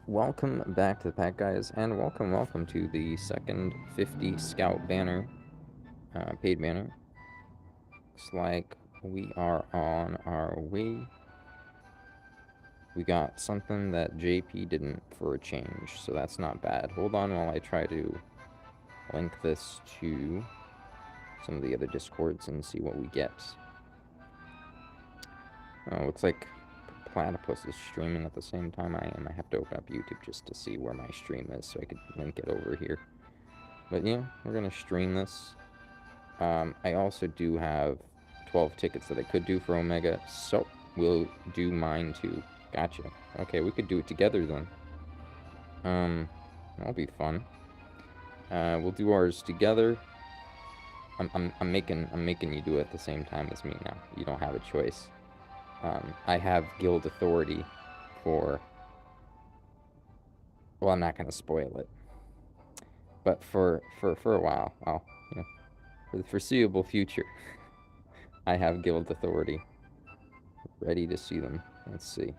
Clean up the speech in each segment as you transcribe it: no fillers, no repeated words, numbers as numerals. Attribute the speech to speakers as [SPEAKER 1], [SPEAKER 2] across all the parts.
[SPEAKER 1] Welcome back to the pack, guys, and welcome to the second 50 Scout banner, paid banner. Looks like we are on our way. We got something that JP didn't for a change, so that's not bad. Hold on while I try to link this to some of the other Discords and see what we get. Oh, looks like Platypus is streaming at the same time I am. I have to open up YouTube just to see where my stream is so I could link it over here. But yeah, we're going to stream this. I also do have 12 tickets that I could do for Omega, so we'll do mine too. Gotcha. Okay, we could do it together then. That'll be fun. We'll do ours together. I'm making you do it at the same time as me now. You don't have a choice. I have guild authority for... Well, I'm not going to spoil it. But for a while, for the foreseeable future, I have guild authority. Ready to see them. Let's see.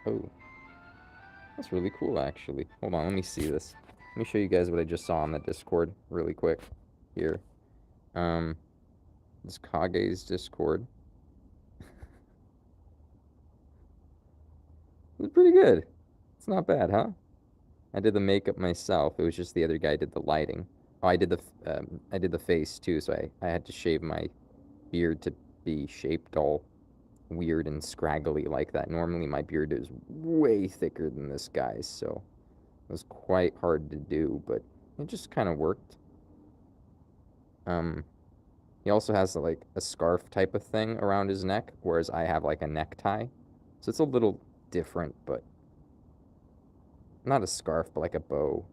[SPEAKER 1] Oh. That's really cool, actually. Hold on, let me see this. Let me show you guys what I just saw on the Discord really quick. Here. This Kage's Discord. It's pretty good. It's not bad, huh? I did the makeup myself. It was just the other guy did the lighting. Oh, I did the face too, so I had to shave my beard to be shaped all weird and scraggly like that. Normally my beard is way thicker than this guy's, so it was quite hard to do, but it just kind of worked. He also has like a scarf type of thing around his neck, whereas I have like a necktie. So it's a little different, but not a scarf, but like a bow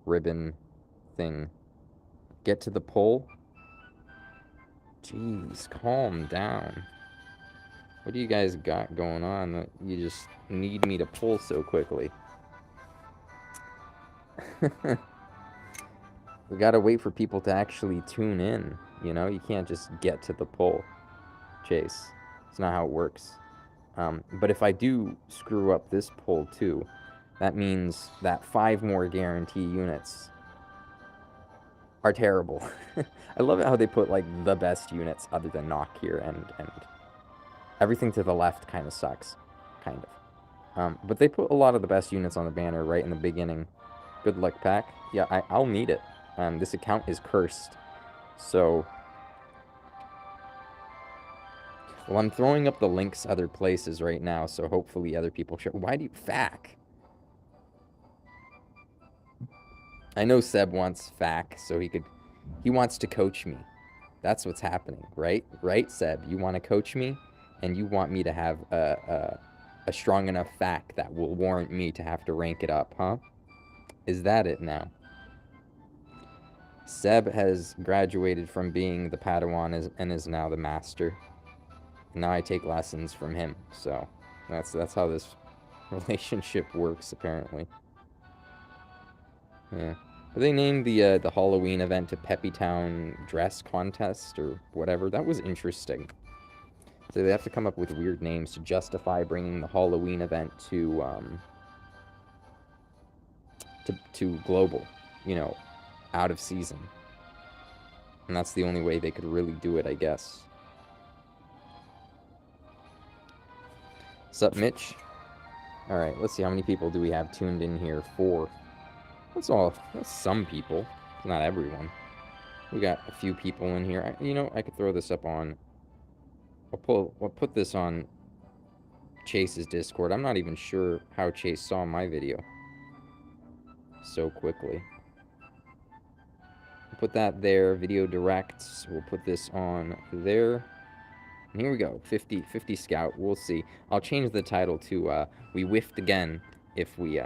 [SPEAKER 1] ribbon thing. Get to the pole. Jeez, calm down. What do you guys got going on that you just need me to pull so quickly? We gotta wait for people to actually tune in, you know? You can't just get to the pole, Chase. It's not how it works. But if I do screw up this pull too, that means that 5 more guarantee units are terrible. I love how they put like the best units other than Knock here, and everything to the left kind of sucks, kind of. But they put a lot of the best units on the banner right in the beginning. Good luck, pack. Yeah, I'll need it. This account is cursed, so... Well, I'm throwing up the links other places right now, so hopefully other people show... Why do you... Fack! I know Seb wants Fack, so he wants to coach me. That's what's happening, right? Right, Seb? You want to coach me, and you want me to have a strong enough Fack that will warrant me to have to rank it up, huh? Is that it now? Seb has graduated from being the Padawan and is now the master. Now I take lessons from him, so that's how this relationship works, apparently. Yeah. They named the Halloween event to Peppy Town Dress Contest or whatever. That was interesting. So they have to come up with weird names to justify bringing the Halloween event to global, you know, out of season. And that's the only way they could really do it, I guess. Sup, Mitch? Alright, let's see, how many people do we have tuned in here? 4. That's some people. Not everyone. We got a few people in here. You know, I could throw this up on... I'll put this on Chase's Discord. I'm not even sure how Chase saw my video so quickly. We'll put that there. Video directs. We'll put this on there. And here we go. 50 Scout. We'll see. I'll change the title to We Whiffed Again if we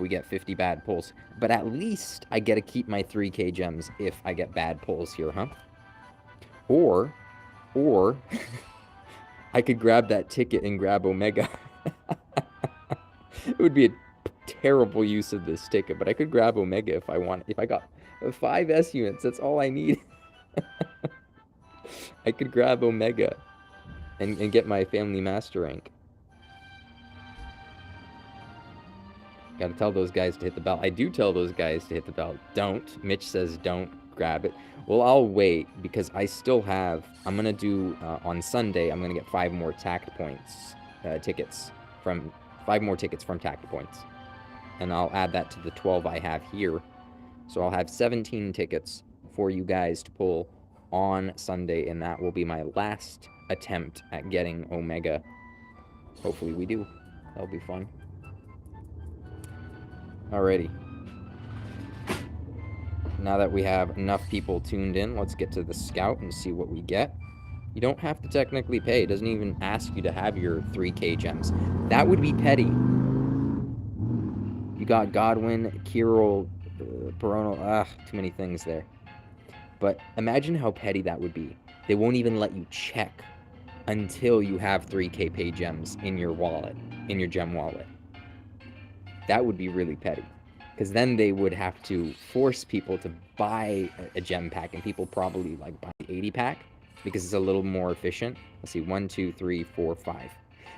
[SPEAKER 1] get 50 bad pulls. But at least I get to keep my 3k gems if I get bad pulls here, huh? Or I could grab that ticket and grab Omega. It would be a terrible use of this ticket, but I could grab Omega if I want. If I got 5 S units, that's all I need. I could grab Omega and get my family master rank. Gotta tell those guys to hit the bell. I do tell those guys to hit the bell. Don't. Mitch says don't grab it. Well, I'll wait because I still have... I'm going to do... on Sunday, I'm going to get 5 more tact points tickets from... 5 more tickets from tact points. And I'll add that to the 12 I have here. So I'll have 17 tickets for you guys to pull on Sunday, and that will be my last attempt at getting Omega. Hopefully we do. That'll be fun. Alrighty. Now that we have enough people tuned in, let's get to the scout and see what we get. You don't have to technically pay. It doesn't even ask you to have your 3K gems. That would be petty. You got Godwin, Kirill, Peronal, too many things there. But imagine how petty that would be. They won't even let you check until you have 3K pay gems in your wallet, in your gem wallet. That would be really petty. Because then they would have to force people to buy a gem pack, and people probably like buy the 80 pack because it's a little more efficient. Let's see, 1, 2, 3, 4, 5.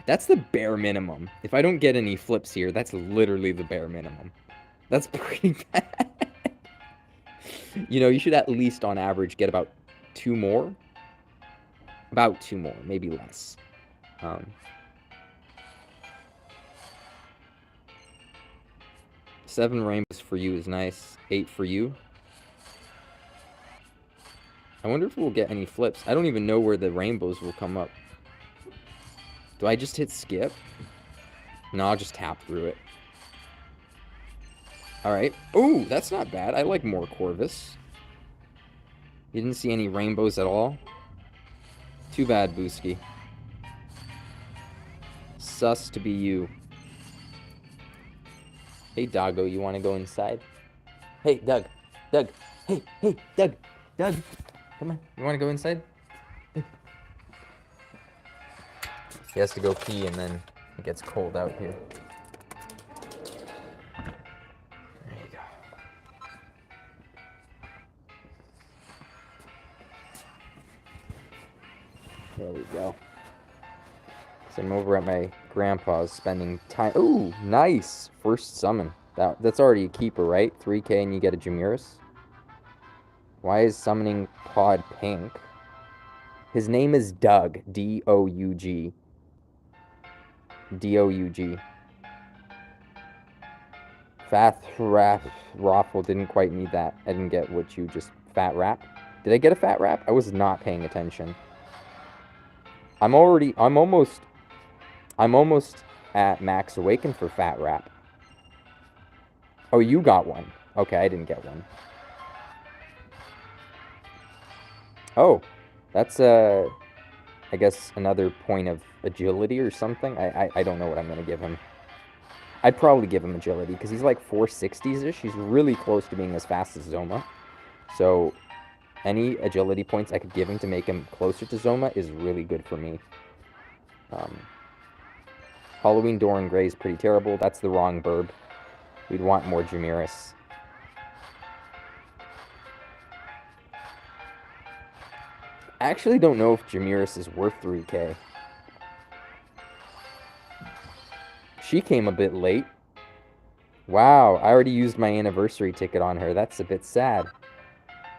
[SPEAKER 1] That's the bare minimum. If I don't get any flips here, that's literally the bare minimum. That's pretty bad. You know, you should at least on average get about 2 more. About 2 more, maybe less. 7 rainbows for you is nice. 8 for you. I wonder if we'll get any flips. I don't even know where the rainbows will come up. Do I just hit skip? No, I'll just tap through it. Alright. Ooh, that's not bad. I like more Corvus. You didn't see any rainbows at all? Too bad, Booski. Sus to be you. Hey, doggo, you want to go inside? Hey, Doug. Doug. Hey, Doug. Doug. Come on. You want to go inside? Hey. He has to go pee, and then it gets cold out here. There you go. There we go. So I'm over at my grandpa's spending time. Ooh, nice. First summon. That's already a keeper, right? 3K and you get a Jamirus. Why is summoning pod pink? His name is Doug. D-O-U-G. D-O-U-G. Fat Rap Raffle didn't quite need that. I didn't get what you just... Fat Rap? Did I get a Fat Rap? I was not paying attention. I'm almost at Max Awaken for Fat Rap. Oh, you got one. Okay, I didn't get one. Oh, that's, I guess another point of agility or something. I don't know what I'm going to give him. I'd probably give him agility, because he's like 460s-ish. He's really close to being as fast as Zoma. So, any agility points I could give him to make him closer to Zoma is really good for me. Halloween Doran Gray is pretty terrible. That's the wrong burb. We'd want more Jamirus. I actually don't know if Jamirus is worth 3K. She came a bit late. Wow, I already used my anniversary ticket on her. That's a bit sad.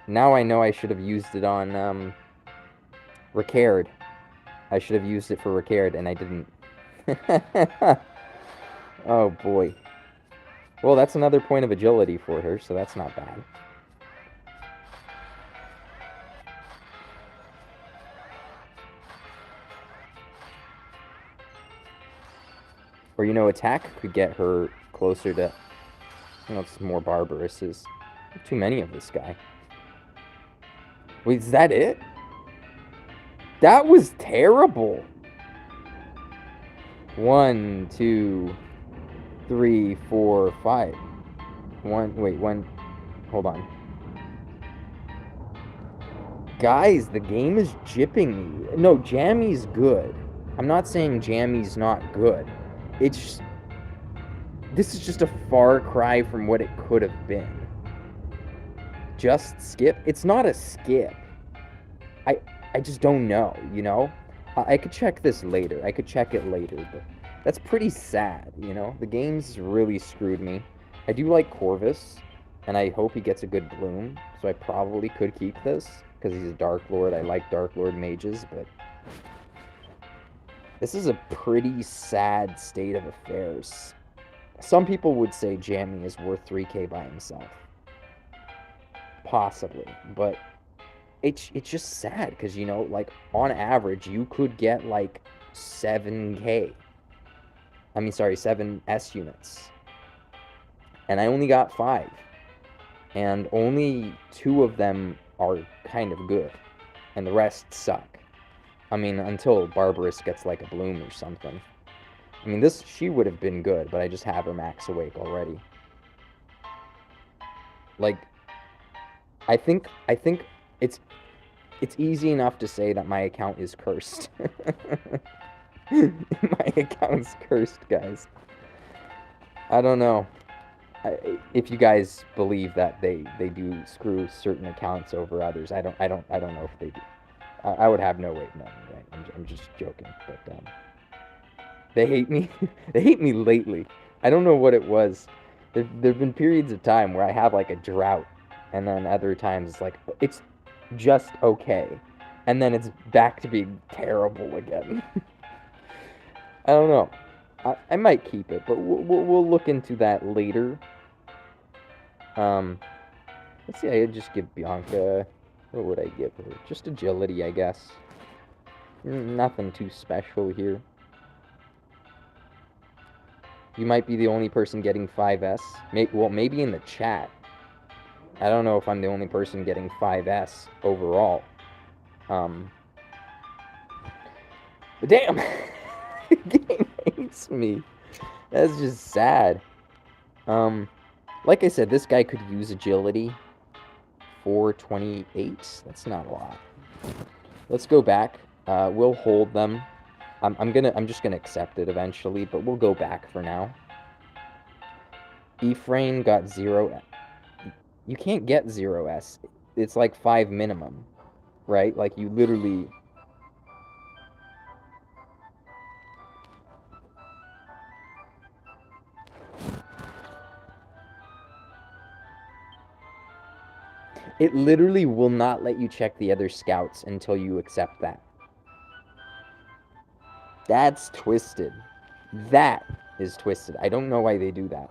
[SPEAKER 1] Now I know I should have used it on, Ricard. I should have used it for Ricard, and I didn't. Oh, boy. Well, that's another point of agility for her, so that's not bad. Or, you know, attack could get her closer to... You know, it's more Barbarouses. Too many of this guy. Wait, is that it? That was terrible. 1, 2, 3, 4, 5. Hold on. Guys, the game is jipping me. No, Jammy's good. I'm not saying Jammy's not good. This is just a far cry from what it could have been. Just skip? It's not a skip. I just don't know, you know? I could check this later. I could check it later, but That's pretty sad, you know? The game's really screwed me. I do like Corvus, and I hope he gets a good bloom, so I probably could keep this, because he's a Dark Lord. I like Dark Lord mages, but this is a pretty sad state of affairs. Some people would say Jammy is worth 3K by himself. Possibly, but it's just sad, because, you know, like, on average, you could get, like, 7K. I mean, sorry, 7 S units. And I only got 5. And only 2 of them are kind of good. And the rest suck. I mean, until Barbarous gets like a bloom or something. I mean, she would have been good, but I just have her max awake already. Like, I think it's easy enough to say that my account is cursed. My account's cursed, guys. I don't know. If you guys believe that they do screw certain accounts over others, I don't know if they do. I would have no way of knowing, right? I'm just joking, but they hate me. They hate me lately. I don't know what it was. There've been periods of time where I have like a drought, and then other times it's just okay, and then it's back to being terrible again. I don't know. I might keep it, but we'll look into that later. Let's see. I'd just give Bianca. What would I give her? Just agility, I guess. Nothing too special here. You might be the only person getting 5S. Well, maybe in the chat. I don't know if I'm the only person getting 5S overall. But damn! The game hates me. That's just sad. Like I said, this guy could use agility. 428. That's not a lot. Let's go back. We'll hold them. I'm just gonna accept it eventually, but we'll go back for now. Ephraim got 0. You can't get 0S. It's like 5 minimum, right? Like, you literally... It literally will not let you check the other scouts until you accept that. That's twisted. That is twisted. I don't know why they do that.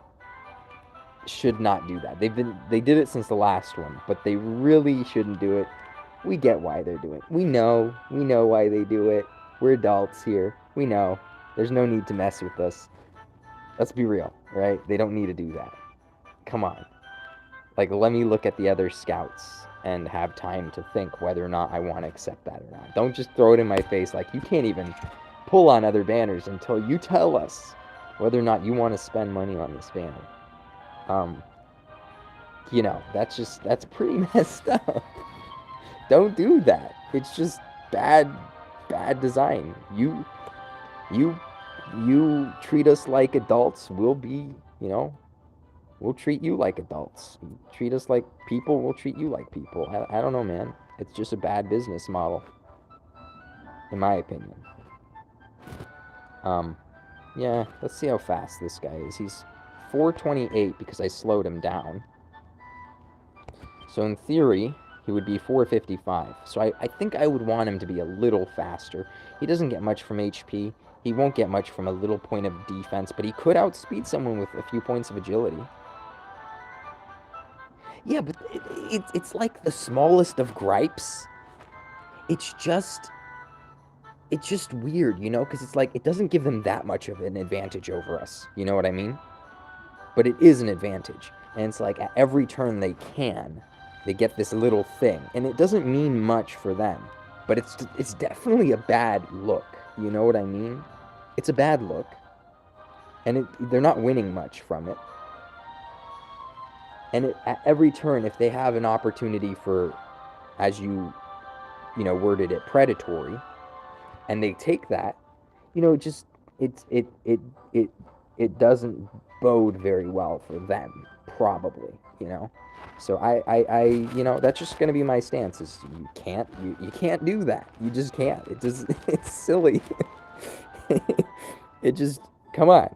[SPEAKER 1] Should not do that. They did it since the last one, but they really shouldn't do it. We get why they're doing it. We know why they do it. We're adults here. We know. There's no need to mess with us. Let's be real, right? They don't need to do that. Come on. Like, let me look at the other scouts and have time to think whether or not I want to accept that or not. Don't just throw it in my face like you can't even pull on other banners until you tell us whether or not you want to spend money on this banner. You know, that's pretty messed up. Don't do that. It's just bad design. You treat us like adults, we'll be, you know, we'll treat you like adults. You treat us like people, we'll treat you like people. I don't know, man. It's just a bad business model, in my opinion. Yeah, let's see how fast this guy is. He's 428 because I slowed him down. So in theory, he would be 455. So I think I would want him to be a little faster. He doesn't get much from HP. He won't get much from a little point of defense, but he could outspeed someone with a few points of agility. Yeah, but it's like the smallest of gripes. It's just weird, you know? Because it's like, it doesn't give them that much of an advantage over us. You know what I mean? But it is an advantage. And it's like, at every turn they get this little thing. And it doesn't mean much for them. But it's definitely a bad look. You know what I mean? It's a bad look. And they're not winning much from it. And at every turn, if they have an opportunity for, as you know, worded it, predatory, and they take that, you know, it doesn't bode very well for them, probably, you know. So I you know, that's just gonna be my stance. Is you can't do that. You just can't. It's silly. Come on.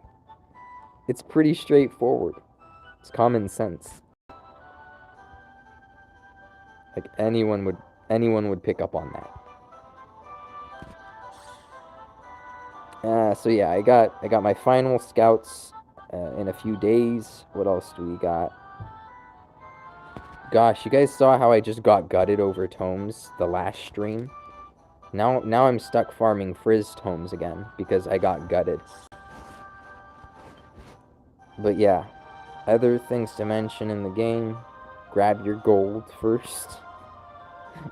[SPEAKER 1] It's pretty straightforward. It's common sense. Like anyone would pick up on that. So yeah, I got my final scouts in a few days. What else do we got? Gosh, you guys saw how I just got gutted over tomes the last stream? Now I'm stuck farming frizz tomes again because I got gutted. But yeah, other things to mention in the game. Grab your gold first,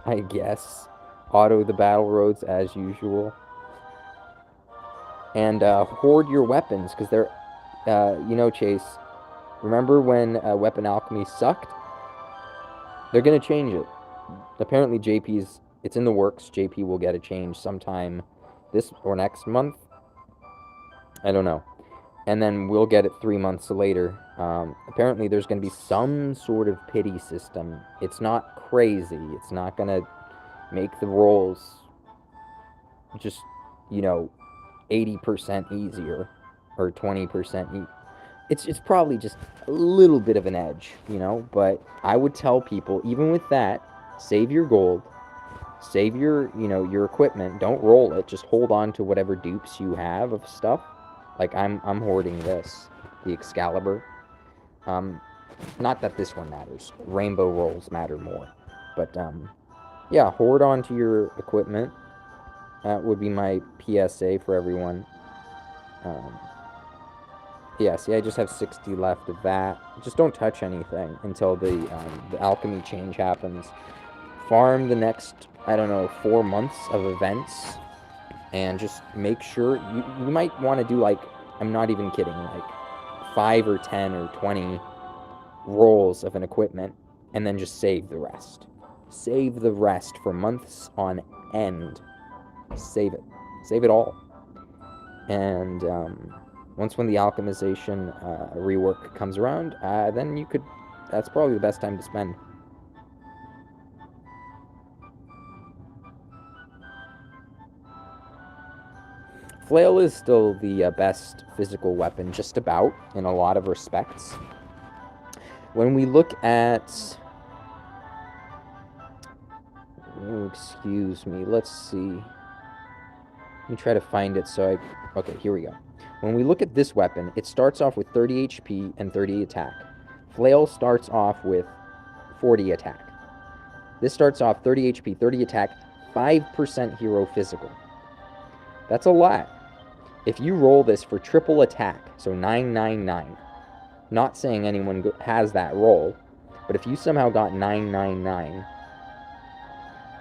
[SPEAKER 1] I guess. Auto the battle roads as usual. And hoard your weapons, because they're, you know, Chase, remember when weapon alchemy sucked? They're going to change it. Apparently it's in the works. JP will get a change sometime this or next month. I don't know. And then we'll get it 3 months later. Apparently there's going to be some sort of pity system. It's not crazy. It's not going to make the rolls just, you know, 80% easier or 20% it's probably just a little bit of an edge, you know, but I would tell people, even with that, save your gold, save your, you know, your equipment, don't roll it, just hold on to whatever dupes you have of stuff. Like I'm hoarding this, the Excalibur. Not that this one matters. Rainbow rolls matter more. But yeah, hoard onto your equipment. That would be my PSA for everyone. Yeah, see, I just have 60 left of that. Just don't touch anything until the alchemy change happens. Farm the next, I don't know, 4 months of events. And just make sure, you might want to do, like, I'm not even kidding, like 5 or 10 or 20 rolls of an equipment. And then just save the rest. Save the rest for months on end. Save it. Save it all. And once when the alchemization rework comes around, then you could, that's probably the best time to spend. Flail is still the best physical weapon, just about, in a lot of respects. When we look at... Oh, excuse me, let's see. Let me try to find it so I... Okay, here we go. When we look at this weapon, it starts off with 30 HP and 30 attack. Flail starts off with 40 attack. This starts off 30 HP, 30 attack, 5% hero physical. That's a lot. If you roll this for triple attack, so 999, not saying anyone has that roll, but if you somehow got 999,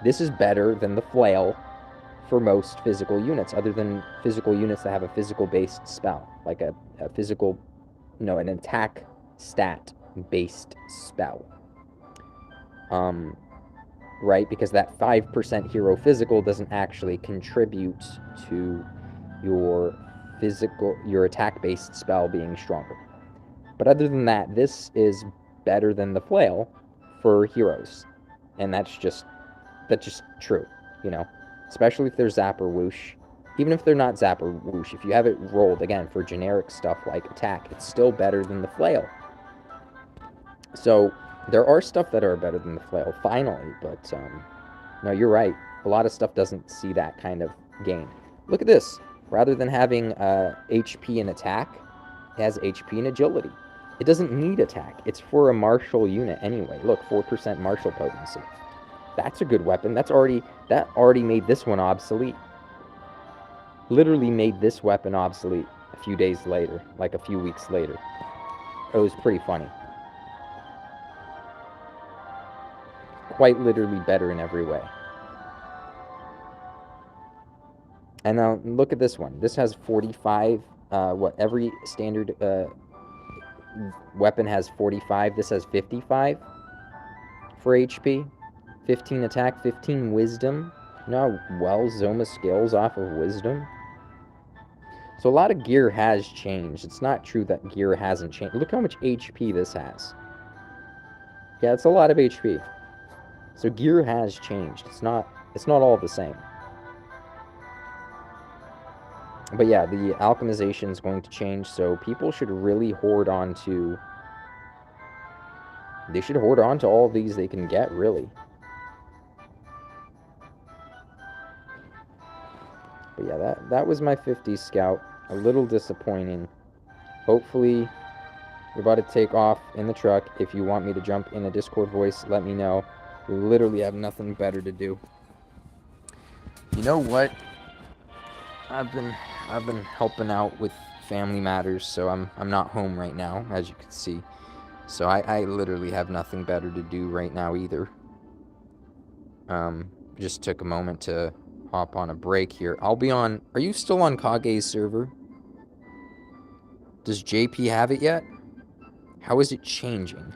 [SPEAKER 1] this is better than the flail for most physical units, other than physical units that have a physical-based spell, like a physical, no, an attack stat-based spell. Right? Because that 5% hero physical doesn't actually contribute to your attack-based spell being stronger. But other than that, this is better than the flail for heroes. And that's just true, you know? Especially if they're Zap or Whoosh. Even if they're not Zap or Whoosh, if you have it rolled, again, for generic stuff like attack, it's still better than the flail. So, there are stuff that are better than the flail, finally, but, no, you're right. A lot of stuff doesn't see that kind of gain. Look at this. Rather than having HP and attack, it has HP and agility. It doesn't need attack. It's for a martial unit anyway. Look, 4% martial potency. That's a good weapon. That already made this one obsolete. Literally made this weapon obsolete a few days later, like a few weeks later. It was pretty funny. Quite literally better in every way. And now look at this one. This has 45. Every standard weapon has 45. This has 55 for HP. 15 attack, 15 wisdom. You know how well Zoma scales off of wisdom? So a lot of gear has changed. It's not true that gear hasn't changed. Look how much HP this has. Yeah, it's a lot of HP. So gear has changed. It's not all the same. But yeah, the alchemization is going to change, so people should really hoard on to... They should hoard on to all of these they can get, really. But yeah, that was my 50 scout. A little disappointing. Hopefully, we're about to take off in the truck. If you want me to jump in a Discord voice, let me know. We literally have nothing better to do. You know what? I've been helping out with family matters, so I'm not home right now, as you can see. So I literally have nothing better to do right now either. Just took a moment to hop on a break here. I'll be on... Are you still on Kage's server? Does JP have it yet? How is it changing?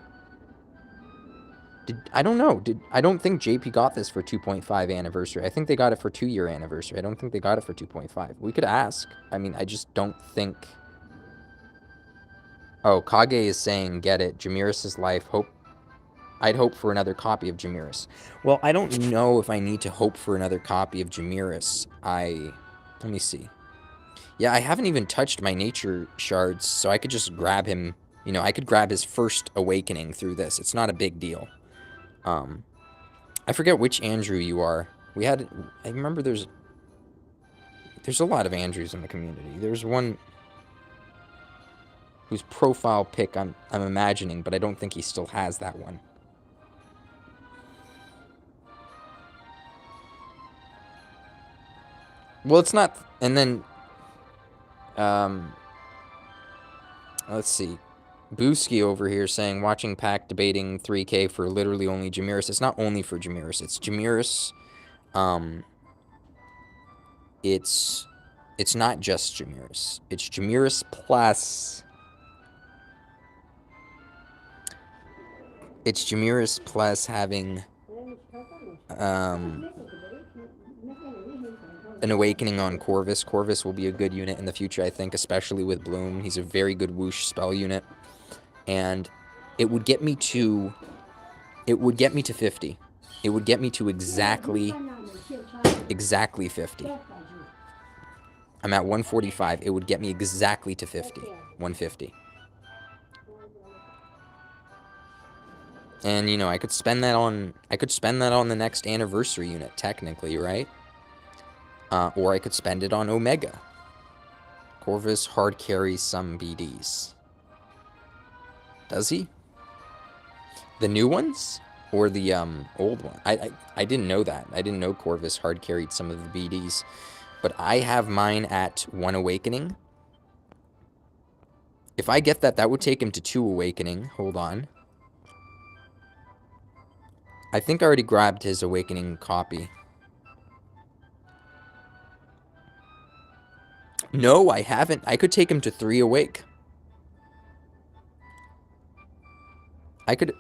[SPEAKER 1] I don't know. I don't think JP got this for 2.5 anniversary. I think they got it for 2-year anniversary. I don't think they got it for 2.5. We could ask. I mean, I just don't think... Oh, Kage is saying, get it. Jamiris' life. I'd hope for another copy of Jamiris. Well, I don't know if I need to hope for another copy of Jamiris. Let me see. Yeah, I haven't even touched my nature shards, so I could just grab him. You know, I could grab his first awakening through this. It's not a big deal. I forget which Andrew you are. I remember there's a lot of Andrews in the community. There's one whose profile pic I'm imagining, but I don't think he still has that one. Well, it's not... And then... let's see. Booski over here saying, watching Pack debating 3K for literally only Jamiris. It's not only for Jamiris. It's Jamiris. It's not just Jamiris. It's Jamiris plus... It's Jamiris plus having... an awakening on Corvus. Corvus will be a good unit in the future, I think, especially with Bloom. He's a very good whoosh spell unit. And it would get me to... It would get me to 50. It would get me to exactly 50. I'm at 145. It would get me exactly to 50. 150. And, you know, I could spend that on the next anniversary unit, technically, right? Or I could spend it on Omega. Corvus hard carries some BDs. Does he? The new ones? Or the old one? I didn't know that. I didn't know Corvus hard carried some of the BDs. But I have mine at 1 awakening. If I get that, that would take him to 2 awakening. Hold on. I think I already grabbed his awakening copy. No, I haven't. I could take him to 3 awake. I could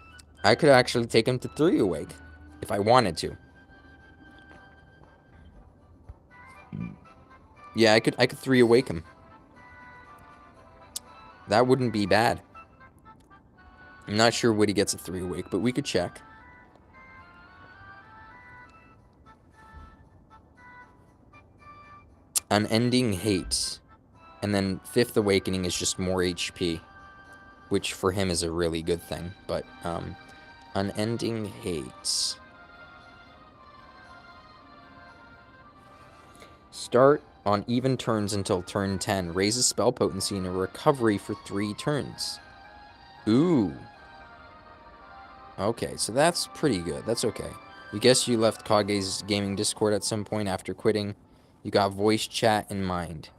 [SPEAKER 1] actually take him to 3 awake if I wanted to. Yeah, I could 3 awake him. That wouldn't be bad. I'm not sure what he gets at 3 awake, but we could check. Unending Hate. And then 5th Awakening is just more HP. Which for him is a really good thing. But, Unending Hate. Start on even turns until turn 10. Raises spell potency and a recovery for 3 turns. Ooh. Okay, so that's pretty good. That's okay. We guess you left Kage's gaming Discord at some point after quitting. You got voice chat in mind.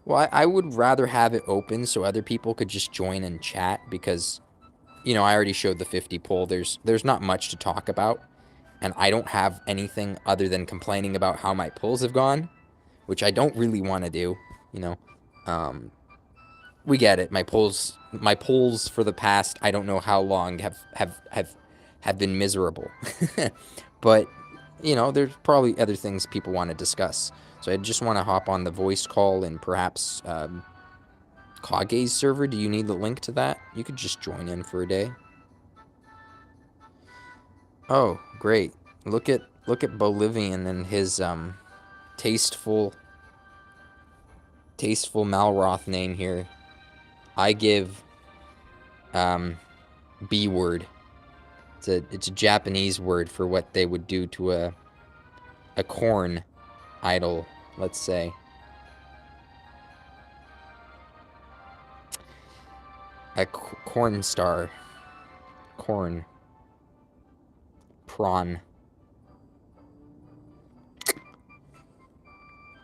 [SPEAKER 1] Well, I would rather have it open so other people could just join and chat because, you know, I already showed the 50 poll. There's not much to talk about. And I don't have anything other than complaining about how my polls have gone, which I don't really want to do, you know. We get it. My polls for the past, I don't know how long, have been miserable. But, you know, there's probably other things people want to discuss. So I just want to hop on the voice call and perhaps Kage's server. Do you need the link to that? You could just join in for a day. Oh, great. Look at Bolivian and his tasteful tasteful Malroth name here. I give B word. It's a Japanese word for what they would do to a corn idol, let's say. A corn star. Corn. Prawn.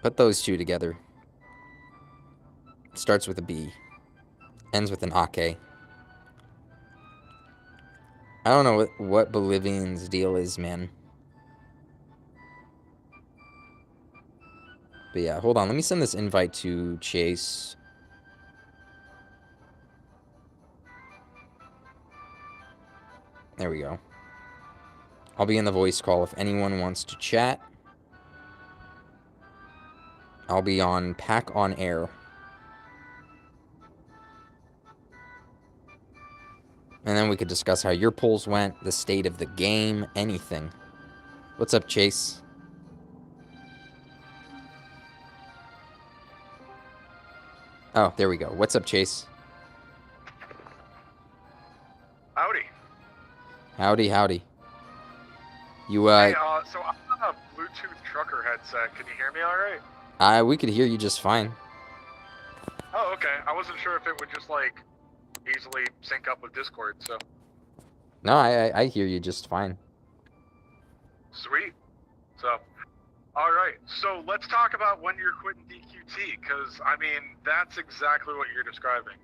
[SPEAKER 1] Put those two together. Starts with a B. Ends with an ake. I don't know what Bolivian's deal is, man. But yeah, hold on. Let me send this invite to Chase. There we go. I'll be in the voice call if anyone wants to chat. I'll be on Pack on Air. And then we could discuss how your polls went, the state of the game, anything. What's up, Chase? Oh, there we go. What's up, Chase?
[SPEAKER 2] Howdy.
[SPEAKER 1] Howdy, howdy. You,
[SPEAKER 2] Hey, so I'm on a Bluetooth trucker headset. Can you hear me all right?
[SPEAKER 1] We could hear you just fine.
[SPEAKER 2] Oh, okay. I wasn't sure if it would just, like, easily sync up with Discord, so.
[SPEAKER 1] No, I hear you just fine.
[SPEAKER 2] Sweet. So, alright. So, let's talk about when you're quitting DQT, because, I mean, that's exactly what you're describing.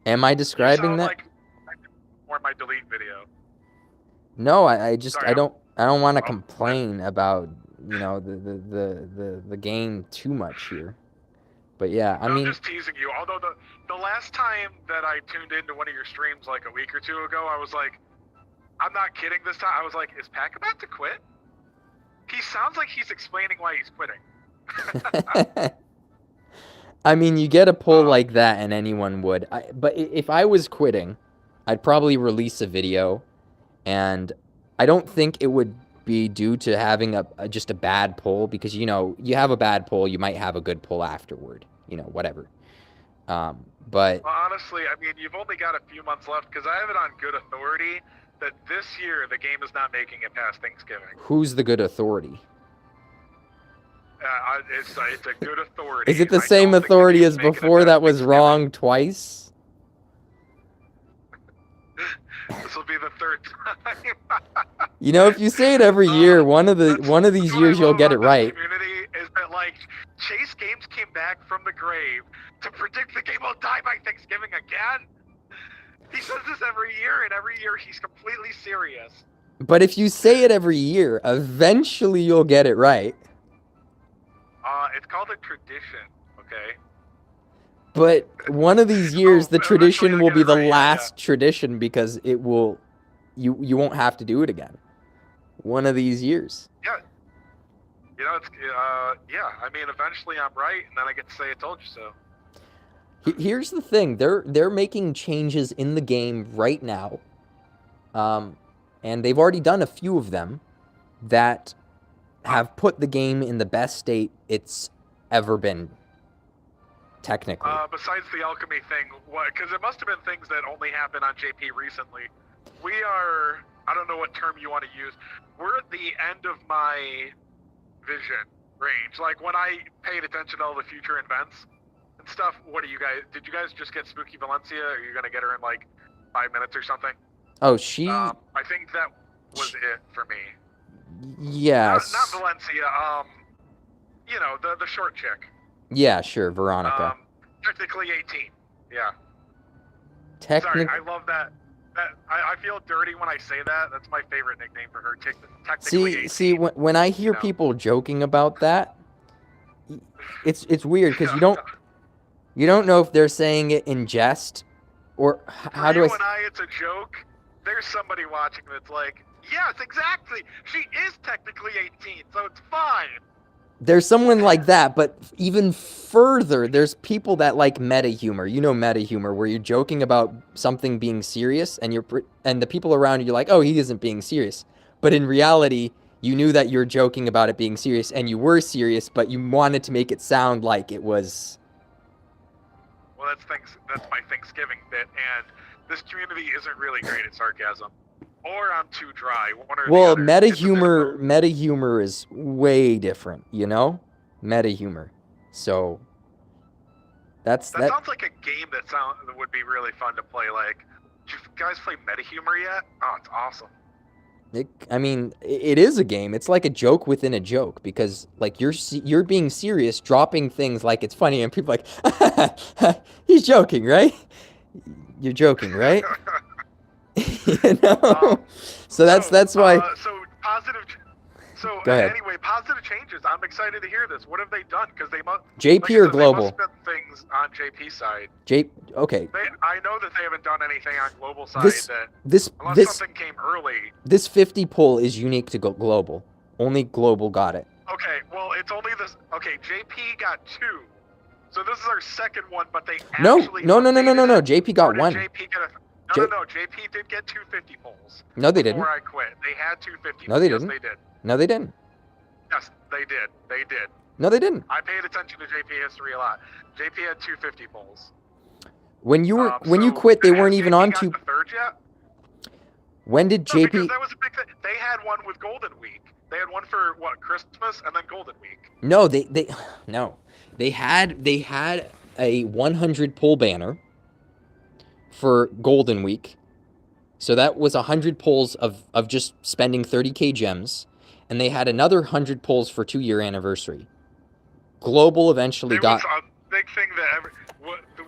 [SPEAKER 1] Am I describing that?
[SPEAKER 2] Like or my delete video.
[SPEAKER 1] No, I just,
[SPEAKER 2] Sorry,
[SPEAKER 1] I don't want to complain about, you know, the game too much here. But yeah, I mean,
[SPEAKER 2] I'm just teasing you. Although the last time that I tuned into one of your streams like a week or two ago, I was like, I'm not kidding this time. I was like, is Pac about to quit? He sounds like he's explaining why he's quitting.
[SPEAKER 1] I mean, you get a poll like that and anyone would. But if I was quitting, I'd probably release a video, and I don't think it would be due to having just a bad poll, because, you know, you have a bad poll, you might have a good poll afterward, you know, whatever. But
[SPEAKER 2] well, honestly, I mean, you've only got a few months left, because I have it on good authority that this year the game is not making it past Thanksgiving.
[SPEAKER 1] Who's the good authority?
[SPEAKER 2] It's a good authority.
[SPEAKER 1] Is it the same authority as before that was wrong twice?
[SPEAKER 2] This will be the third time.
[SPEAKER 1] You know, if you say it every year, one of these years you'll get it right.
[SPEAKER 2] Community is that, like, ChaseGames came back from the grave to predict the game will die by Thanksgiving again. He says this every year, and every year he's completely serious.
[SPEAKER 1] But if you say it every year, eventually you'll get it right.
[SPEAKER 2] It's called a tradition, okay?
[SPEAKER 1] But one of these years, the tradition will be the last tradition, because it will, you won't have to do it again. One of these years.
[SPEAKER 2] Yeah. You know, it's, yeah, I mean, eventually I'm right, and then I get to say I told you so.
[SPEAKER 1] Here's the thing. They're making changes in the game right now. And they've already done a few of them that have put the game in the best state it's ever been. Technically.
[SPEAKER 2] Besides the alchemy thing, because it must have been things that only happened on JP recently. We are, I don't know what term you want to use, we're at the end of my vision range. Like, when I paid attention to all the future events and stuff, did you guys just get Spooky Valencia, or are you going to get her in like 5 minutes or something?
[SPEAKER 1] Oh, she...
[SPEAKER 2] I think that was it for me.
[SPEAKER 1] Yes.
[SPEAKER 2] Not Valencia, you know, the short chick.
[SPEAKER 1] Yeah, sure, Veronica.
[SPEAKER 2] Technically 18, yeah.
[SPEAKER 1] Sorry,
[SPEAKER 2] I love that. I feel dirty when I say that. That's my favorite nickname for her. Technically 18.
[SPEAKER 1] See, when I hear people joking about that, it's weird, because you don't know if they're saying it in jest, or how do I...
[SPEAKER 2] For you and I, it's a joke. There's somebody watching that's like, yes, exactly. She is technically 18, so it's fine.
[SPEAKER 1] There's someone like that, but even further, there's people that like meta humor. You know, meta humor, where you're joking about something being serious, and the people around you're like, oh, he isn't being serious. But in reality, you knew that you're joking about it being serious, and you were serious, but you wanted to make it sound like it was
[SPEAKER 2] Well, that's my Thanksgiving bit, and this community isn't really great at sarcasm. Or I'm too dry. One or
[SPEAKER 1] Well,
[SPEAKER 2] the other.
[SPEAKER 1] meta
[SPEAKER 2] It's a bit of both.
[SPEAKER 1] humor is way different, you know? Meta humor. So
[SPEAKER 2] That
[SPEAKER 1] that
[SPEAKER 2] sounds like a game that would be really fun to play. Like, do you guys play meta humor yet? Oh, it's awesome.
[SPEAKER 1] I mean, it is a game. It's like a joke within a joke because like you're being serious, dropping things like it's funny, and people are like, he's joking, right? You're joking, right? You know. So that's why.
[SPEAKER 2] So positive. So
[SPEAKER 1] Go ahead.
[SPEAKER 2] anyway, positive changes. I'm excited to hear this. What have they done? Because they must.
[SPEAKER 1] JP
[SPEAKER 2] like I
[SPEAKER 1] or
[SPEAKER 2] said,
[SPEAKER 1] global?
[SPEAKER 2] They must have done things on JP side.
[SPEAKER 1] Okay.
[SPEAKER 2] I know that they haven't done anything on global side unless something came early.
[SPEAKER 1] This 50 pull is unique to global. Only global got it.
[SPEAKER 2] Okay, well, it's only this. Okay, JP got 2. So this is our second one, but they
[SPEAKER 1] No.
[SPEAKER 2] actually.
[SPEAKER 1] No.
[SPEAKER 2] updated it.
[SPEAKER 1] JP got
[SPEAKER 2] Or did
[SPEAKER 1] 1.
[SPEAKER 2] JP get a, no. JP did get 250 polls.
[SPEAKER 1] No, they didn't.
[SPEAKER 2] Before I quit, they had 250.
[SPEAKER 1] No, they
[SPEAKER 2] yes,
[SPEAKER 1] didn't.
[SPEAKER 2] They did.
[SPEAKER 1] No, they didn't.
[SPEAKER 2] Yes, they did. They did.
[SPEAKER 1] No, they didn't.
[SPEAKER 2] I paid attention to JP history a lot. JP had 250 polls.
[SPEAKER 1] When you quit, they weren't even on 2.
[SPEAKER 2] The third yet?
[SPEAKER 1] When did
[SPEAKER 2] No,
[SPEAKER 1] JP?
[SPEAKER 2] because that was a big thing. They had one with Golden Week. They had one for what, Christmas, and then Golden Week.
[SPEAKER 1] No, they had a 100 pull banner for Golden Week. So that was 100 pulls of just spending 30k gems, and they had another 100 pulls for 2-year anniversary. Global eventually got.
[SPEAKER 2] It was a big thing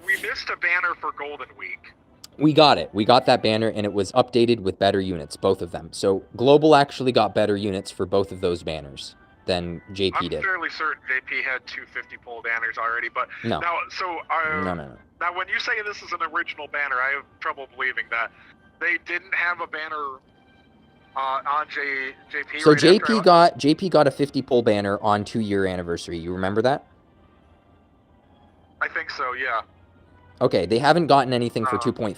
[SPEAKER 2] we missed a banner for Golden Week.
[SPEAKER 1] We got it. We got that banner, and it was updated with better units, both of them. So Global actually got better units for both of those banners than JP did.
[SPEAKER 2] I'm fairly certain JP had 250 pull banners already, but
[SPEAKER 1] no.
[SPEAKER 2] Now,
[SPEAKER 1] No.
[SPEAKER 2] Now, when you say this is an original banner, I have trouble believing that they didn't have a banner on JP.
[SPEAKER 1] So
[SPEAKER 2] right
[SPEAKER 1] JP got a 50 pull banner on 2-year anniversary. You remember that?
[SPEAKER 2] I think so. Yeah.
[SPEAKER 1] Okay, they haven't gotten anything for 2.5.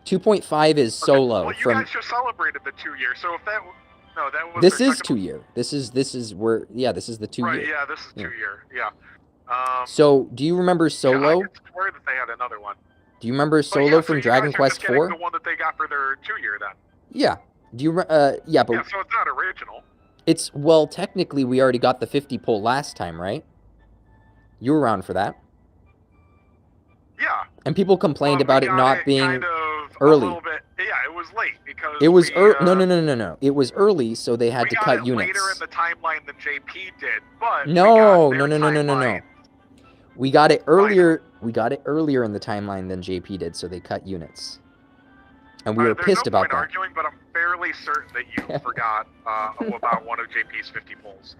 [SPEAKER 1] 2.5 is solo.
[SPEAKER 2] Well, you guys just celebrated the 2-year, so if that was.
[SPEAKER 1] This is 2-year. This is the 2-year.
[SPEAKER 2] Right. Yeah, this is 2-year. Yeah.
[SPEAKER 1] So, do you remember Solo?
[SPEAKER 2] Yeah, I swear that they had another one.
[SPEAKER 1] Do you remember Solo from Dragon Quest IV?
[SPEAKER 2] The one that they got for their 2-year then.
[SPEAKER 1] Yeah. Do you? Yeah, but.
[SPEAKER 2] Yeah, so it's not original.
[SPEAKER 1] It's technically we already got the 50 pull last time, right? You were around for that.
[SPEAKER 2] Yeah.
[SPEAKER 1] And people complained about it not being
[SPEAKER 2] kind of
[SPEAKER 1] early.
[SPEAKER 2] A little bit, yeah, it was late because
[SPEAKER 1] it was no. It was early, so they had to cut units.
[SPEAKER 2] Later in the timeline than JP did, but
[SPEAKER 1] no. We got it earlier. We got it earlier in the timeline than JP did, so they cut units. And we were pissed about that.
[SPEAKER 2] Arguing, but I'm fairly certain that you forgot about one of JP's 50 polls.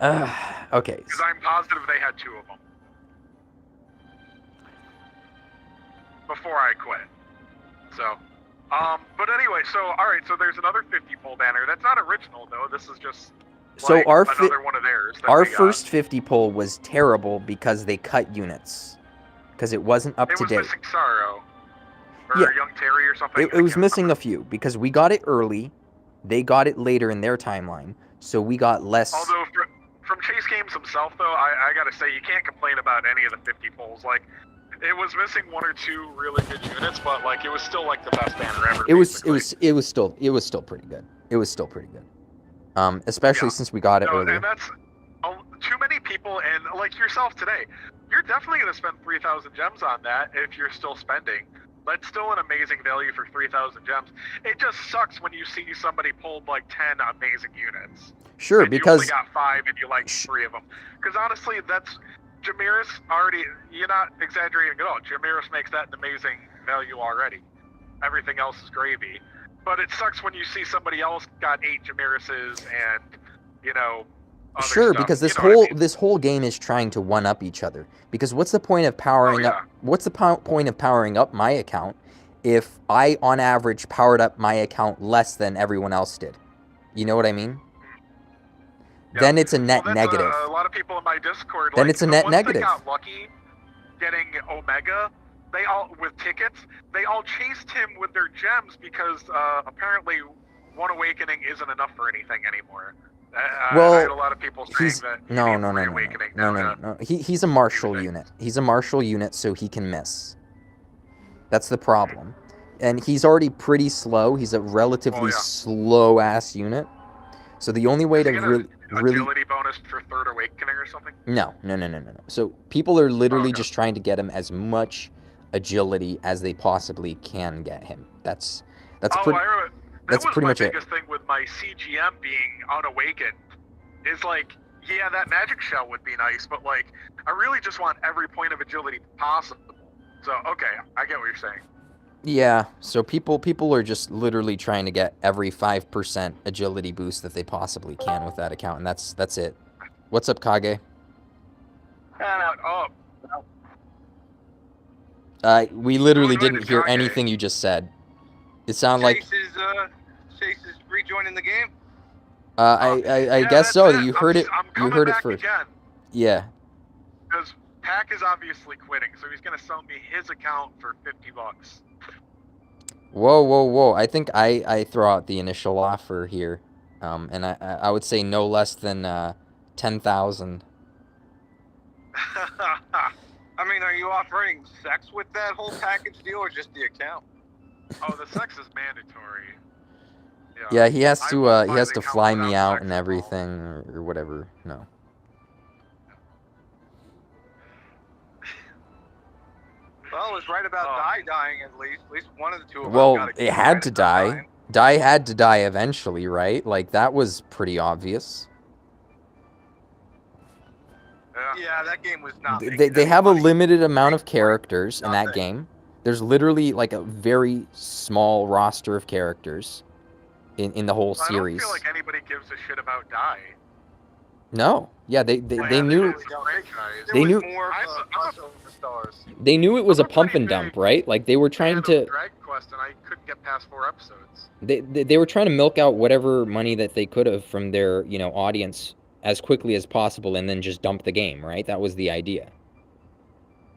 [SPEAKER 1] Okay.
[SPEAKER 2] Because I'm positive they had 2 of them. Before I quit. So, but anyway, alright, so there's another 50 pull banner. That's not original, though. This is just like another one of theirs.
[SPEAKER 1] Our first 50 pull was terrible because they cut units. Because it wasn't up to date.
[SPEAKER 2] It was missing Sorrow. Or Young Terry or something.
[SPEAKER 1] It was missing a few, because we got it early. They got it later in their timeline. So we got less...
[SPEAKER 2] Although, from ChaseGames himself, though, I gotta say, you can't complain about any of the 50 pulls. Like, it was missing 1 or 2 really good units, but like it was still like the best banner ever. It was
[SPEAKER 1] still pretty good. It was still pretty good. Especially since we got it early.
[SPEAKER 2] And that's too many people, and like yourself today, you're definitely gonna spend 3,000 gems on that if you're still spending. That's still an amazing value for 3,000 gems. It just sucks when you see somebody pulled like 10 amazing units.
[SPEAKER 1] Sure, because
[SPEAKER 2] you only got 5 and you like 3 of them. Because honestly, that's Jamiris already. You're not exaggerating at all. Jamiris makes that an amazing value already. Everything else is gravy. But it sucks when you see somebody else got 8 Jamirises and other
[SPEAKER 1] sure,
[SPEAKER 2] stuff.
[SPEAKER 1] because this whole game is trying to one up each other. Because what's the point of powering up? What's the point of powering up my account if I, on average, powered up my account less than everyone else did? You know what I mean? Yeah. Then it's a net negative.
[SPEAKER 2] A lot of people in my Discord.
[SPEAKER 1] Then it's a net negative.
[SPEAKER 2] They got lucky getting Omega. They all with tickets. They all chased him with their gems because apparently One Awakening isn't enough for anything anymore.
[SPEAKER 1] Well,
[SPEAKER 2] I had a lot of people saying that he
[SPEAKER 1] no,
[SPEAKER 2] needs
[SPEAKER 1] no, no, no,
[SPEAKER 2] reawakening
[SPEAKER 1] no,
[SPEAKER 2] now
[SPEAKER 1] no,
[SPEAKER 2] to
[SPEAKER 1] no. He's a martial
[SPEAKER 2] things.
[SPEAKER 1] unit. He's a martial unit, so he can miss. That's the problem. And he's already pretty slow. He's a relatively
[SPEAKER 2] yeah.
[SPEAKER 1] slow ass unit. So the only way
[SPEAKER 2] Does
[SPEAKER 1] to
[SPEAKER 2] he get
[SPEAKER 1] really,
[SPEAKER 2] an agility bonus for third awakening or something?
[SPEAKER 1] no. So people are literally
[SPEAKER 2] okay.
[SPEAKER 1] just trying to get him as much agility as they possibly can get him. That's pretty.
[SPEAKER 2] I remember.
[SPEAKER 1] That's
[SPEAKER 2] That was
[SPEAKER 1] pretty
[SPEAKER 2] my
[SPEAKER 1] much it.
[SPEAKER 2] biggest thing with my CGM being unawakened. Is like, yeah, that magic shell would be nice, but like, I really just want every point of agility possible. So okay, I get what you're saying.
[SPEAKER 1] Yeah, so people are just literally trying to get every 5% agility boost that they possibly can with that account, and that's it. What's up, Kage?
[SPEAKER 2] What up?
[SPEAKER 1] We literally
[SPEAKER 2] Who invited
[SPEAKER 1] didn't hear
[SPEAKER 2] Kage?
[SPEAKER 1] anything you just said. It sounded like
[SPEAKER 3] Chase is rejoining the game.
[SPEAKER 1] I guess
[SPEAKER 2] that's
[SPEAKER 1] so.
[SPEAKER 2] it.
[SPEAKER 1] You heard it.
[SPEAKER 2] I'm
[SPEAKER 1] You
[SPEAKER 2] coming
[SPEAKER 1] heard it
[SPEAKER 2] back
[SPEAKER 1] first.
[SPEAKER 2] again.
[SPEAKER 1] Yeah.
[SPEAKER 2] Because Pack is obviously quitting, so he's gonna sell me his account for $50.
[SPEAKER 1] Whoa. I think I throw out the initial offer here, and I would say no less than 10,000.
[SPEAKER 3] I mean, are you offering sex with that whole package deal or just the account?
[SPEAKER 2] Oh, the sex is mandatory.
[SPEAKER 1] Yeah, he has to
[SPEAKER 2] won't buy the account
[SPEAKER 1] fly me
[SPEAKER 2] without
[SPEAKER 1] out
[SPEAKER 2] sex
[SPEAKER 1] and
[SPEAKER 2] involved.
[SPEAKER 1] everything or whatever. No.
[SPEAKER 3] Well, it was right about dying at least. At least one of the two of us
[SPEAKER 1] Well,
[SPEAKER 3] got
[SPEAKER 1] it had to die. Die had to die eventually, right? Like that was pretty obvious.
[SPEAKER 3] Yeah, that game was not.
[SPEAKER 1] They have a limited amount of characters in that game. There's literally like a very small roster of characters in the whole series.
[SPEAKER 2] I don't feel like anybody gives a shit about Die.
[SPEAKER 1] No. Yeah, they knew
[SPEAKER 3] They knew
[SPEAKER 1] they knew it was a pump and dump, right? Like they were trying to
[SPEAKER 2] Dragon Quest, and I couldn't get past 4 episodes.
[SPEAKER 1] they were trying to milk out whatever money that they could have from their, audience as quickly as possible and then just dump the game, right? That was the idea.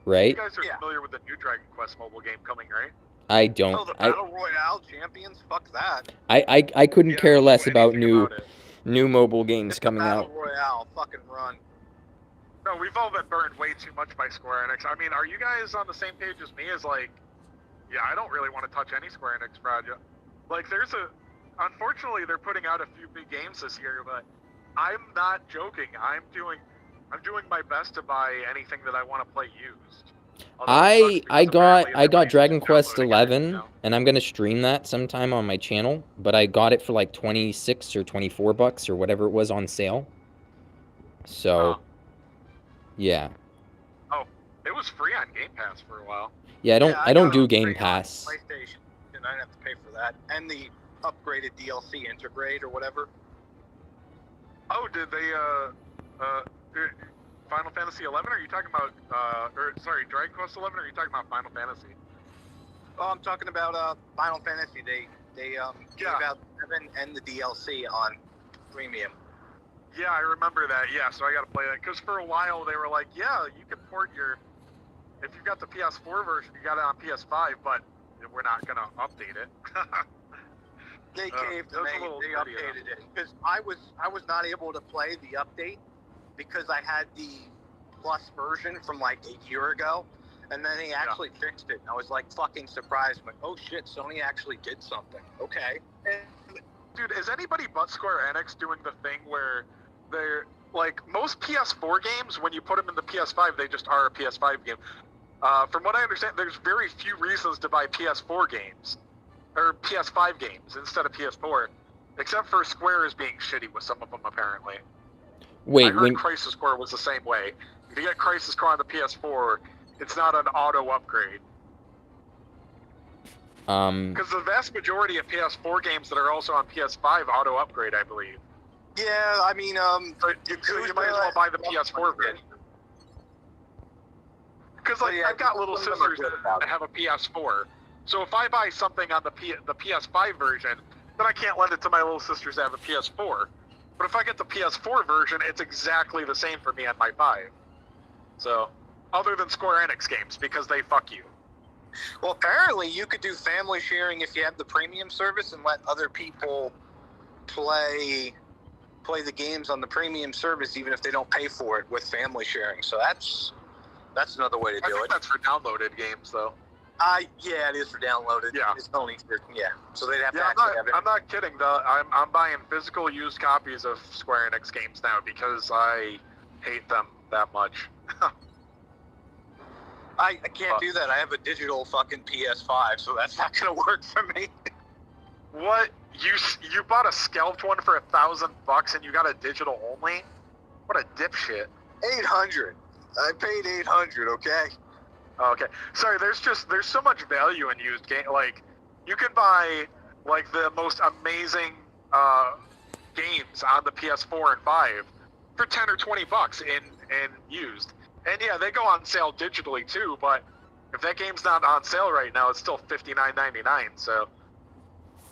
[SPEAKER 1] Right?
[SPEAKER 2] You guys are familiar with the new Dragon Quest mobile game coming, right?
[SPEAKER 1] I don't.
[SPEAKER 3] Oh, the Battle Royale Champions? Fuck that.
[SPEAKER 1] I couldn't care less about new mobile games coming out.
[SPEAKER 3] Battle Royale, fucking run.
[SPEAKER 2] No, we've all been burned way too much by Square Enix. I mean, are you guys on the same page as me? As like, yeah, I don't really want to touch any Square Enix project. Like, unfortunately, they're putting out a few big games this year, but I'm not joking. I'm doing my best to buy anything that I want to play used.
[SPEAKER 1] I got Dragon Quest 11, and I'm gonna stream that sometime on my channel. But I got it for like $26 or $24 or whatever it was on sale. So, yeah.
[SPEAKER 2] Oh, it was free on Game Pass for a while.
[SPEAKER 1] Yeah, I don't do Game Pass.
[SPEAKER 3] PlayStation, and I didn't have to pay for that, and the upgraded DLC Integrate or whatever.
[SPEAKER 2] Oh, did they Final Fantasy 11? Are you talking about Dragon Quest 11? Or are you talking about Final Fantasy?
[SPEAKER 3] Oh, I'm talking about Final Fantasy. They gave out 7 and the DLC on premium.
[SPEAKER 2] Yeah, I remember that. Yeah, so I got to play that because for a while they were like, yeah, you can port if you've got the PS4 version, you got it on PS5, but we're not gonna update it.
[SPEAKER 3] They caved and they updated it because I was not able to play the update because I had the Plus version from like a year ago, and then they actually fixed it. And I was like fucking surprised. I'm like, oh shit, Sony actually did something. Okay.
[SPEAKER 2] And, dude, is anybody but Square Enix doing the thing where they're like most PS4 games, when you put them in the PS5, they just are a PS5 game. From what I understand, there's very few reasons to buy PS4 games or PS5 games instead of PS4, except for Square is being shitty with some of them apparently.
[SPEAKER 1] Wait,
[SPEAKER 2] I heard Crisis Core was the same way. If you get Crisis Core on the PS4, it's not an auto upgrade. Because the vast majority of PS4 games that are also on PS5 auto upgrade, I believe.
[SPEAKER 3] Yeah, I mean,
[SPEAKER 2] so you might as well buy the PS4 version. Because like I've got little sisters that have a PS4, so if I buy something on the PS5 version, then I can't lend it to my little sisters that have a PS4. But if I get the PS4 version, it's exactly the same for me on my 5. So, other than Square Enix games, because they fuck you.
[SPEAKER 3] Well, apparently you could do family sharing if you have the premium service and let other people play play the games on the premium service even if they don't pay for it with family sharing. So that's another way to do it.
[SPEAKER 2] That's for downloaded games, though.
[SPEAKER 3] Yeah, it is for downloaded.
[SPEAKER 2] Yeah.
[SPEAKER 3] It's only for, so they'd have to
[SPEAKER 2] Yeah,
[SPEAKER 3] actually have it.
[SPEAKER 2] I'm not kidding, though. I'm buying physical used copies of Square Enix games now because I hate them that much.
[SPEAKER 3] I can't do that. I have a digital fucking PS5, so that's not gonna work for me.
[SPEAKER 2] What? You bought a scalped one for $1,000 and you got a digital only? What a dipshit.
[SPEAKER 3] 800. I paid 800. Okay.
[SPEAKER 2] Okay. Sorry. There's so much value in used game. Like, you can buy like the most amazing games on the PS4 and 5 for $10 or $20 in used. And yeah, they go on sale digitally too. But if that game's not on sale right now, it's still $59.99. So.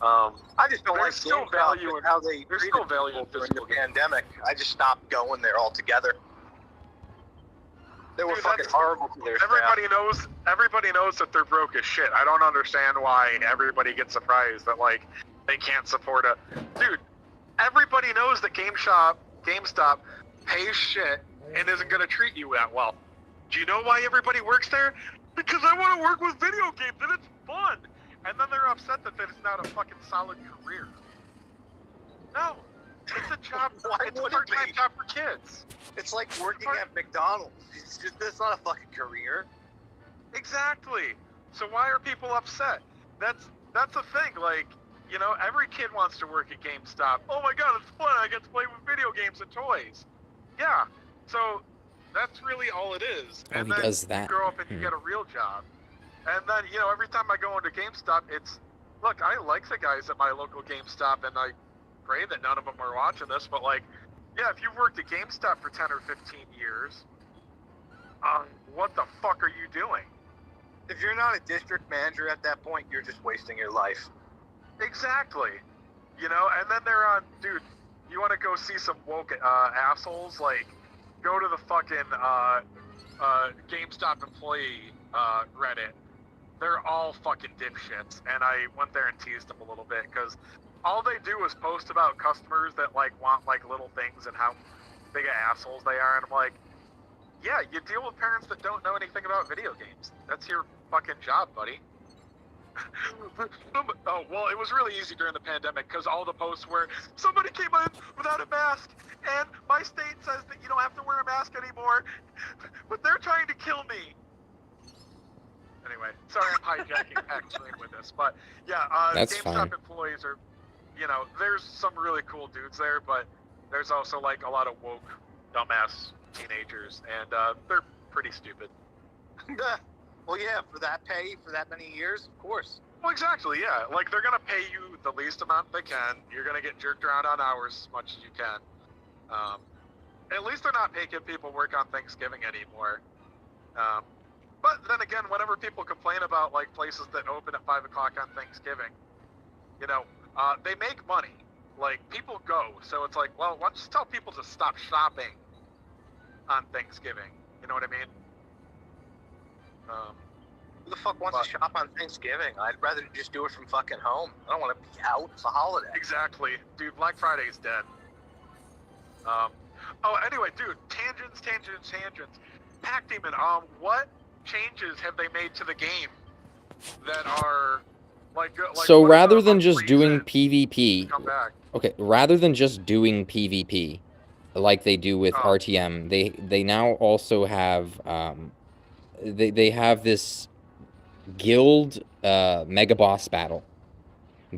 [SPEAKER 3] I just don't like
[SPEAKER 2] there's still value in
[SPEAKER 3] how they
[SPEAKER 2] there's
[SPEAKER 3] treated
[SPEAKER 2] still value in
[SPEAKER 3] people during
[SPEAKER 2] physical
[SPEAKER 3] the
[SPEAKER 2] games.
[SPEAKER 3] pandemic. I just stopped going there altogether. They were
[SPEAKER 2] Dude,
[SPEAKER 3] fucking
[SPEAKER 2] that's-
[SPEAKER 3] horrible to their staff.
[SPEAKER 2] Everybody knows that they're broke as shit. I don't understand why everybody gets surprised that like they can't support a dude. Everybody knows that GameStop pays shit and isn't gonna treat you that well. Do you know why everybody works there? Because I want to work with video games and it's fun. And then they're upset that it's not a fucking solid career. No, it's a job.
[SPEAKER 3] Why
[SPEAKER 2] It's a
[SPEAKER 3] would it
[SPEAKER 2] part-time
[SPEAKER 3] be?
[SPEAKER 2] job for kids.
[SPEAKER 3] It's like working at McDonald's. It's not a fucking career.
[SPEAKER 2] Exactly. So why are people upset? That's the thing. Like, you know, every kid wants to work at GameStop. Oh my god, it's fun. I get to play with video games and toys. Yeah. So that's really all it is.
[SPEAKER 1] Oh,
[SPEAKER 2] And
[SPEAKER 1] he
[SPEAKER 2] then
[SPEAKER 1] does that.
[SPEAKER 2] you grow up and you get a real job. And then, you know, every time I go into GameStop, look, I like the guys at my local GameStop, and I pray that none of them are watching this, but like, yeah, if you've worked at GameStop for 10 or 15 years, what the fuck are you doing?
[SPEAKER 3] If you're not a district manager at that point, you're just wasting your life.
[SPEAKER 2] Exactly. You know, and then they're on, dude, you want to go see some woke assholes? Like, go to the fucking GameStop employee Reddit. They're all fucking dipshits, and I went there and teased them a little bit, because all they do is post about customers that, like, want, like, little things and how big of assholes they are, and I'm like, yeah, you deal with parents that don't know anything about video games. That's your fucking job, buddy. Oh, well, it was really easy during the pandemic, because all the posts were, somebody came in without a mask, and my state says that you don't have to wear a mask anymore, but they're trying to kill me. Anyway, sorry I'm hijacking Pack Stream with this, but yeah,
[SPEAKER 1] That's
[SPEAKER 2] GameStop
[SPEAKER 1] fine.
[SPEAKER 2] employees are, you know, there's some really cool dudes there, but there's also like a lot of woke, dumbass teenagers, and they're pretty stupid.
[SPEAKER 3] Well, yeah, for that pay, for that many years, of course.
[SPEAKER 2] Well, exactly, yeah. Like, they're gonna pay you the least amount they can. You're gonna get jerked around on hours as much as you can. At least they're not making people work on Thanksgiving anymore. But then again, whenever people complain about like places that open at 5 o'clock on Thanksgiving, you know, they make money. Like, people go, so it's like, well, let's just tell people to stop shopping on Thanksgiving. You know what I mean?
[SPEAKER 3] Who the fuck wants to shop on Thanksgiving? I'd rather just do it from fucking home. I don't want to be out. It's a holiday.
[SPEAKER 2] Exactly, dude. Black Friday's dead. Anyway, dude, tangents. Pack Demon, what changes have they made to the game that are like
[SPEAKER 1] So
[SPEAKER 2] what are
[SPEAKER 1] rather
[SPEAKER 2] the
[SPEAKER 1] than just doing
[SPEAKER 2] reasons
[SPEAKER 1] PvP,
[SPEAKER 2] to come back?
[SPEAKER 1] okay, rather than just doing PvP, like they do with
[SPEAKER 2] Oh.
[SPEAKER 1] RTM, they now also have they have this guild mega boss battle.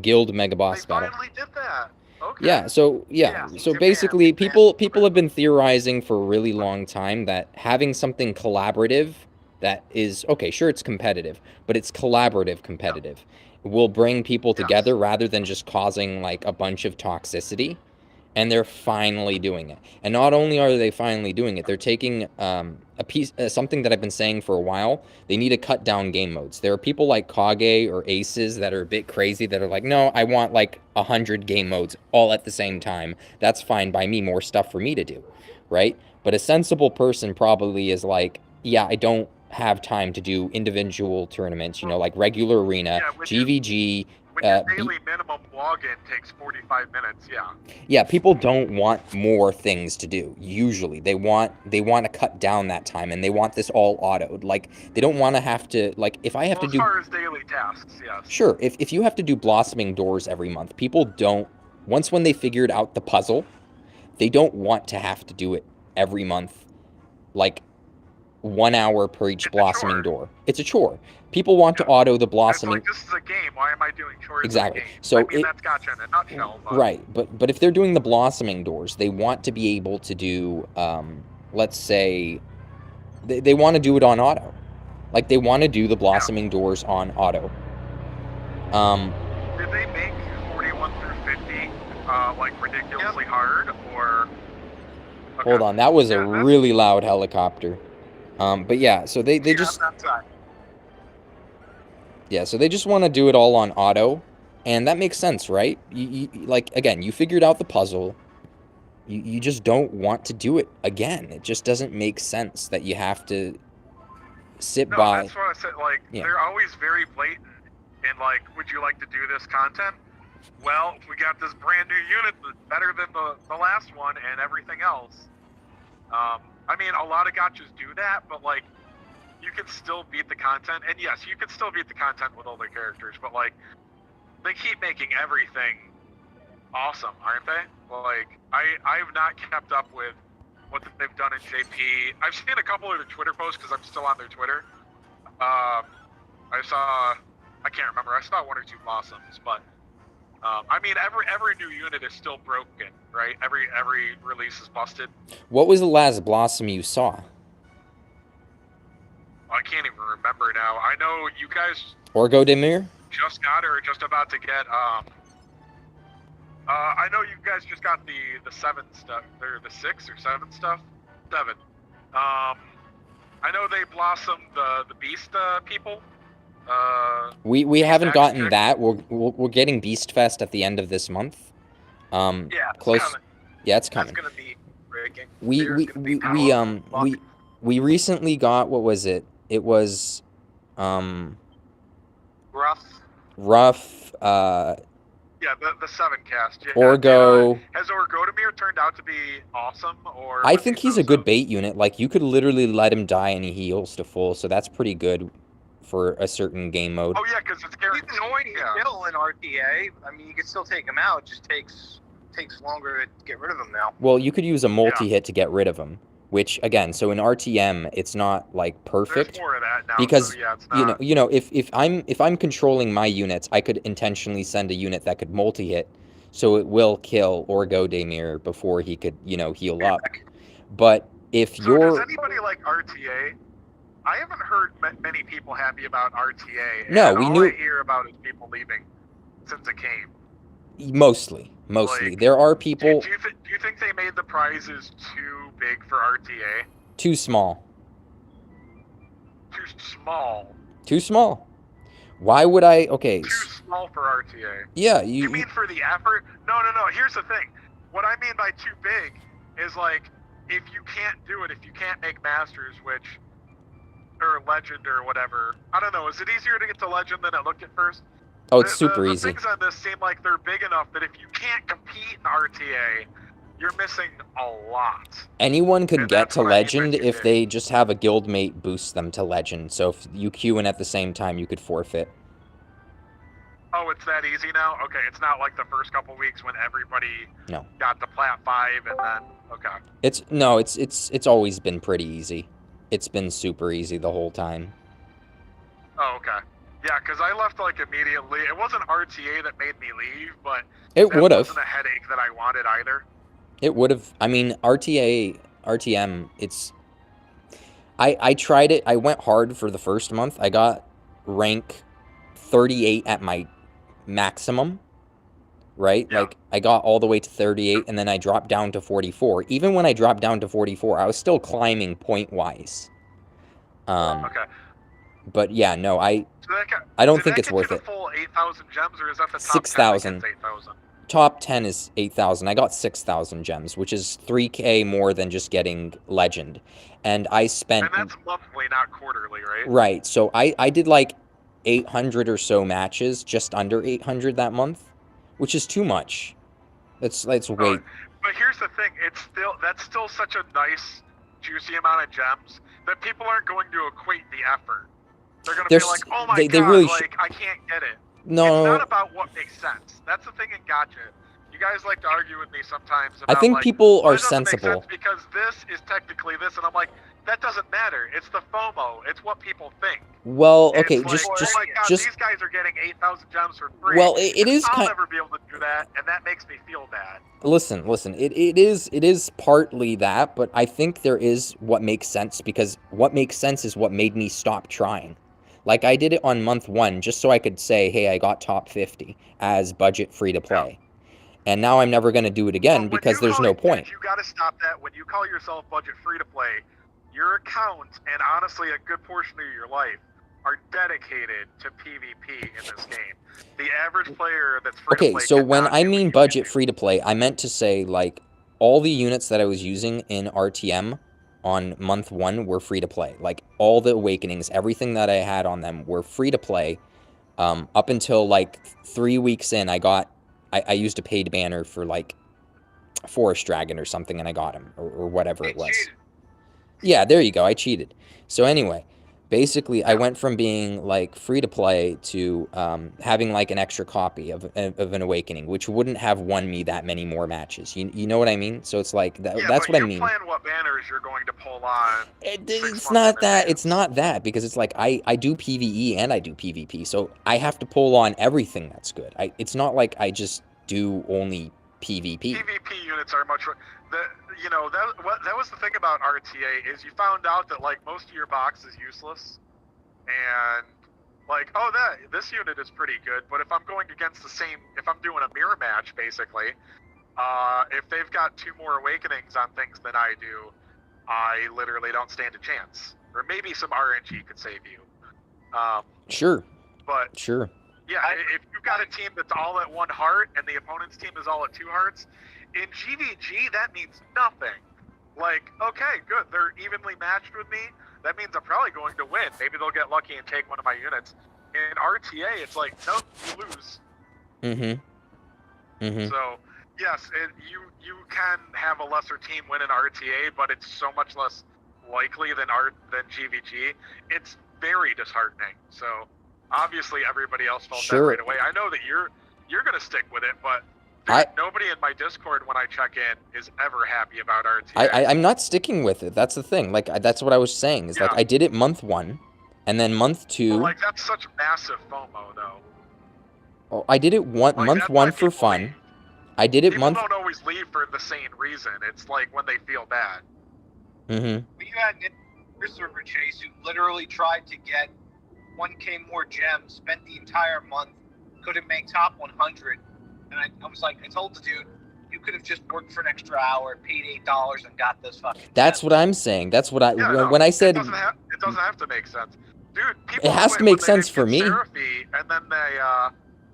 [SPEAKER 1] Guild mega boss
[SPEAKER 2] They
[SPEAKER 1] battle.
[SPEAKER 2] finally did that. Okay.
[SPEAKER 1] Yeah, so
[SPEAKER 3] Yeah,
[SPEAKER 1] so
[SPEAKER 3] Japan-
[SPEAKER 1] basically
[SPEAKER 3] Japan-
[SPEAKER 1] people have been theorizing for a really long time that having something collaborative that is okay, sure it's competitive, but it's collaborative competitive will bring people
[SPEAKER 2] Yes.
[SPEAKER 1] together rather than just causing like a bunch of toxicity. And they're finally doing it. And not only are they finally doing it, they're taking a piece, something that I've been saying for a while. They need to cut down game modes. There are people like Kage or Aces that are a bit crazy that are like, no, I want like 100 game modes all at the same time. That's fine by me, more stuff for me to do, right? But a sensible person probably is like, yeah, I don't have time to do individual tournaments, you know, like regular arena,
[SPEAKER 2] Yeah, which
[SPEAKER 1] GVG,
[SPEAKER 2] when your daily minimum login takes 45 minutes, yeah.
[SPEAKER 1] Yeah, people don't want more things to do. Usually, they want to cut down that time, and they want this all autoed. Like, they don't want to have to, like, if I have to do.
[SPEAKER 2] As far as daily tasks, yes.
[SPEAKER 1] Sure, if you have to do blossoming doors every month, people don't. Once when they figured out the puzzle, they don't want to have to do it every month, like 1 hour per each blossoming door. It's a chore. People want to auto the blossoming.
[SPEAKER 2] It's like, this is a game. Why am I doing chores?
[SPEAKER 1] Exactly.
[SPEAKER 2] In a game?
[SPEAKER 1] So
[SPEAKER 2] I mean, that's gotcha in a nutshell. But...
[SPEAKER 1] Right, but if they're doing the blossoming doors, they want to be able to do, let's say, they want to do it on auto. Like, they want to do the blossoming doors on auto.
[SPEAKER 2] Did they make 41 through 50 like ridiculously hard, or? Okay.
[SPEAKER 1] Hold on, that was a really loud helicopter. But yeah, so they just. Yeah, so they just want to do it all on auto, and that makes sense, right? You like, again, you figured out the puzzle. You just don't want to do it again. It just doesn't make sense that you have to sit by.
[SPEAKER 2] That's what I said. Like, they're always very blatant. And like, would you like to do this content? Well, we got this brand new unit that's better than the last one and everything else. I mean, a lot of gotchas do that, but like, you can still beat the content. And yes, you can still beat the content with older characters, but like, they keep making everything awesome, aren't they? Like, I've not kept up with what they've done in JP. I've seen a couple of their Twitter posts because I'm still on their Twitter. I can't remember. I saw 1 or 2 blossoms, but I mean, every new unit is still broken, right? Every release is busted.
[SPEAKER 1] What was the last blossom you saw?
[SPEAKER 2] I can't even remember now. I know you guys.
[SPEAKER 1] Orgo Demir?
[SPEAKER 2] Just got or just about to get. I know you guys just got the 7 stuff, or the 6 or 7 stuff. 7. I know they blossomed the beast people.
[SPEAKER 1] We haven't gotten that. We're getting Beast Fest at the end of this month.
[SPEAKER 3] Yeah,
[SPEAKER 1] close.
[SPEAKER 3] It's coming.
[SPEAKER 1] Yeah, it's coming.
[SPEAKER 3] That's gonna be breaking.
[SPEAKER 1] We recently got, what was it? It was rough.
[SPEAKER 2] Yeah, the 7 cast. Yeah,
[SPEAKER 1] Orgo.
[SPEAKER 2] Has Orgodemir turned out to be awesome, or?
[SPEAKER 1] I think he's a good bait unit. Like, you could literally let him die and he heals to full, so that's pretty good for a certain game mode.
[SPEAKER 2] Oh yeah, because it's guaranteed.
[SPEAKER 3] He's annoying to kill in RTA. I mean, you can still take him out. It just takes longer to get rid of him now.
[SPEAKER 1] Well, you could use a multi-hit to get rid of him, which, again, so in RTM, it's not, like, perfect.
[SPEAKER 2] There's more of that now,
[SPEAKER 1] because,
[SPEAKER 2] so yeah, it's not.
[SPEAKER 1] you know, if I'm controlling my units, I could intentionally send a unit that could multi-hit, so it will kill Orgo Demir before he could, heal up. But if you're...
[SPEAKER 2] does anybody like RTA? I haven't heard many people happy about RTA.
[SPEAKER 1] No,
[SPEAKER 2] all I hear about is people leaving since it came.
[SPEAKER 1] Mostly.
[SPEAKER 2] Like,
[SPEAKER 1] there are people...
[SPEAKER 2] Do you think they made the prizes too big for RTA?
[SPEAKER 1] Too small.
[SPEAKER 2] Too small?
[SPEAKER 1] Why would I... Okay.
[SPEAKER 2] Too small for RTA.
[SPEAKER 1] Yeah,
[SPEAKER 2] You mean for the effort? No. Here's the thing. What I mean by too big is, like, if you can't do it, if you can't make Masters, or Legend or whatever. I don't know. Is it easier to get to Legend than it looked at first?
[SPEAKER 1] Oh, it's super easy.
[SPEAKER 2] The things on this seem like they're big enough that if you can't compete in RTA, you're missing a lot.
[SPEAKER 1] Anyone could get to Legend if they just have a guildmate boost them to Legend. So if you queue in at the same time, you could forfeit.
[SPEAKER 2] Oh, it's that easy now? Okay, it's not like the first couple weeks when everybody got to Plat 5 and then, okay.
[SPEAKER 1] It's always been pretty easy. It's been super easy the whole time.
[SPEAKER 2] Oh, okay. Yeah, because I left, like, immediately. It wasn't RTA that made me leave, but
[SPEAKER 1] it would have.
[SPEAKER 2] It wasn't a headache that I wanted either.
[SPEAKER 1] It would have. I mean, RTM, it's... I tried it. I went hard for the first month. I got rank 38 at my maximum, right?
[SPEAKER 2] Yeah.
[SPEAKER 1] Like, I got all the way to 38, and then I dropped down to 44. Even when I dropped down to 44, I was still climbing point-wise.
[SPEAKER 2] Okay.
[SPEAKER 1] But yeah, no, I don't think it's worth it.
[SPEAKER 2] Did that get you the full 8,000 gems, or is that the top
[SPEAKER 1] 6,000.
[SPEAKER 2] 10 8,000?
[SPEAKER 1] Top 10 is 8,000. I got 6,000 gems, which is 3k more than just getting Legend. And I spent...
[SPEAKER 2] And that's monthly, not quarterly, right?
[SPEAKER 1] Right. So I did like 800 or so matches, just under 800 that month, which is too much. That's way.
[SPEAKER 2] But here's the thing: that's still such a nice, juicy amount of gems that people aren't going to equate the effort. They're going to be like, "Oh my god,
[SPEAKER 1] really
[SPEAKER 2] like I can't get it."
[SPEAKER 1] No,
[SPEAKER 2] it's not about what makes sense. That's the thing in Gotcha. You guys like to argue with me sometimes about,
[SPEAKER 1] I think
[SPEAKER 2] like,
[SPEAKER 1] people are
[SPEAKER 2] it doesn't make
[SPEAKER 1] sensible.
[SPEAKER 2] sense because this is technically this, and I'm like, that doesn't matter. It's the FOMO. It's what people think.
[SPEAKER 1] Well, okay,
[SPEAKER 2] it's
[SPEAKER 1] just
[SPEAKER 2] like, oh my god, these guys are getting 8,000 gems for free.
[SPEAKER 1] Well, it is
[SPEAKER 2] I'll never be able to do that, and that makes me feel bad.
[SPEAKER 1] Listen. It is partly that, but I think there is what makes sense, because what makes sense is what made me stop trying. Like, I did it on month 1 just so I could say, hey, I got top 50 as budget free to play. Yeah. And now I'm never going to do it again because there's no point.
[SPEAKER 2] You got to stop that. When you call yourself budget free to play, your account, and honestly a good portion of your life, are dedicated to PvP in this game. The average player that's free to play.
[SPEAKER 1] Okay, so when I mean budget free to play, I meant to say, like, all the units that I was using in RTM on month 1 were free to play. Like, all the awakenings, everything that I had on them were free to play. Up until like 3 weeks in, I used a paid banner for like Forest Dragon or something, and I got him, or whatever it was.
[SPEAKER 3] Cheated.
[SPEAKER 1] Yeah, there you go. I cheated. So anyway, basically, I went from being like free to play to having like an extra copy of an awakening, which wouldn't have won me that many more matches. You know what I mean? So it's like that's what I mean.
[SPEAKER 2] You plan what banners you're going to pull on.
[SPEAKER 1] It's not that. It's not that, because it's like I do PvE and I do PvP, so I have to pull on everything that's good. It's not like I just do only PvP.
[SPEAKER 2] PvP units are much. That was the thing about RTA is you found out that like most of your box is useless, and like, oh, this unit is pretty good, but if I'm going against if I'm doing a mirror match, basically, if they've got 2 more awakenings on things than I do, I literally don't stand a chance. Or maybe some RNG could save you.
[SPEAKER 1] Sure.
[SPEAKER 2] But
[SPEAKER 1] sure.
[SPEAKER 2] Yeah, if you've got a team that's all at 1 heart and the opponent's team is all at 2 hearts, in GVG that means nothing. Like, okay, good, they're evenly matched with me. That means I'm probably going to win. Maybe they'll get lucky and take one of my units. In RTA, it's like, nope, you lose. So, yes, you can have a lesser team win in RTA, but it's so much less likely than GVG. It's very disheartening. So, obviously, everybody else felt that right away. I know that you're going to stick with it, but nobody in my Discord when I check in is ever happy about RTA.
[SPEAKER 1] I'm not sticking with it. That's the thing. Like, that's what I was saying. Is like I did it month 1, and then month 2.
[SPEAKER 2] Well, like, that's such massive FOMO, though.
[SPEAKER 1] Oh, I did it month 1 for fun.
[SPEAKER 2] Leave.
[SPEAKER 1] I did it
[SPEAKER 2] people
[SPEAKER 1] month.
[SPEAKER 2] People don't always leave for the same reason. It's like when they feel bad.
[SPEAKER 3] We had an server Chase who literally tried to get 1K more gems, spent the entire month, couldn't make top 100. And I was like, I told the dude, you could have just worked for an extra hour, paid $8, and got this fucking.
[SPEAKER 1] That's what I'm saying. That's what when I said.
[SPEAKER 2] It doesn't have to make sense, dude. People
[SPEAKER 1] it has to make sense for me.
[SPEAKER 2] Seraphie, and then they,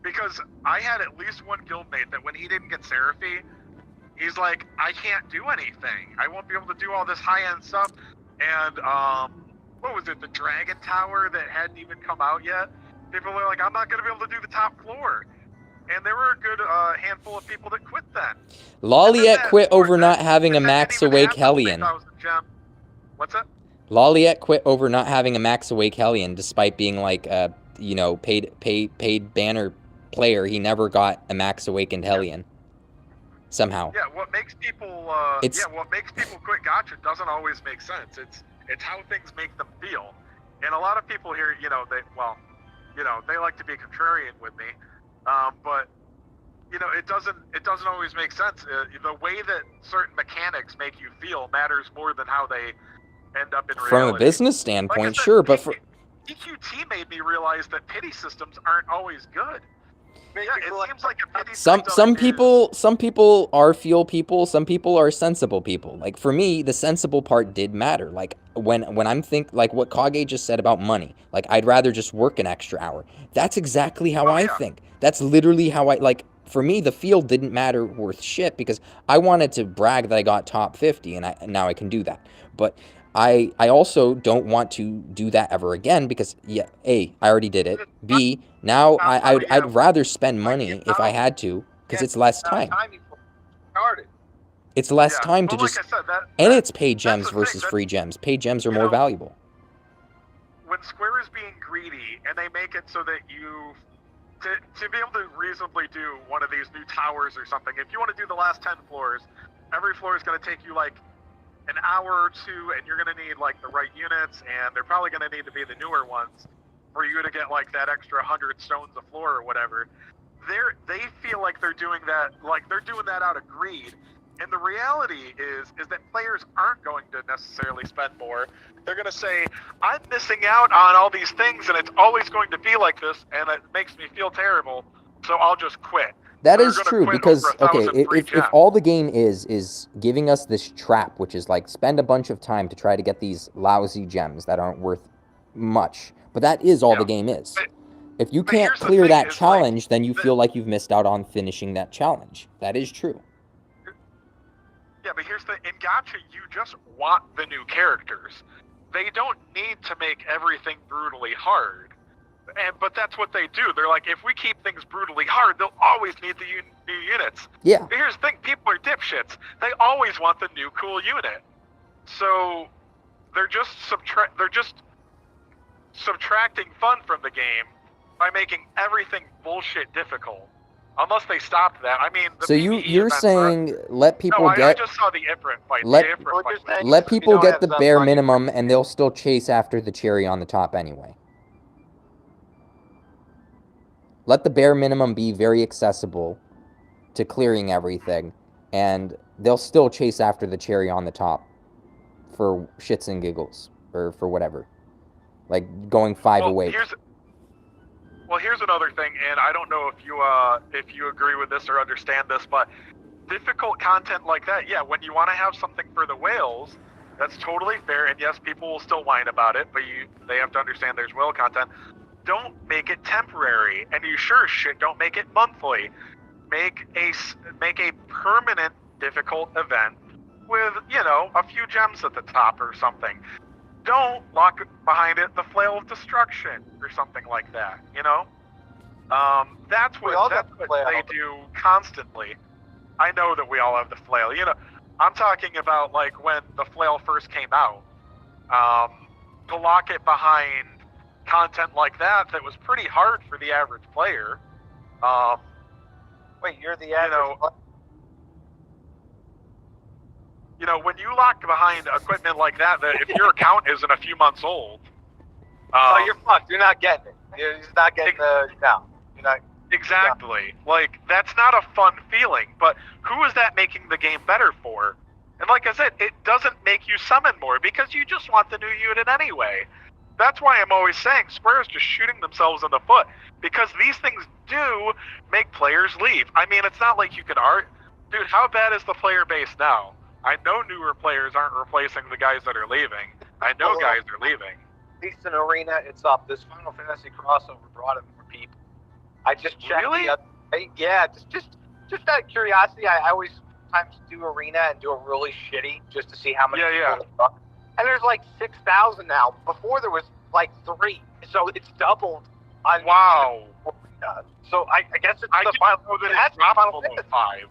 [SPEAKER 2] because I had at least one guildmate that when he didn't get Seraphie, he's like, I can't do anything. I won't be able to do all this high-end stuff. And what was it? The Dragon Tower that hadn't even come out yet. People were like, I'm not going to be able to do the top floor. And there were a good handful of people that quit then.
[SPEAKER 1] Loliette quit over not having a max awake Hellion.
[SPEAKER 2] What's that?
[SPEAKER 1] Loliette quit over not having a max awake Hellion, despite being like a paid banner player. He never got a max awakened Hellion. Somehow.
[SPEAKER 2] Yeah, what makes people quit Gotcha doesn't always make sense. It's how things make them feel. And a lot of people here, they like to be contrarian with me. But it doesn't always make sense. The way that certain mechanics make you feel matters more than how they end up in reality.
[SPEAKER 1] From a business standpoint,
[SPEAKER 2] like said,
[SPEAKER 1] sure, but for
[SPEAKER 2] DQT made me realize that pity systems aren't always good. Yeah, it seems like a pity
[SPEAKER 1] some people are feel people, some people are sensible people. Like for me, the sensible part did matter. Like when I'm like what Kage just said about money. Like I'd rather just work an extra hour. That's exactly how I think. That's literally how I like. For me, the field didn't matter worth shit because I wanted to brag that I got top 50, and now I can do that. But I also don't want to do that ever again because A, I already did it. B, now I'd rather spend money if I had to because it's less time. It's less time to just, and it's paid gems versus free gems. Paid gems are more valuable.
[SPEAKER 2] When Square is being greedy and they make it so that you, to be able to reasonably do one of these new towers or something, if you want to do the last 10 floors, every floor is going to take you like an hour or two, and you're going to need like the right units, and they're probably going to need to be the newer ones for you to get like that extra 100 stones a floor or whatever. They feel like they're doing that out of greed. And the reality is that players aren't going to necessarily spend more. They're going to say, I'm missing out on all these things, and it's always going to be like this, and it makes me feel terrible, so I'll just quit.
[SPEAKER 1] That is true because, okay, if all the game is giving us this trap, which is like spend a bunch of time to try to get these lousy gems that aren't worth much, but that is all the game is. If you can't clear that challenge, then you feel like you've missed out on finishing that challenge. That is true.
[SPEAKER 2] Yeah, but here's the in gacha, you just want the new characters. They don't need to make everything brutally hard. But that's what they do. They're like, if we keep things brutally hard, they'll always need the new units.
[SPEAKER 1] Yeah.
[SPEAKER 2] But here's the thing, people are dipshits. They always want the new cool unit. So they're just subtracting fun from the game by making everything bullshit difficult. Unless they stopped that. I mean,
[SPEAKER 1] so you're saying let people get.
[SPEAKER 2] I just saw the Ifrit fight.
[SPEAKER 1] Let people get the bare minimum, and they'll still chase after the cherry on the top anyway. Let the bare minimum be very accessible to clearing everything, and they'll still chase after the cherry on the top for shits and giggles, or for whatever. Like going 5 away.
[SPEAKER 2] Here's another thing, and I don't know if you agree with this or understand this, but difficult content like that, yeah, when you want to have something for the whales, that's totally fair, and yes, people will still whine about it, but they have to understand there's whale content. Don't make it temporary, and you sure as shit don't make it monthly. Make a permanent difficult event with, a few gems at the top or something. Don't lock behind it the flail of destruction or something like that, That's what they do constantly. I know that we all have the flail. I'm talking about like when the flail first came out. To lock it behind content like that was pretty hard for the average player.
[SPEAKER 3] Wait, you're the average player?
[SPEAKER 2] When you lock behind equipment like that if your account isn't a few months old,
[SPEAKER 3] you're fucked. You're not getting it. You're just not getting the no. You're not.
[SPEAKER 2] Exactly. Like that's not a fun feeling. But who is that making the game better for? And like I said, it doesn't make you summon more because you just want the new unit anyway. That's why I'm always saying Square is just shooting themselves in the foot because these things do make players leave. I mean, it's not like you could dude, how bad is the player base now? I know newer players aren't replacing the guys that are leaving. I know guys are leaving.
[SPEAKER 3] Decent arena, it's up. This Final Fantasy crossover brought in more people. I just checked.
[SPEAKER 2] Really?
[SPEAKER 3] Yeah, just out of curiosity, I always sometimes do arena and do it really shitty just to see how many people there are. And there's like 6,000 now. Before there was like 3, so it's doubled.
[SPEAKER 2] Wow.
[SPEAKER 3] So I guess it's the final.
[SPEAKER 2] It has to be Final Fantasy 5.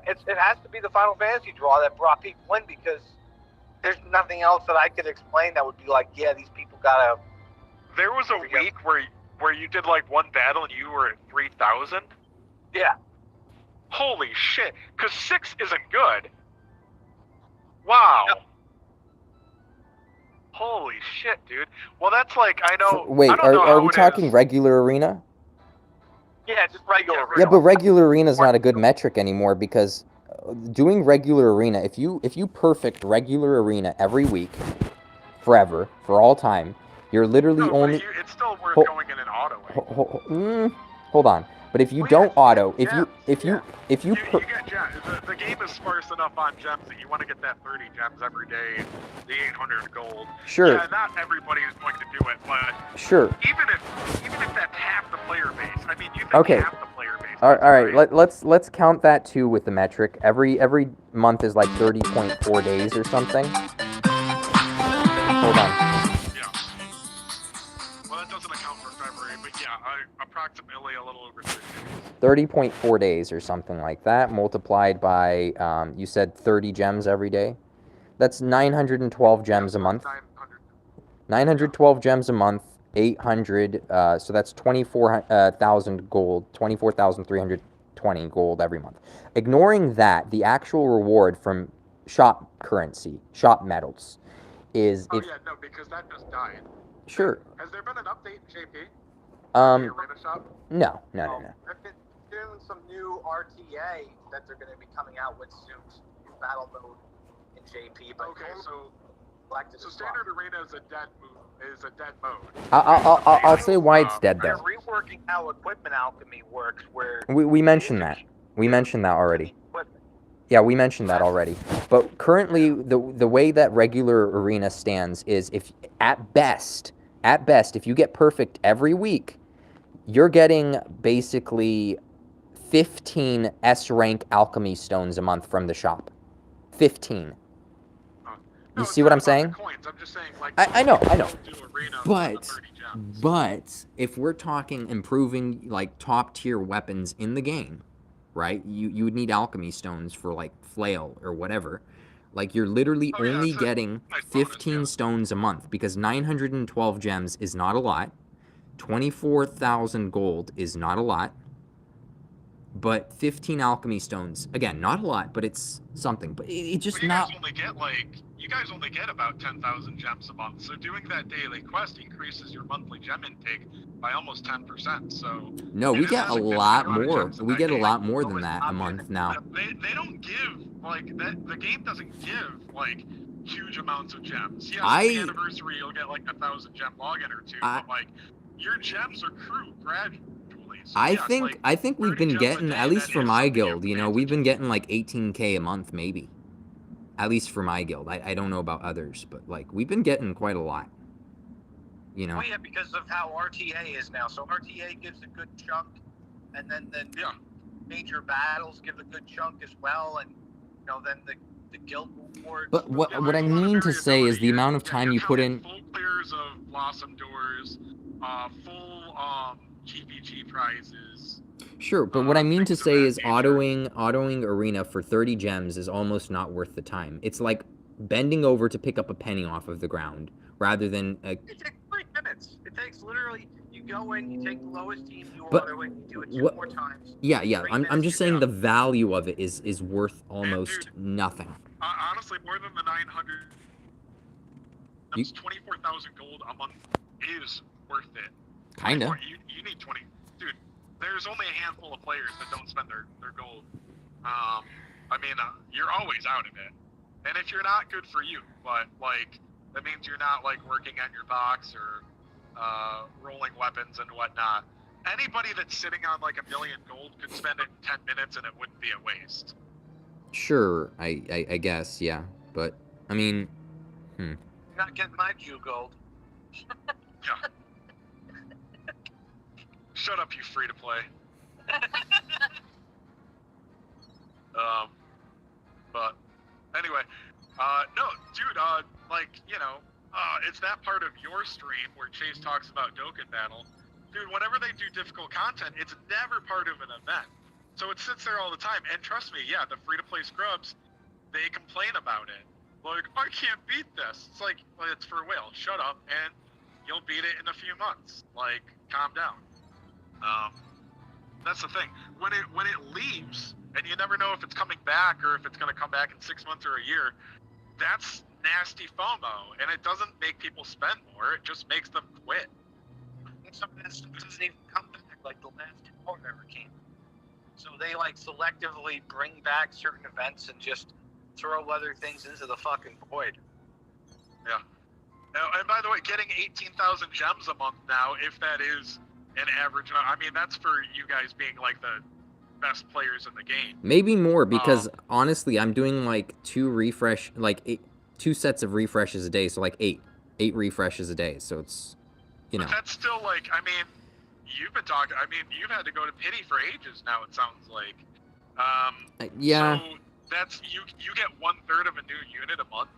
[SPEAKER 3] It has to be the Final Fantasy draw that brought people in because there's nothing else that I could explain that would be like, yeah, these people gotta.
[SPEAKER 2] There was a week where you did like one battle and you were at 3,000.
[SPEAKER 3] Yeah.
[SPEAKER 2] Holy shit! Because 6 isn't good. Wow. Yep. Holy shit, dude. Well, that's like I know.
[SPEAKER 1] Wait, are we talking regular arena?
[SPEAKER 3] Yeah, just regular arena.
[SPEAKER 1] Yeah, but regular arena is not a good metric anymore because doing regular arena, if you perfect regular arena every week, forever, for all time, you're literally only.
[SPEAKER 2] It's still worth going in an auto.
[SPEAKER 1] Hold on, but if you don't auto, if you
[SPEAKER 2] get gems. The game is sparse enough on gems that you want to get that 30 gems every day, the 800 gold.
[SPEAKER 1] Sure.
[SPEAKER 2] Yeah, not everybody is going to do it, but
[SPEAKER 1] sure.
[SPEAKER 2] Even if that's half the player base, I mean, you think half the player base.
[SPEAKER 1] All right. Let's count that too with the metric. Every month is like 30.4 days or something. hold on.
[SPEAKER 2] Yeah. Well, that doesn't account for February, but yeah, approximately a little over
[SPEAKER 1] 30.4 days or something like that, multiplied by, you said 30 gems every day? That's 912 gems a month. 912 gems a month, 800, so that's 24,000 gold, 24,320 gold every month. Ignoring that, the actual reward from shop currency, shop medals, is...
[SPEAKER 2] Oh, yeah, no, because that just died.
[SPEAKER 1] Sure.
[SPEAKER 2] Has there been an update in JP?
[SPEAKER 1] No.
[SPEAKER 3] They've been doing some new RTA that they're going to be coming out with soon. Battle mode in JP. But
[SPEAKER 2] okay, so standard arena is a dead mode.
[SPEAKER 1] I'll say why it's dead, though.
[SPEAKER 3] They're reworking how equipment alchemy works, where...
[SPEAKER 1] We mentioned that. We mentioned that already. Yeah, we mentioned that already. But currently, the way that regular arena stands is, if at best, if you get perfect every week, you're getting basically 15 S-rank alchemy stones a month from the shop. 15. You see what I'm saying?
[SPEAKER 2] Coins. I'm just saying, like,
[SPEAKER 1] I know. But if we're talking improving, like, top-tier weapons in the game, right? You would need alchemy stones for, like, flail or whatever. Like, you're literally only getting 15 stones a month, because 912 gems is not a lot. 24,000 gold is not a lot. But 15 alchemy stones, again, not a lot, but it's something. But it just not...
[SPEAKER 2] You guys only get about 10,000 gems a month, so doing that daily quest increases your monthly gem intake by almost 10%, so...
[SPEAKER 1] No, we get a lot more. We get a lot more than that a month now.
[SPEAKER 2] They don't give, like, the game doesn't give, like, huge amounts of gems. Yes, the anniversary you'll get, like, 1,000 gem login or two, but, like, your gems accrue gradually. So
[SPEAKER 1] I think we've been getting, at least for my guild, you know, we've been getting like 18k a month, maybe. At least for my guild. I don't know about others, but like we've been getting quite a lot. You know.
[SPEAKER 3] Oh yeah, because of how RTA is now. So RTA gives a good chunk, and then major battles give a good chunk as well, and you know then the guild rewards.
[SPEAKER 1] But what I mean to say is the amount of time you put in.
[SPEAKER 2] Full clears of Blossom Doors, full GPG prizes.
[SPEAKER 1] Sure, but what I mean to say is autoing arena for 30 gems is almost not worth the time. It's like bending over to pick up a penny off of the ground, rather than...
[SPEAKER 3] It takes 3 minutes. It takes literally, you go in, you take the lowest team, you auto it, you do it 2 more times.
[SPEAKER 1] Yeah, I'm just saying the value of it is worth almost nothing.
[SPEAKER 2] Honestly, more than the 900... That's 24,000 gold a month is worth it.
[SPEAKER 1] Kinda.
[SPEAKER 2] You need 20... Dude, there's only a handful of players that don't spend their gold. I mean, you're always out of it. And if you're not, good for you. But, like, that means you're not, like, working on your box or rolling weapons and whatnot. Anybody that's sitting on, like, 1 million gold could spend it in 10 minutes and it wouldn't be a waste.
[SPEAKER 1] Sure, I guess, yeah. But, I mean,
[SPEAKER 3] You're not getting my Jew gold.
[SPEAKER 2] Yeah. Shut up, you free-to-play. But anyway, no, dude, like, you know, it's that part of your stream where Chase talks about Dokkan Battle. Dude, whenever they do difficult content, it's never part of an event. So it sits there all the time. And trust me, yeah, the free-to-play scrubs, they complain about it. Like, I can't beat this. It's like, well, it's for a whale. Shut up, and you'll beat it in a few months. Like, calm down. That's the thing. When it leaves, and you never know if it's coming back or if it's going to come back in 6 months or a year, that's nasty FOMO, and it doesn't make people spend more. It just makes them quit.
[SPEAKER 3] Some of this doesn't even come back like the last report ever came. So they like selectively bring back certain events and just throw other things into the fucking void.
[SPEAKER 2] Yeah. And by the way, getting 18,000 gems a month now, if that is an average, I mean, that's for you guys being like the best players in the game.
[SPEAKER 1] Maybe more, because honestly, I'm doing like 2 sets of refreshes a day, so like 8 refreshes a day. So it's, you know.
[SPEAKER 2] But that's still like, I mean, you've been talking. I mean, you've had to go to pity for ages now. It sounds like.
[SPEAKER 1] Yeah.
[SPEAKER 2] So that's you get 1/3 of a new unit a month.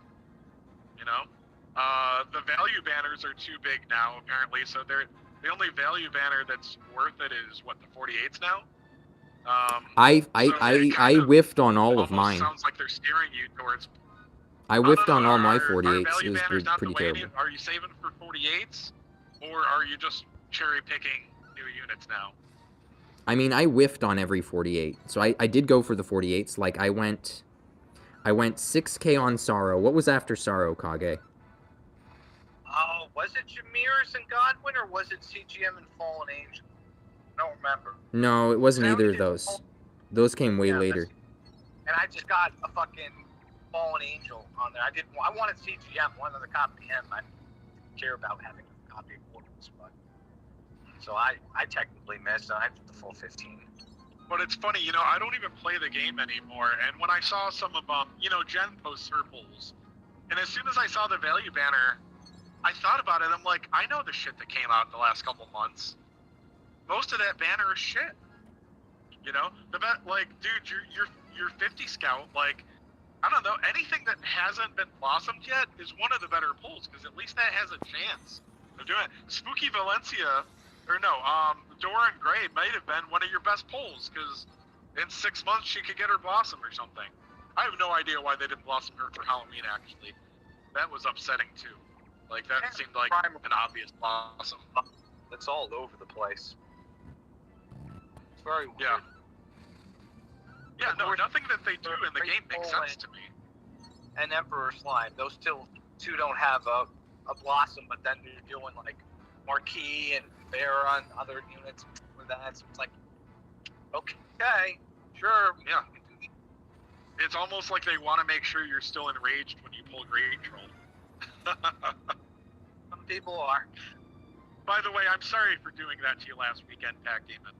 [SPEAKER 2] You know. The value banners are too big now, apparently. So the only value banner that's worth it is what, the 48s now.
[SPEAKER 1] I whiffed on all of mine.
[SPEAKER 2] Sounds like they're steering you towards.
[SPEAKER 1] I whiffed on all my
[SPEAKER 2] Are
[SPEAKER 1] 48s.
[SPEAKER 2] value
[SPEAKER 1] It was
[SPEAKER 2] banners not
[SPEAKER 1] pretty
[SPEAKER 2] the way
[SPEAKER 1] terrible.
[SPEAKER 2] Are you saving for 48s, or are you just cherry picking new units now?
[SPEAKER 1] I mean, I whiffed on every 48. So I did go for the 48s. Like, I went 6K on Sorrow. What was after Sorrow, Kage?
[SPEAKER 3] Oh, was it Jameers and Godwin, or was it CGM and Fallen Angel? I don't remember.
[SPEAKER 1] No, it wasn't
[SPEAKER 3] Now
[SPEAKER 1] either
[SPEAKER 3] we
[SPEAKER 1] of
[SPEAKER 3] did
[SPEAKER 1] those.
[SPEAKER 3] Fallen-
[SPEAKER 1] Those came way
[SPEAKER 3] Yeah,
[SPEAKER 1] later.
[SPEAKER 3] And I just got a fucking Fallen Angel on there. I wanted CGM, one of the copy him. I didn't care about having a copy of Portals, but so I technically missed. I did the full 15.
[SPEAKER 2] But it's funny, you know, I don't even play the game anymore. And when I saw some of you know, Jen post her polls, and as soon as I saw the value banner, I thought about it. I'm like, I know the shit that came out the last couple months. Most of that banner is shit. You know, like, dude, your 50 scout, like, I don't know, anything that hasn't been blossomed yet is one of the better pulls, because at least that has a chance of doing it. Spooky Valencia, or no, Doran Gray might have been one of your best pulls, because in 6 months she could get her blossom or something. I have no idea why they didn't blossom her for Halloween, actually. That was upsetting, too. Like, that seemed like an obvious blossom.
[SPEAKER 3] It's all over the place. It's very weird.
[SPEAKER 2] Yeah. Yeah, no, nothing that they do in the game makes sense to me.
[SPEAKER 3] And Emperor Slime, those two don't have a blossom, but then they're doing like Marquee and Bear on other units with that. So it's like, okay, sure.
[SPEAKER 2] Yeah. It's almost like they want to make sure you're still enraged when you pull Great Troll.
[SPEAKER 3] Some people are.
[SPEAKER 2] By the way, I'm sorry for doing that to you last weekend, Pac Demon.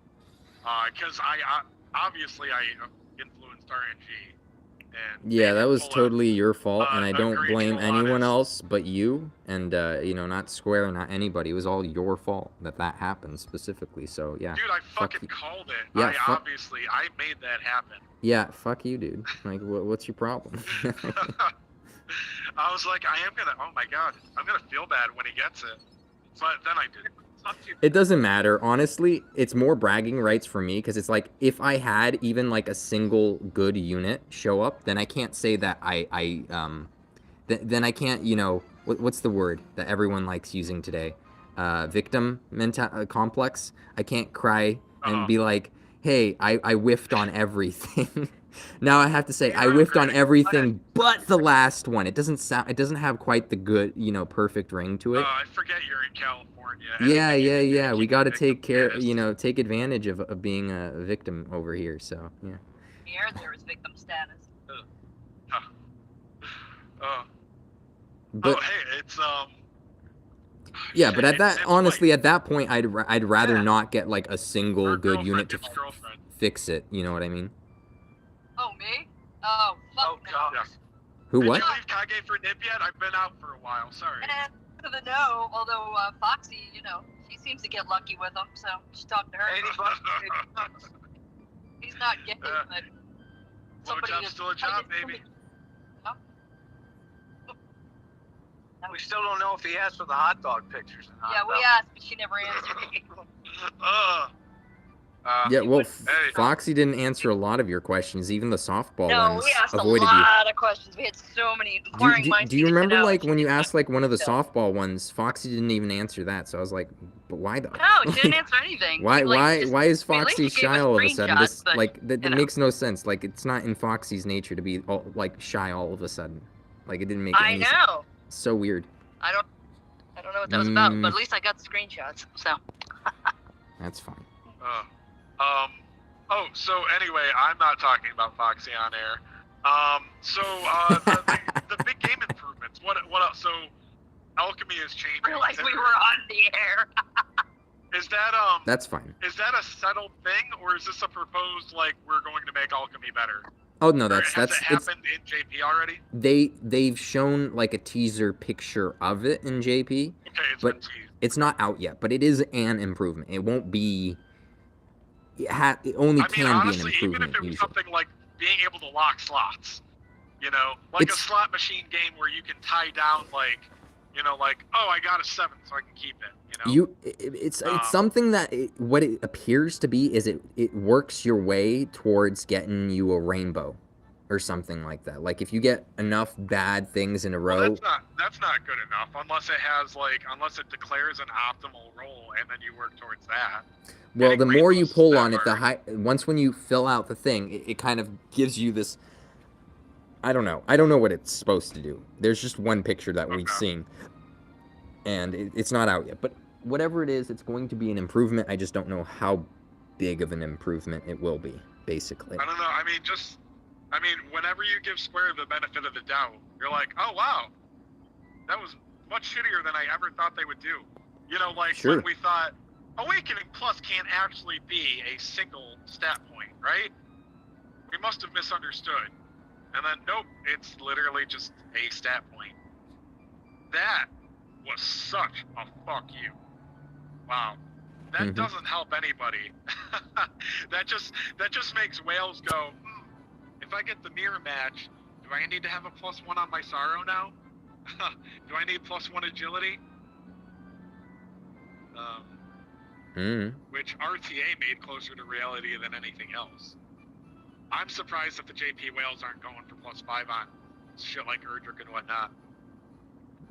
[SPEAKER 2] Because I obviously influenced RNG. And
[SPEAKER 1] Yeah, that was totally your fault, and I don't
[SPEAKER 2] Great
[SPEAKER 1] blame
[SPEAKER 2] Troll on
[SPEAKER 1] anyone
[SPEAKER 2] his-
[SPEAKER 1] else but you, and, you know, not Square, not anybody. It was all your fault that happened specifically, so, yeah.
[SPEAKER 2] Dude, I
[SPEAKER 1] Fuck
[SPEAKER 2] fucking
[SPEAKER 1] you.
[SPEAKER 2] called it.
[SPEAKER 1] Yeah,
[SPEAKER 2] I made that happen.
[SPEAKER 1] Yeah, fuck you, dude. Like, what's your problem?
[SPEAKER 2] I was like, oh my god, I'm gonna feel bad when he gets it. But then I didn't. It's not too
[SPEAKER 1] It doesn't matter. Honestly, it's more bragging rights for me, because it's like, if I had even, like, a single good unit show up, then I can't say that then I can't, you know, what's the word that everyone likes using today? Victim complex. I can't cry and be like, hey, I whiffed on everything. Now I have to say, I whiffed on everything but the last one. It doesn't have quite the good, you know, perfect ring to it.
[SPEAKER 2] I forget you're in California.
[SPEAKER 1] Yeah. We got to take care,
[SPEAKER 2] status.
[SPEAKER 1] you know, take advantage of being a victim over here. So, yeah.
[SPEAKER 4] Here, there is victim status.
[SPEAKER 1] But,
[SPEAKER 2] hey, it's
[SPEAKER 1] yeah,
[SPEAKER 2] shit,
[SPEAKER 1] but at that,
[SPEAKER 2] it's
[SPEAKER 1] honestly,
[SPEAKER 2] like,
[SPEAKER 1] at that point, I'd rather
[SPEAKER 3] Yeah.
[SPEAKER 1] not get like a single
[SPEAKER 2] her
[SPEAKER 1] good
[SPEAKER 2] girlfriend
[SPEAKER 1] unit to
[SPEAKER 2] gets girlfriend.
[SPEAKER 1] fix it. You know what I mean?
[SPEAKER 4] Oh, me? Oh, fuck
[SPEAKER 3] Oh
[SPEAKER 4] no.
[SPEAKER 3] god.
[SPEAKER 2] Yeah.
[SPEAKER 1] Who
[SPEAKER 2] Did
[SPEAKER 1] what?
[SPEAKER 2] you leave Kage for Nib yet? I've been out for a while. Sorry.
[SPEAKER 4] To the no, although Foxy, you know, she seems to get lucky with him, so just talk to her.
[SPEAKER 3] Anybody?
[SPEAKER 4] He's not gay,
[SPEAKER 2] Yeah.
[SPEAKER 4] but
[SPEAKER 2] Low
[SPEAKER 4] somebody
[SPEAKER 2] job's
[SPEAKER 4] that's-
[SPEAKER 2] still a job, baby.
[SPEAKER 3] We still don't know if he asked for the hot dog pictures. Or not,
[SPEAKER 4] Yeah, we
[SPEAKER 3] though.
[SPEAKER 4] asked, but she never answered.
[SPEAKER 1] Yeah, well,
[SPEAKER 2] Hey.
[SPEAKER 1] Foxy didn't answer a lot of your questions, even the softball
[SPEAKER 4] No,
[SPEAKER 1] ones
[SPEAKER 4] we asked a
[SPEAKER 1] avoided you.
[SPEAKER 4] lot of questions. We had so many inquiring minds.
[SPEAKER 1] Do you
[SPEAKER 4] to get to
[SPEAKER 1] remember,
[SPEAKER 4] know,
[SPEAKER 1] like,
[SPEAKER 4] and
[SPEAKER 1] when
[SPEAKER 4] she
[SPEAKER 1] you
[SPEAKER 4] didn't
[SPEAKER 1] asked, like, one of the
[SPEAKER 4] So-
[SPEAKER 1] softball ones, Foxy didn't even answer that, so I was like, but why though?
[SPEAKER 4] No, she didn't answer anything.
[SPEAKER 1] Why,
[SPEAKER 4] Like, just-
[SPEAKER 1] why is
[SPEAKER 4] I mean, at
[SPEAKER 1] Foxy
[SPEAKER 4] least she gave
[SPEAKER 1] shy
[SPEAKER 4] us
[SPEAKER 1] all of a sudden?
[SPEAKER 4] screenshots, but,
[SPEAKER 1] Like, that
[SPEAKER 4] you know.
[SPEAKER 1] makes no sense. Like, it's not in Foxy's nature to be, all, like, shy all of a sudden. Like, it didn't make
[SPEAKER 4] I
[SPEAKER 1] any sense.
[SPEAKER 4] know.
[SPEAKER 1] So weird.
[SPEAKER 4] I don't know what that was about, but at least I got the screenshots. So.
[SPEAKER 1] That's fine.
[SPEAKER 2] So anyway, I'm not talking about Foxy on air. The big game improvements. What else? So, alchemy is changing.
[SPEAKER 4] Realized we were on the air.
[SPEAKER 2] Is that
[SPEAKER 1] That's fine.
[SPEAKER 2] Is that a settled thing, or is this a proposed, like, we're going to make alchemy better?
[SPEAKER 1] Oh no,
[SPEAKER 2] Or
[SPEAKER 1] has
[SPEAKER 2] has
[SPEAKER 1] it
[SPEAKER 2] it happened in JP already?
[SPEAKER 1] they've shown like a teaser picture of it in JP.
[SPEAKER 2] Okay, it's
[SPEAKER 1] But-
[SPEAKER 2] been teased.
[SPEAKER 1] It's not out yet, but it is an improvement. It won't be. It only
[SPEAKER 2] I mean,
[SPEAKER 1] can
[SPEAKER 2] honestly,
[SPEAKER 1] be an
[SPEAKER 2] even
[SPEAKER 1] improvement
[SPEAKER 2] if it was
[SPEAKER 1] usually.
[SPEAKER 2] something like being able to lock slots, you know, like a
[SPEAKER 1] It's-
[SPEAKER 2] slot machine game where you can tie down like You know, like, oh, I got a 7, so I can keep it. You know.
[SPEAKER 1] It's something that what it appears to be is it works your way towards getting you a rainbow, or something like that. Like if you get enough bad things in a row.
[SPEAKER 2] Well, that's not good enough unless it declares an optimal roll and then you work towards that.
[SPEAKER 1] Well, the more you pull on it, once when you fill out the thing, it kind of gives you this. I don't know what it's supposed to do. There's just one picture that we've seen, and it's not out yet. But whatever it is, it's going to be an improvement. I just don't know how big of an improvement it will be, basically.
[SPEAKER 2] I don't know. I mean, whenever you give Square the benefit of the doubt, you're like, oh, wow, that was much shittier than I ever thought they would do. You know, like when we thought Awakening Plus can't actually be a single stat point, right? We must have misunderstood. And then, nope, it's literally just a stat point. That was such a fuck you. Wow. That doesn't help anybody. that just makes whales go, if I get the mirror match, do I need to have a +1 on my Sorrow now? Do I need +1 agility? Which RTA made closer to reality than anything else. I'm surprised that the JP whales aren't going for +5 on shit like Erdrick and whatnot.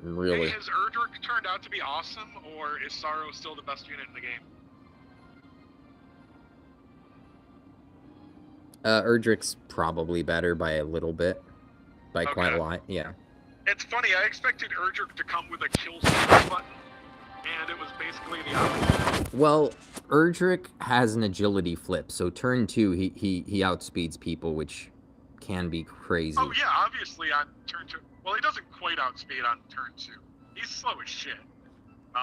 [SPEAKER 1] Really?
[SPEAKER 2] Hey, has Erdrick turned out to be awesome, or is Sorrow still the best unit in the game?
[SPEAKER 1] Erdrick's probably better by a little bit. By quite a lot, yeah.
[SPEAKER 2] It's funny, I expected Erdrick to come with a kill switch button, and it was basically the opposite.
[SPEAKER 1] Well, Erdrick has an agility flip, so turn 2, he outspeeds people, which can be crazy.
[SPEAKER 2] Oh yeah, obviously on turn 2. Well, he doesn't quite outspeed on turn 2. He's slow as shit.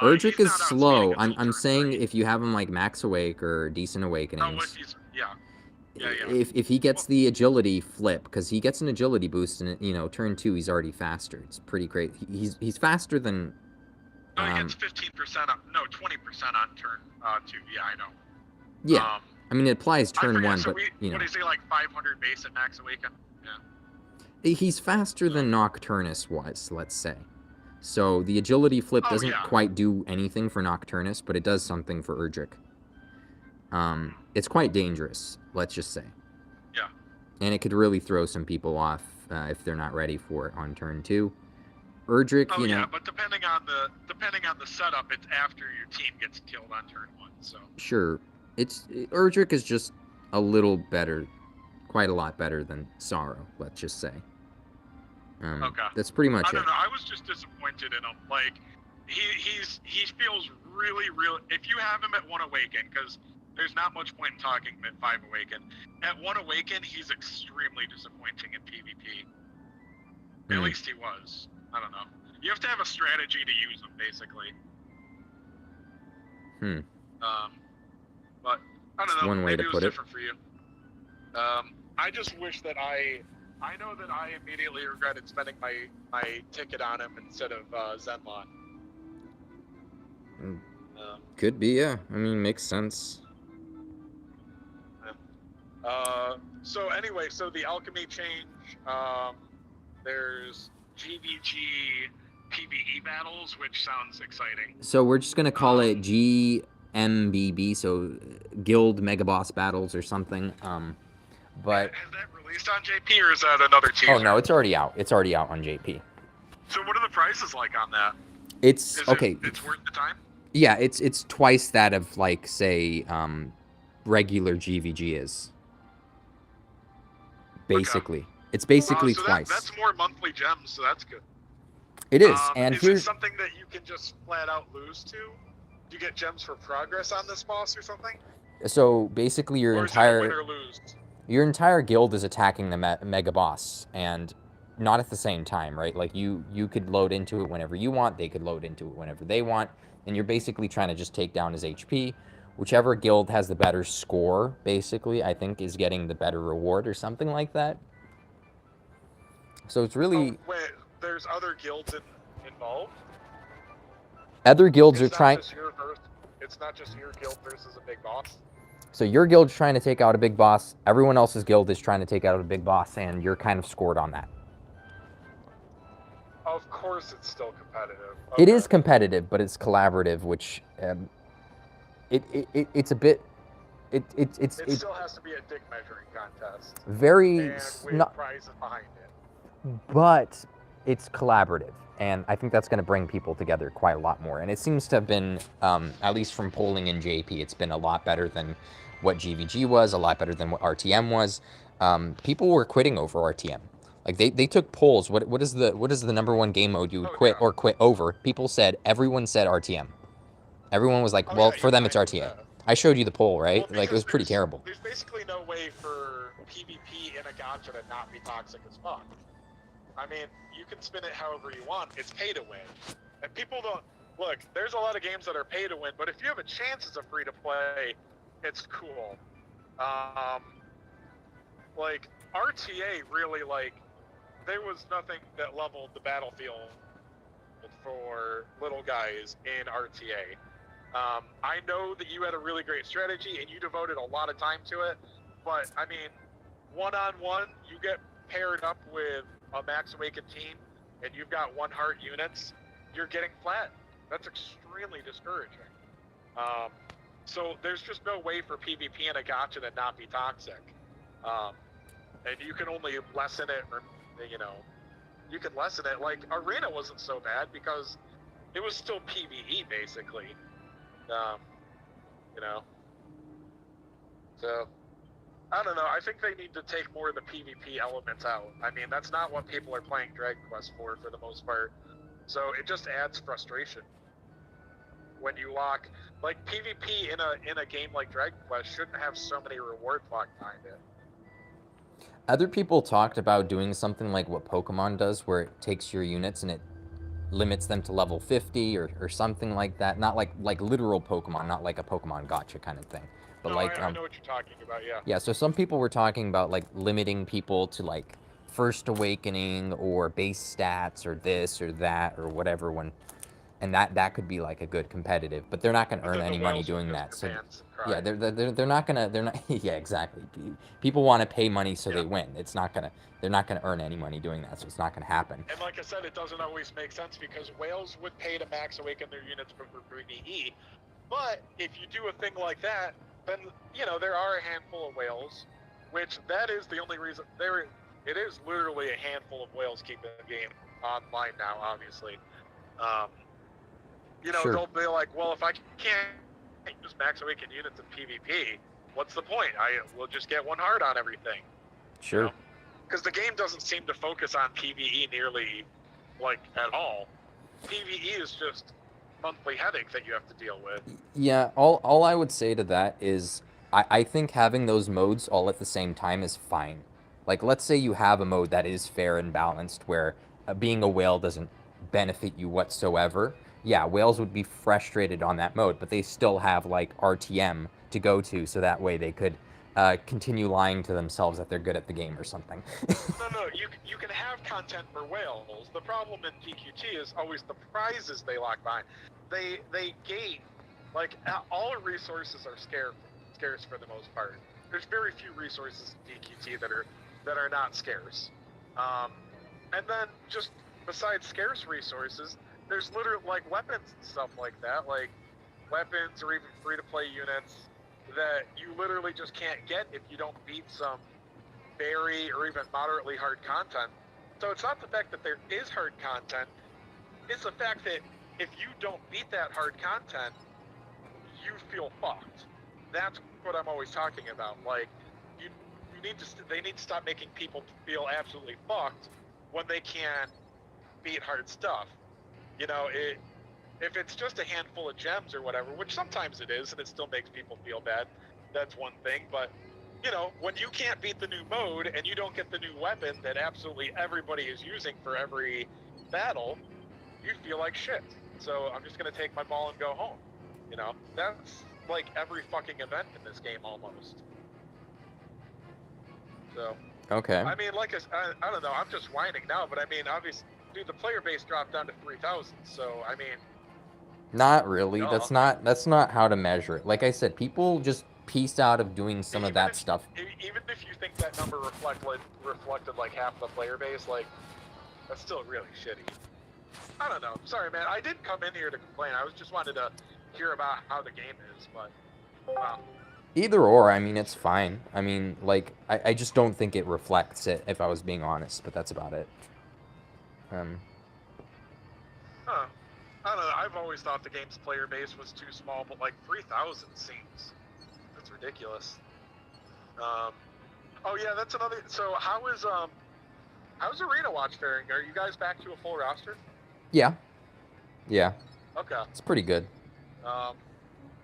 [SPEAKER 1] Erdrick is slow. I'm saying if you have him like Max Awake or Decent Awakenings.
[SPEAKER 2] Yeah.
[SPEAKER 1] If he gets the agility flip, because he gets an agility boost, and turn 2 he's already faster. It's pretty great. He's faster than.
[SPEAKER 2] No, he gets 15% on. No, 20% on turn 2. Yeah, I know.
[SPEAKER 1] Yeah, I mean it applies turn 1,
[SPEAKER 2] so
[SPEAKER 1] but
[SPEAKER 2] What do you say, like 500 base at Max Awaken?
[SPEAKER 1] Yeah. He's faster than Nocturnus was, let's say. So the agility flip doesn't quite do anything for Nocturnus, but it does something for Erdrick. It's quite dangerous, let's just say.
[SPEAKER 2] Yeah.
[SPEAKER 1] And it could really throw some people off if they're not ready for it on turn 2. Erdrick,
[SPEAKER 2] but depending on the setup, it's after your team gets killed on turn 1. So.
[SPEAKER 1] Sure, Erdrick is just a little better, quite a lot better than Sorrow. Let's just say. That's pretty much it.
[SPEAKER 2] I don't know. I was just disappointed in him. Like, he feels really. If you have him at 1 Awaken, because there's not much point in talking him at 5 Awaken. At 1 Awaken, he's extremely disappointing in PvP. At least he was. I don't know. You have to have a strategy to use him, basically. But I don't know.
[SPEAKER 1] One way
[SPEAKER 2] Maybe
[SPEAKER 1] to
[SPEAKER 2] it
[SPEAKER 1] put
[SPEAKER 2] was
[SPEAKER 1] it.
[SPEAKER 2] different for you. I just wish that I know that I immediately regretted spending my ticket on him instead of Zenlon.
[SPEAKER 1] Could be, yeah. I mean, makes sense.
[SPEAKER 2] So anyway, the alchemy change. There's GVG PvE battles, which sounds exciting.
[SPEAKER 1] So we're just gonna call it GMBB, so Guild Mega Boss Battles or something. But
[SPEAKER 2] has that released on JP, or is that another teaser?
[SPEAKER 1] Oh no, it's already out. It's already out on JP.
[SPEAKER 2] So what are the prices like on that?
[SPEAKER 1] It's okay.
[SPEAKER 2] It's worth the time.
[SPEAKER 1] Yeah, it's twice that of like say regular GVG is. Basically, it's basically twice.
[SPEAKER 2] That's more monthly gems, so that's good.
[SPEAKER 1] It is, and
[SPEAKER 2] is it something that you can just flat out lose to? Do you get gems for progress on this boss or something?
[SPEAKER 1] So basically, your entire guild is attacking the mega boss, and not at the same time, right? Like you could load into it whenever you want. They could load into it whenever they want, and you're basically trying to just take down his HP. Whichever guild has the better score, basically, I think, is getting the better reward or something like that. So it's really...
[SPEAKER 2] Oh, wait, there's other guilds involved?
[SPEAKER 1] Other guilds are trying...
[SPEAKER 2] It's not just your guild versus a big boss?
[SPEAKER 1] So your guild's trying to take out a big boss, everyone else's guild is trying to take out a big boss, and you're kind of scored on that.
[SPEAKER 2] of course it's still competitive.
[SPEAKER 1] It is competitive, but it's collaborative, which it's a bit. It
[SPEAKER 2] still has to be a dick measuring contest.
[SPEAKER 1] Very
[SPEAKER 2] And with
[SPEAKER 1] not,
[SPEAKER 2] prizes behind it.
[SPEAKER 1] but it's collaborative, and I think that's going to bring people together quite a lot more. And it seems to have been, at least from polling in JP, it's been a lot better than what GVG was, a lot better than what RTM was. People were quitting over RTM. Like they took polls. What is the number one game mode you would quit or quit over? People said, everyone said RTM. Everyone was like, well, for them it's RTA. I showed you the poll, right?
[SPEAKER 2] Well,
[SPEAKER 1] like, it was pretty terrible.
[SPEAKER 2] There's basically no way for PvP in a gacha to not be toxic as fuck. I mean, you can spin it however you want. It's pay to win. And people don't... Look, there's a lot of games that are pay to win, but if you have a chance as a free-to-play, it's cool. Like, RTA really, like... There was nothing that leveled the battlefield for little guys in RTA. I know that you had a really great strategy and you devoted a lot of time to it, but I mean, one-on-one, you get paired up with a Max Awakened team and you've got 1 heart units, you're getting flat. That's extremely discouraging. So there's just no way for PvP in a gacha to not be toxic. And you can only lessen it, or, you know, you can lessen it. Like, Arena wasn't so bad because it was still PvE, basically. You know, so I don't know. I think they need to take more of the PvP elements out. I mean, that's not what people are playing Dragon Quest for the most part. So it just adds frustration when you lock, like, PvP in a game like Dragon Quest shouldn't have so many rewards locked behind it.
[SPEAKER 1] Other people talked about doing something like what Pokemon does, where it takes your units and it limits them to level 50 or something like that. Not like literal Pokemon, not like a Pokemon Gotcha kind of thing. But
[SPEAKER 2] no,
[SPEAKER 1] like
[SPEAKER 2] I know what you're talking about, yeah.
[SPEAKER 1] Yeah, so some people were talking about like limiting people to like First Awakening or base stats or this or that or whatever and that could be like a good competitive, but they're not going to earn any money doing that. So yeah, they're not yeah, exactly. People want to pay money so they win. They're not gonna earn any money doing that, so it's not gonna happen.
[SPEAKER 2] And like I said, it doesn't always make sense because whales would pay to max awaken their units for PvE. But if you do a thing like that, then you know there are a handful of whales, which that is the only reason it is literally a handful of whales keeping the game online now, obviously. You know,
[SPEAKER 1] Sure.
[SPEAKER 2] They'll be like, well, if I can't use max awaken units in PvP, what's the point? We'll just get 1 heart on everything.
[SPEAKER 1] Sure.
[SPEAKER 2] You know? Because the game doesn't seem to focus on PvE nearly, like, at all. PvE is just monthly headache that you have to deal with.
[SPEAKER 1] Yeah, all I would say to that is I think having those modes all at the same time is fine. Like, let's say you have a mode that is fair and balanced where being a whale doesn't benefit you whatsoever. Yeah, whales would be frustrated on that mode, but they still have, like, RTM to go to, so that way they could continue lying to themselves that they're good at the game or something.
[SPEAKER 2] No, you can have content for whales. The problem in DQT is always the prizes they lock behind. They gate, like, all resources are scarce for the most part. There's very few resources in DQT that are not scarce. And then just besides scarce resources, there's literally, like, weapons and stuff like that, like weapons or even free-to-play units that you literally just can't get if you don't beat some very or even moderately hard content. So it's not the fact that there is hard content, it's the fact that if you don't beat that hard content, you feel fucked. That's what I'm always talking about. Like, they need to stop making people feel absolutely fucked when they can't beat hard stuff. You know, if it's just a handful of gems or whatever, which sometimes it is, and it still makes people feel bad, that's one thing. But, you know, when you can't beat the new mode and you don't get the new weapon that absolutely everybody is using for every battle, you feel like shit. So I'm just going to take my ball and go home. You know, that's like every fucking event in this game almost. So,
[SPEAKER 1] Okay.
[SPEAKER 2] I mean, like, I don't know, I'm just whining now, but I mean, obviously, dude, the player base dropped down to 3,000, so, I mean...
[SPEAKER 1] Not really.
[SPEAKER 2] No.
[SPEAKER 1] That's not how to measure it. Like I said, people just pieced out of doing some of that stuff.
[SPEAKER 2] Even if you think that number reflected like half the player base, like, that's still really shitty. I don't know. Sorry, man. I didn't come in here to complain. I was just wanted to hear about how the game is, but wow.
[SPEAKER 1] Either or, I mean, it's fine. I mean, like, I just don't think it reflects it, if I was being honest, but that's about it.
[SPEAKER 2] Huh. I don't know. I've always thought the game's player base was too small, but like 3,000 seems that's ridiculous. Oh yeah, that's another. So how's Arena Watch faring? Are you guys back to a full roster?
[SPEAKER 1] Yeah. Yeah.
[SPEAKER 2] Okay.
[SPEAKER 1] It's pretty good.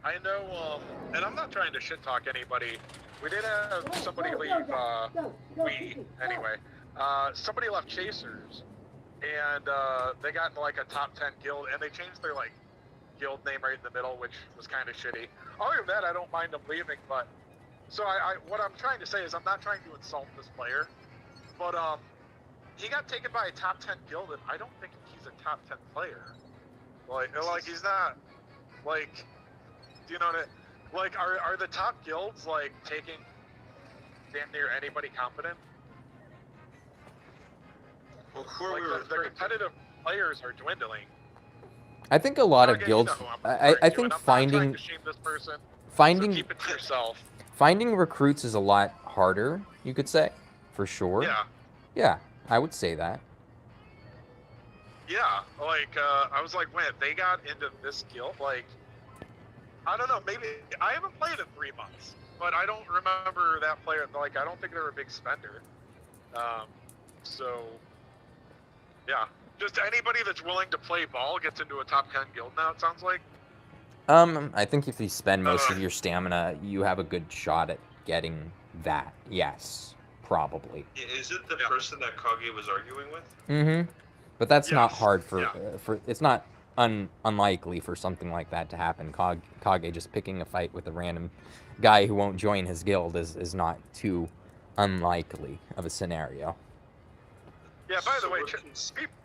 [SPEAKER 2] I know, and I'm not trying to shit talk anybody. We did have somebody leave, somebody left Chasers, and they got into like a top 10 guild, and they changed their like guild name right in the middle, which was kind of shitty. Other than that, I don't mind them leaving, but so what I'm trying to say is I'm not trying to insult this player, but he got taken by a top 10 guild, and I don't think he's a top 10 player. Like he's not like. Do you know what like, are the top guilds, like, taking damn near anybody competent?
[SPEAKER 5] Well, who are
[SPEAKER 2] like,
[SPEAKER 5] we
[SPEAKER 2] the competitive players are dwindling.
[SPEAKER 1] I think a lot of guilds... I think finding... Finding...
[SPEAKER 2] So keep it to yourself.
[SPEAKER 1] Finding recruits is a lot harder, you could say, for sure.
[SPEAKER 2] Yeah.
[SPEAKER 1] Yeah, I would say that.
[SPEAKER 2] Yeah, like, I was like, man, they got into this guild, like... I don't know, maybe, I haven't played in 3 months, but I don't remember that player, like, I don't think they were a big spender. So, yeah. Just anybody that's willing to play ball gets into a top 10 guild now, it sounds like?
[SPEAKER 1] I think if you spend most of your stamina, you have a good shot at getting that, yes, probably.
[SPEAKER 5] Is it the person that Kage was arguing with?
[SPEAKER 1] Mm-hmm. But that's not hard for it's not... unlikely for something like that to happen. Kage just picking a fight with a random guy who won't join his guild is not too unlikely of a scenario.
[SPEAKER 2] Yeah, by the way,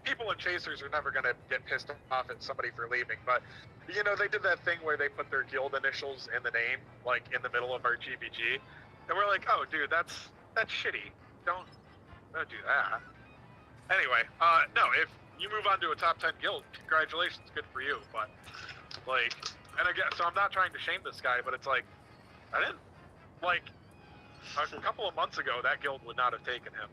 [SPEAKER 2] people in Chasers are never going to get pissed off at somebody for leaving, but, you know, they did that thing where they put their guild initials in the name, like, in the middle of our GBG, and we're like, oh, dude, that's shitty. Don't do that. Anyway, no, if you move on to a top 10 guild, congratulations, good for you, but, like, and again, so I'm not trying to shame this guy, but it's like, I didn't, like, a couple of months ago, that guild would not have taken him.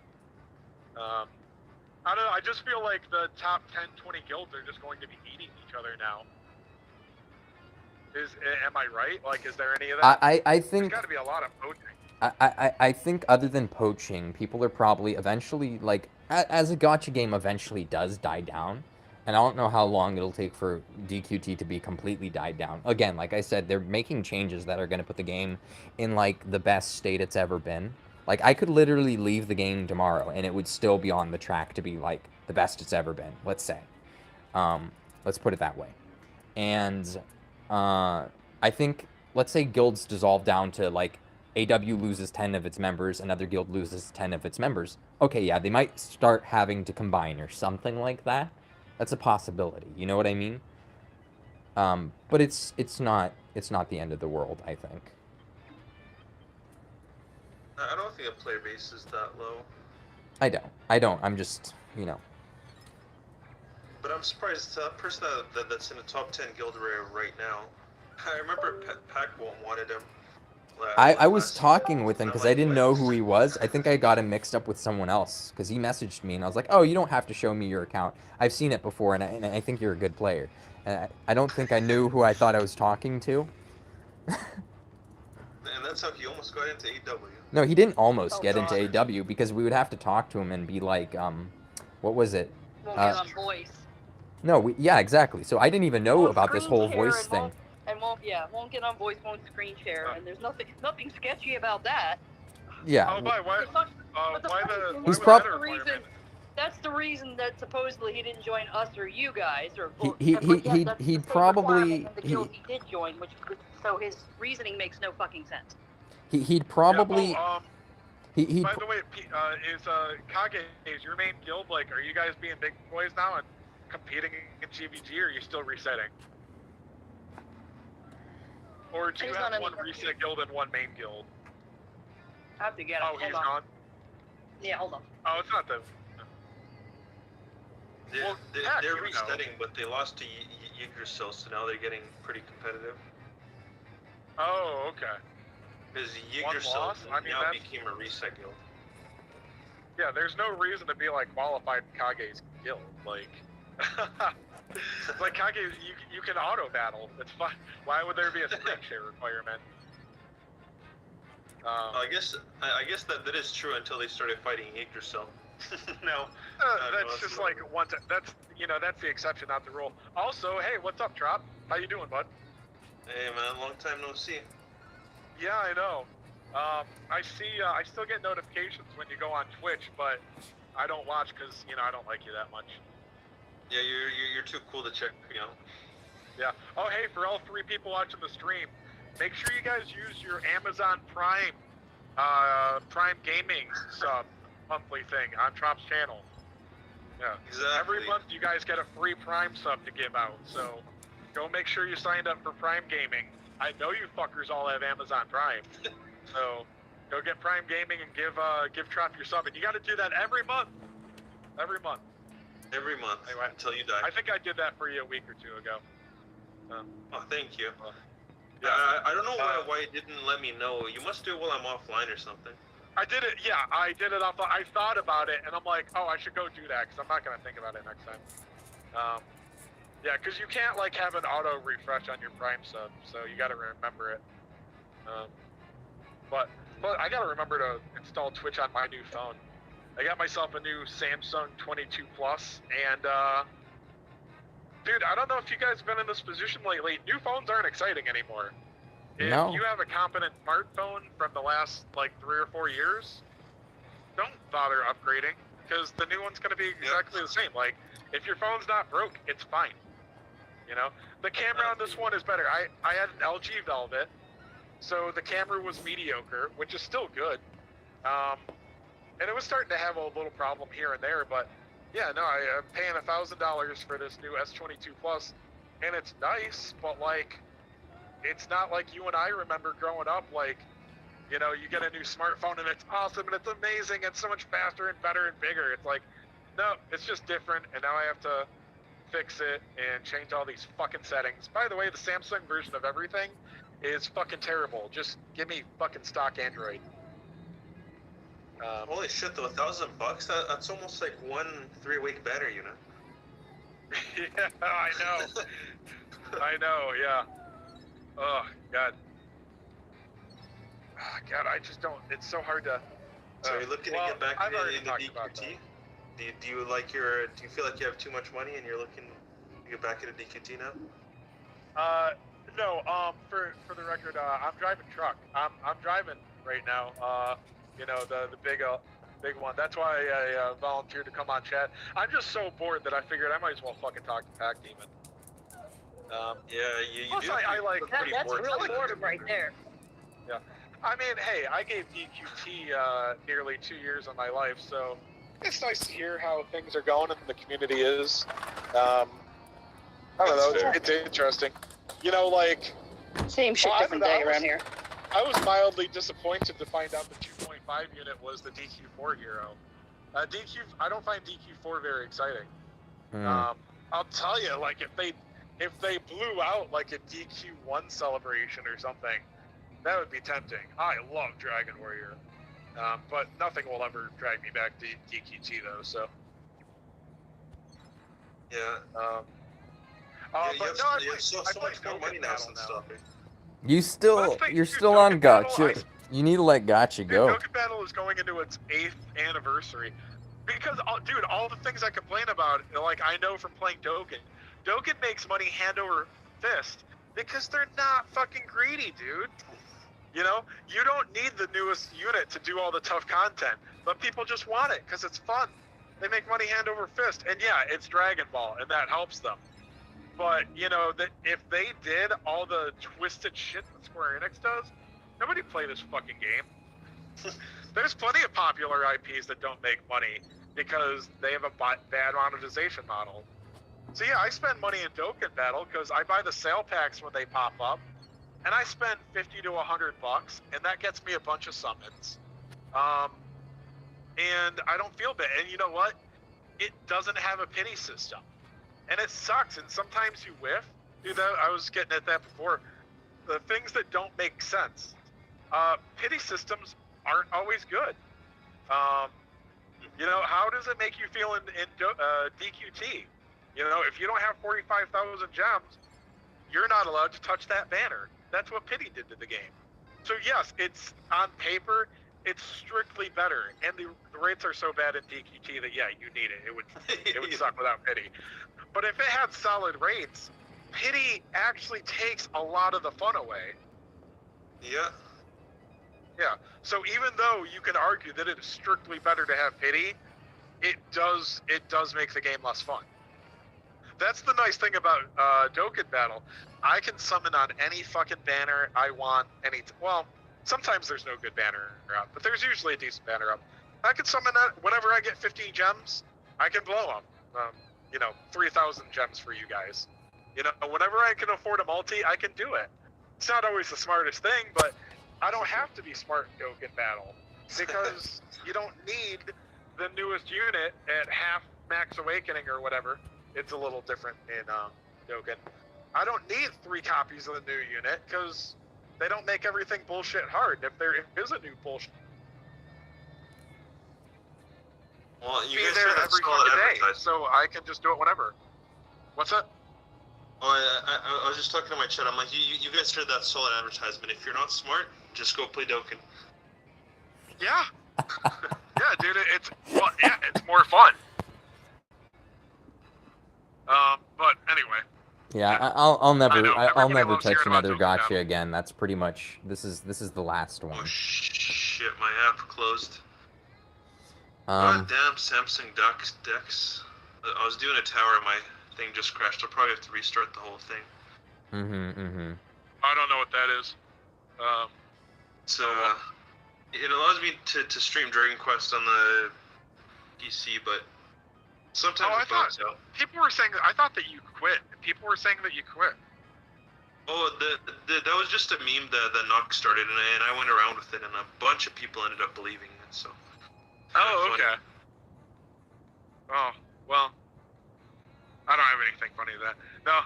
[SPEAKER 2] I don't know, I just feel like the top 10, 20 guilds are just going to be eating each other now. Am I right? Like, is there any of that?
[SPEAKER 1] I think...
[SPEAKER 2] There's got to be a lot of poaching.
[SPEAKER 1] I think other than poaching, people are probably eventually, like, as a gacha game eventually does die down, and I don't know how long it'll take for DQT to be completely died down. Again, like I said, they're making changes that are going to put the game in, like, the best state it's ever been. Like, I could literally leave the game tomorrow, and it would still be on the track to be, like, the best it's ever been, let's say. Let's put it that way. And, I think, let's say guilds dissolve down to, like, AW loses 10 of its members, another guild loses 10 of its members. Okay, yeah, they might start having to combine or something like that. That's a possibility, you know what I mean? But it's not the end of the world, I think.
[SPEAKER 5] I don't think a player base is that low.
[SPEAKER 1] I don't. I'm just, you know.
[SPEAKER 5] But I'm surprised that person that's in the top 10 guild array right now. I remember Pac-Wall wanted him.
[SPEAKER 1] I was talking with him because I didn't know who he was. I think I got him mixed up with someone else because he messaged me and I was like, oh, you don't have to show me your account. I've seen it before and I think you're a good player. And I don't think I knew who I thought I was talking to.
[SPEAKER 5] And that's how he almost got into AW.
[SPEAKER 1] No, he didn't almost get into AW because we would have to talk to him and be like, what was it?
[SPEAKER 4] Won't get on voice.
[SPEAKER 1] No, yeah, exactly. So I didn't even know about this whole voice thing.
[SPEAKER 4] Won't get on voice, won't screen share, and there's nothing sketchy about that.
[SPEAKER 1] Yeah.
[SPEAKER 2] Oh, why
[SPEAKER 1] He's
[SPEAKER 4] that's the reason that supposedly he didn't join us or you guys, or
[SPEAKER 1] he'd probably
[SPEAKER 4] the guild he did join, so his reasoning makes no fucking sense.
[SPEAKER 1] He'd probably.
[SPEAKER 2] By the way, is Kage, is your main guild, like, are you guys being big boys now and competing in GVG, or are you still resetting? Or do you have one reset guild and one main guild?
[SPEAKER 4] I have to get him.
[SPEAKER 2] Oh, he's gone?
[SPEAKER 4] Yeah, hold on.
[SPEAKER 2] Oh, it's not the...
[SPEAKER 5] They're resetting, but they lost to Yggdrasil, so now they're getting pretty competitive.
[SPEAKER 2] Oh, okay.
[SPEAKER 5] Because Yggdrasil now became a reset guild.
[SPEAKER 2] Yeah, there's no reason to be like qualified in Kage's guild. Like, like Kage, you can auto battle. It's fine. Why would there be a screen share requirement?
[SPEAKER 5] I guess that is true until they started fighting Yggdrasil. No,
[SPEAKER 2] that's just like that's that's the exception, not the rule. Also, hey, what's up, Trop? How you doing, bud?
[SPEAKER 5] Hey man, long time no see.
[SPEAKER 2] Yeah, I know. I see. I still get notifications when you go on Twitch, but I don't watch because I don't like you that much.
[SPEAKER 5] Yeah, you're too cool to check.
[SPEAKER 2] Yeah. Oh, hey, for all 3 people watching the stream, make sure you guys use your Amazon Prime Gaming sub monthly thing on Trop's channel. Yeah.
[SPEAKER 5] Exactly.
[SPEAKER 2] Every month you guys get a free Prime sub to give out, so go make sure you signed up for Prime Gaming. I know you fuckers all have Amazon Prime, so go get Prime Gaming and give Trop your sub, and you got to do that every month. Every month.
[SPEAKER 5] Every month, anyway, until you die.
[SPEAKER 2] I think I did that for you a week or 2 ago.
[SPEAKER 5] Oh, thank you.
[SPEAKER 2] Yeah.
[SPEAKER 5] I don't know why it didn't let me know. You must do it while I'm offline or something.
[SPEAKER 2] I did it, yeah, I did it off. I thought about it, and I'm like, oh, I should go do that, because I'm not going to think about it next time. Yeah, because you can't, like, have an auto refresh on your Prime sub, so you got to remember it. But I got to remember to install Twitch on my new phone. I got myself a new Samsung 22 Plus, and, dude, I don't know if you guys have been in this position lately. New phones aren't exciting anymore. If you have a competent smartphone from the last, like, 3 or 4 years, don't bother upgrading, because the new one's going to be exactly the same. Like, if your phone's not broke, it's fine. The camera on this one is better. I had an LG Velvet, so the camera was mediocre, which is still good. And it was starting to have a little problem here and there, but yeah, no, I'm paying $1,000 for this new S22 Plus, and it's nice, but like, it's not like you and I remember growing up, like, you get a new smartphone and it's awesome and it's amazing and so much faster and better and bigger. It's like, no, it's just different, and now I have to fix it and change all these fucking settings. By the way, the Samsung version of everything is fucking terrible. Just give me fucking stock Android.
[SPEAKER 5] Holy shit, though, $1,000? That's almost like 1 3-week better,
[SPEAKER 2] Yeah, I know. I know, yeah. Oh, God. Oh, God, I just don't. It's so hard to.
[SPEAKER 5] So are you looking to get back in the DQT? Do you feel like you have too much money and you're looking to get back into DQT now?
[SPEAKER 2] No. For the record, I'm driving truck. I'm driving right now. The big one. That's why I volunteered to come on chat. I'm just so bored that I figured I might as well fucking talk to Pac Demon.
[SPEAKER 5] Yeah, you
[SPEAKER 2] plus
[SPEAKER 5] do.
[SPEAKER 2] I like pretty
[SPEAKER 4] that's
[SPEAKER 2] bored.
[SPEAKER 4] real boredom right there.
[SPEAKER 2] Yeah. I mean, hey, I gave DQT nearly 2 years of my life, so it's nice to hear how things are going and the community is. I don't know, it's interesting. Like...
[SPEAKER 4] Same shit, different day around here.
[SPEAKER 2] I was mildly disappointed to find out the 2.5 unit was the DQ4 hero. I don't find DQ4 very exciting. I'll tell you, like, if they blew out, like, a DQ1 celebration or something, that would be tempting. I love Dragon Warrior. But nothing will ever drag me back to DQT, though, so...
[SPEAKER 5] Yeah. You have so much more money now since stopping.
[SPEAKER 1] You're still on Gotcha. You need to let Gotcha go.
[SPEAKER 2] Dokkan Battle is going into its 8th anniversary. Because, dude, all the things I complain about, like, I know from playing Dokkan. Dokkan makes money hand over fist because they're not fucking greedy, dude. You don't need the newest unit to do all the tough content, but people just want it because it's fun. They make money hand over fist, and yeah, it's Dragon Ball, and that helps them. But, that if they did all the twisted shit that Square Enix does, nobody play this fucking game. There's plenty of popular IPs that don't make money because they have a bad monetization model. So yeah, I spend money in Dokkan Battle because I buy the sale packs when they pop up, and I spend $50 to $100, and that gets me a bunch of summons. And I don't feel bad. And you know what? it doesn't have a pity system, and it sucks. And sometimes you whiff. Dude, I was getting at that before. The things that don't make sense. Pity systems aren't always good. You know, how does it make you feel in DQT? You know, if you don't have 45,000 gems, you're not allowed to touch that banner. That's what pity did to the game. So yes, it's on paper, it's strictly better, and the rates are so bad in DQT that yeah, you need it. It would suck without pity. But if it had solid rates, pity actually takes a lot of the fun away.
[SPEAKER 5] Yeah.
[SPEAKER 2] Yeah. So even though you can argue that it is strictly better to have pity, it does make the game less fun. That's the nice thing about Dokkan Battle. I can summon on any fucking banner I want. Well, sometimes there's no good banner up, but there's usually a decent banner up. I can summon that whenever I get 15 gems. I can blow them. You know, 3,000 gems for you guys. You know, whenever I can afford a multi, I can do it. It's not always the smartest thing, but I don't have to be smart in Dokkan Battle because you don't need the newest unit at half max awakening or whatever. It's a little different in Dokkan. I don't need 3 copies of the new unit because they don't make everything bullshit hard. If there is a new bullshit,
[SPEAKER 5] Well, you
[SPEAKER 2] be
[SPEAKER 5] guys
[SPEAKER 2] there
[SPEAKER 5] heard that
[SPEAKER 2] every
[SPEAKER 5] solid
[SPEAKER 2] fucking day,
[SPEAKER 5] advertisement.
[SPEAKER 2] so I can just do it whenever. What's that?
[SPEAKER 5] Oh, I was just talking to my chat. I'm like, you guys heard that solid advertisement. If you're not smart, just go play Dokkan.
[SPEAKER 2] Yeah. Yeah, dude, it's more fun. But anyway.
[SPEAKER 1] Yeah, I'll never
[SPEAKER 2] know,
[SPEAKER 1] I'll
[SPEAKER 2] everybody
[SPEAKER 1] never
[SPEAKER 2] loves
[SPEAKER 1] touch
[SPEAKER 2] hearing about
[SPEAKER 1] another
[SPEAKER 2] Dokkan
[SPEAKER 1] gotcha
[SPEAKER 2] Battle.
[SPEAKER 1] again. That's pretty much this is the last one.
[SPEAKER 5] Oh shit, my app closed.
[SPEAKER 1] Um,
[SPEAKER 5] God damn, Samsung Dex. I was doing a tower and my thing just crashed. I'll probably have to restart the whole thing.
[SPEAKER 2] I don't know what that is.
[SPEAKER 5] So, it allows me to stream Dragon Quest on the PC, but sometimes it bugs out.
[SPEAKER 2] People were saying I thought that you quit. People were saying that you quit.
[SPEAKER 5] Oh, that was just a meme that Nock started, and I went around with it, and a bunch of people ended up believing it, so.
[SPEAKER 2] Oh,
[SPEAKER 5] funny.
[SPEAKER 2] okay. Oh, well. I don't have anything funny to that. No,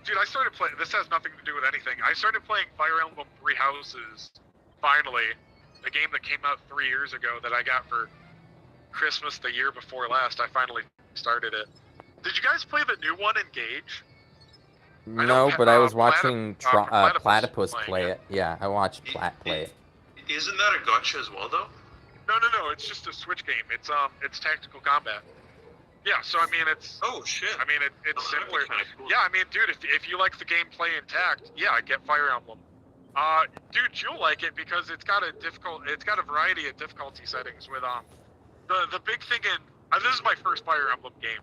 [SPEAKER 2] dude, I started playing. This has nothing to do with anything. I started playing Fire Emblem Three Houses. Finally, a game that came out 3 years ago that I got for Christmas the year before last. I finally started it. Did you guys play the new one, Engage?
[SPEAKER 1] no, but I was watching Platypus
[SPEAKER 2] playing
[SPEAKER 1] play it. Yeah, I watched Plat play it.
[SPEAKER 5] Isn't that a gacha as well, though?
[SPEAKER 2] No. It's just a Switch game. It's tactical combat. Yeah, so I mean it's.
[SPEAKER 5] Oh shit.
[SPEAKER 2] I mean it's
[SPEAKER 5] that'd be
[SPEAKER 2] similar.
[SPEAKER 5] kinda cool.
[SPEAKER 2] Yeah, I mean, dude, if you like the gameplay intact, yeah, get Fire Emblem. Dude, you'll like it because it's got a variety of difficulty settings with the big thing in this is my first Fire Emblem game.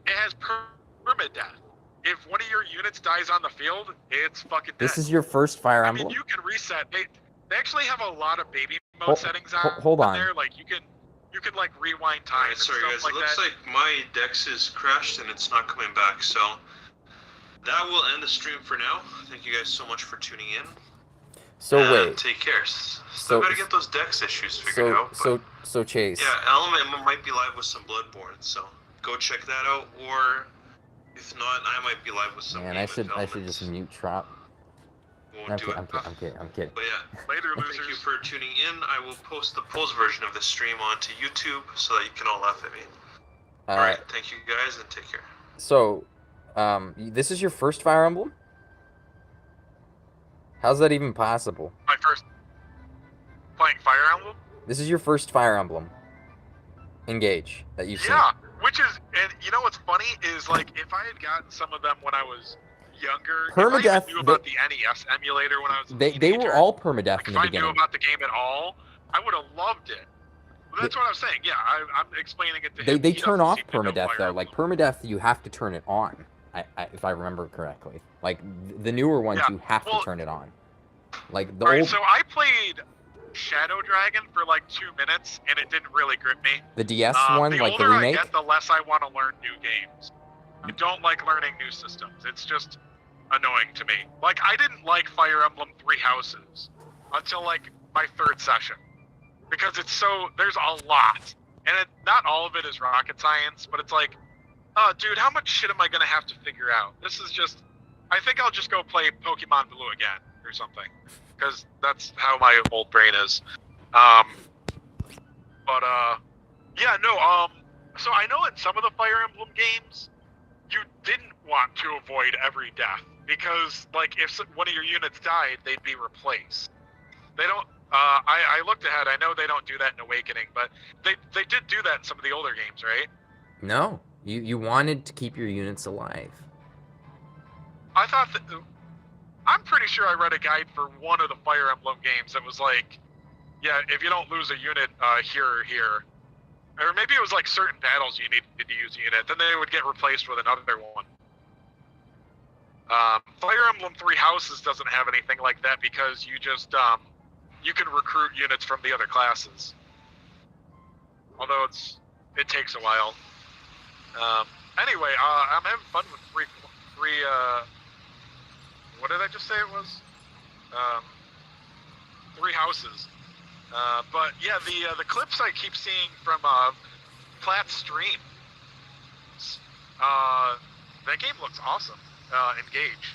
[SPEAKER 2] It has permadeath. If one of your units dies on the field, it's fucking dead.
[SPEAKER 1] This is your first Fire
[SPEAKER 2] I
[SPEAKER 1] Emblem?
[SPEAKER 2] mean, you can reset. They actually have a lot of baby mode settings on
[SPEAKER 1] hold on.
[SPEAKER 2] there. Like you can like rewind time
[SPEAKER 5] Alright,
[SPEAKER 2] and
[SPEAKER 5] sorry
[SPEAKER 2] stuff
[SPEAKER 5] guys,
[SPEAKER 2] like
[SPEAKER 5] it looks
[SPEAKER 2] that.
[SPEAKER 5] like my Dex is crashed and it's not coming back, so that will end the stream for now. Thank you guys so much for tuning in.
[SPEAKER 1] So
[SPEAKER 5] and
[SPEAKER 1] wait.
[SPEAKER 5] take care. Still gotta get those Dex issues figured out. But
[SPEAKER 1] So Chase.
[SPEAKER 5] yeah, Element might be live with some Bloodborne, so go check that out. Or if not, I might be live with some.
[SPEAKER 1] Man,
[SPEAKER 5] game
[SPEAKER 1] I
[SPEAKER 5] with
[SPEAKER 1] should
[SPEAKER 5] Elements.
[SPEAKER 1] just mute Trop.
[SPEAKER 5] Won't do it.
[SPEAKER 1] I'm kidding.
[SPEAKER 5] But yeah,
[SPEAKER 2] Later,
[SPEAKER 5] thank you
[SPEAKER 2] losers.
[SPEAKER 5] for tuning in. I will post the polls version of the stream onto YouTube so that you can all laugh at me. Alright, thank you guys and take care.
[SPEAKER 1] So, this is your first Fire Emblem? How's that even possible?
[SPEAKER 2] My first playing Fire Emblem.
[SPEAKER 1] This is your first Fire Emblem. Engage that you've seen.
[SPEAKER 2] Yeah, which is, and you know what's funny is like if I had gotten some of them when I was younger, if I
[SPEAKER 1] Permadeath,
[SPEAKER 2] even knew about the NES emulator when I was a
[SPEAKER 1] They
[SPEAKER 2] teenager,
[SPEAKER 1] were all permadeath
[SPEAKER 2] like
[SPEAKER 1] in
[SPEAKER 2] if
[SPEAKER 1] the
[SPEAKER 2] I knew
[SPEAKER 1] beginning.
[SPEAKER 2] about the game at all, I would have loved it. But that's what I'm saying. Yeah, I'm explaining it to him.
[SPEAKER 1] They
[SPEAKER 2] He
[SPEAKER 1] turn
[SPEAKER 2] doesn't
[SPEAKER 1] off
[SPEAKER 2] seem to know
[SPEAKER 1] permadeath
[SPEAKER 2] Fire
[SPEAKER 1] though.
[SPEAKER 2] Emblem.
[SPEAKER 1] Like permadeath, you have to turn it on. If I remember correctly. Like the newer ones,
[SPEAKER 2] Yeah,
[SPEAKER 1] you have
[SPEAKER 2] well-
[SPEAKER 1] to turn it on. Like the
[SPEAKER 2] Alright,
[SPEAKER 1] old,
[SPEAKER 2] so I played Shadow Dragon for like 2 minutes, and it didn't really grip me.
[SPEAKER 1] the DS one,
[SPEAKER 2] the
[SPEAKER 1] like the
[SPEAKER 2] older
[SPEAKER 1] remake.
[SPEAKER 2] I get, the less I want to learn new games. I don't like learning new systems. It's just annoying to me. Like, I didn't like Fire Emblem Three Houses until, like, my 3rd session. Because it's so... There's a lot. and not all of it is rocket science, but it's like, oh, dude, how much shit am I gonna have to figure out? This is just, I think I'll just go play Pokemon Blue again or something, because that's how my old brain is. Yeah, no, so I know in some of the Fire Emblem games, you didn't want to avoid every death, because, like, if one of your units died, they'd be replaced. They don't, I looked ahead, I know they don't do that in Awakening, but they did do that in some of the older games, right?
[SPEAKER 1] No, you wanted to keep your units alive.
[SPEAKER 2] I thought that, I'm pretty sure I read a guide for one of the Fire Emblem games that was like, yeah, if you don't lose a unit here or here, or maybe it was like certain battles you needed to use a unit, then they would get replaced with another one. Fire Emblem Three Houses doesn't have anything like that because you just, you can recruit units from the other classes. Although it takes a while. Anyway, I'm having fun with three, what did I just say it was? Three Houses. But yeah, the clips I keep seeing from Platt's stream, that game looks awesome. Engage.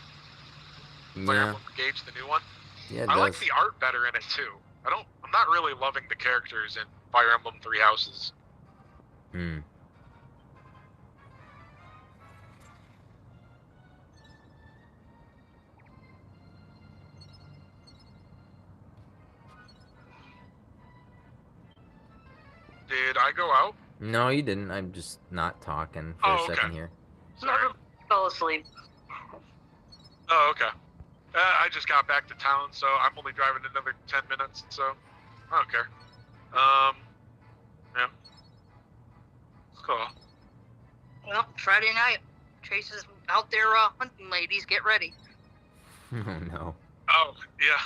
[SPEAKER 2] Fire Emblem Engage, the new one.
[SPEAKER 1] Yeah,
[SPEAKER 2] I like the art better in it too. I'm not really loving the characters in Fire Emblem Three Houses.
[SPEAKER 1] Hmm.
[SPEAKER 2] Did I go out?
[SPEAKER 1] No, you didn't. I'm just not talking for a second here.
[SPEAKER 2] Sorry.
[SPEAKER 4] Fell asleep.
[SPEAKER 2] Oh, okay. I just got back to town, so I'm only driving another 10 minutes, so I don't care. Yeah. Cool.
[SPEAKER 4] Well, Friday night. Chase is out there hunting ladies. Get ready.
[SPEAKER 1] Oh no.
[SPEAKER 2] Oh, yeah.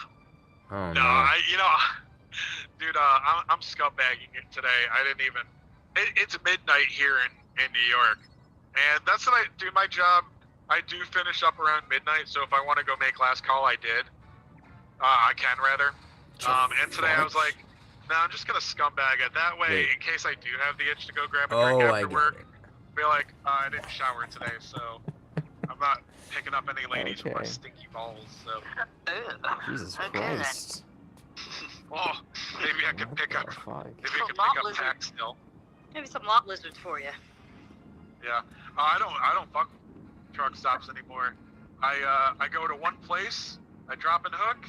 [SPEAKER 1] Oh
[SPEAKER 2] No,
[SPEAKER 1] no.
[SPEAKER 2] Dude, I'm scumbagging it today. I didn't even. It's midnight here in New York, and that's what I do. My job, I do finish up around midnight. So if I want to go make last call, I did. I can rather. And today I was like, no, I'm just gonna scumbag it. That way, in case I do have the itch to go grab a drink after work, be like, I didn't shower today, so I'm not picking up any ladies with my stinky balls. So.
[SPEAKER 1] Jesus Christ.
[SPEAKER 2] Oh, maybe I could pick up. Maybe I could pick up tax still.
[SPEAKER 4] Maybe some lot lizards for you.
[SPEAKER 2] Yeah, I don't fuck with truck stops anymore. I go to one place, I drop and hook,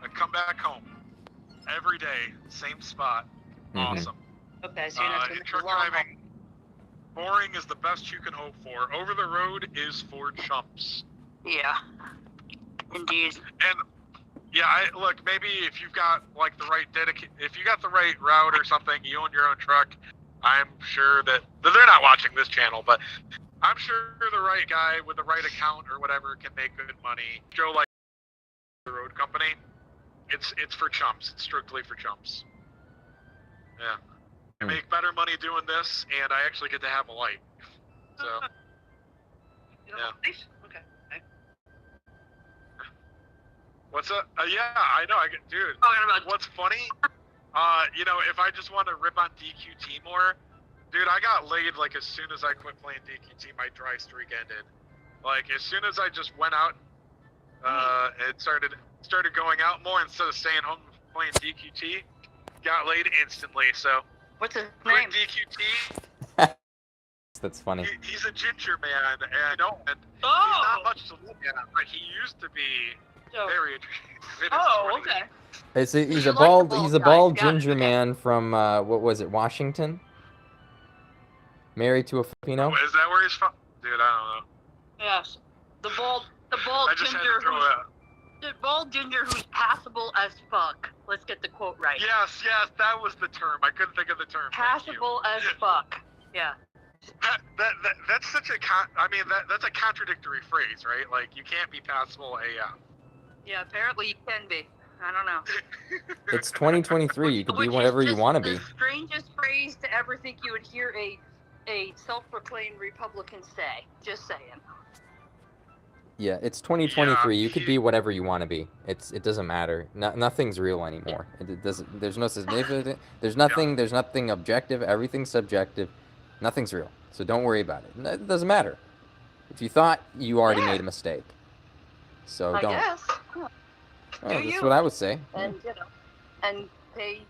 [SPEAKER 2] I come back home every day, same spot. Awesome.
[SPEAKER 4] Okay, so you're not gonna
[SPEAKER 2] truck driving, boring is the best you can hope for. Over the road is for chumps.
[SPEAKER 4] Yeah, indeed.
[SPEAKER 2] And yeah, look, maybe if you've got like the right if you got the right route or something, you own your own truck. I'm sure that they're not watching this channel, but I'm sure the right guy with the right account or whatever can make good money. Joe, like the road company, it's for chumps. It's strictly for chumps. Yeah, I make better money doing this, and I actually get to have a life. So yeah.
[SPEAKER 4] Okay.
[SPEAKER 2] What's up? Yeah, I know. Dude. What's funny? If I just want to rip on DQT more, dude, I got laid like as soon as I quit playing DQT. My dry streak ended. Like as soon as I just went out, it started going out more instead of staying home playing DQT. Got laid instantly. So.
[SPEAKER 4] What's his
[SPEAKER 2] quit
[SPEAKER 4] name?
[SPEAKER 2] DQT.
[SPEAKER 1] That's funny.
[SPEAKER 2] He's a ginger man, and he's not much to look at, but he used to be very interesting.
[SPEAKER 4] Okay.
[SPEAKER 1] He's a bald ginger man from what was it, Washington? Married to a Filipino.
[SPEAKER 2] Is that where he's from? Dude, I don't know.
[SPEAKER 4] Yes, the bald ginger who's passable as fuck. Let's get the quote right.
[SPEAKER 2] Yes, that was the term. I couldn't think of the term.
[SPEAKER 4] Passable as fuck. Yeah.
[SPEAKER 2] That's such a that's a contradictory phrase, right? Like you can't be passable AF.
[SPEAKER 4] Yeah, apparently you can be. I don't know.
[SPEAKER 1] It's 2023. You can be whatever you want to be.
[SPEAKER 4] The strangest phrase to ever think you would hear a self-proclaimed Republican say. Just saying.
[SPEAKER 1] Yeah, it's 2023. You could be whatever you want to be. It doesn't matter. Nothing's real anymore. It doesn't. There's no significant. There's nothing. There's nothing objective. Everything's subjective. Nothing's real. So don't worry about it. It doesn't matter. If you thought, you already made a mistake. So
[SPEAKER 4] I
[SPEAKER 1] don't.
[SPEAKER 4] guess.
[SPEAKER 1] Oh,
[SPEAKER 4] Do
[SPEAKER 1] that's
[SPEAKER 4] you?
[SPEAKER 1] what I would say.
[SPEAKER 4] And and pay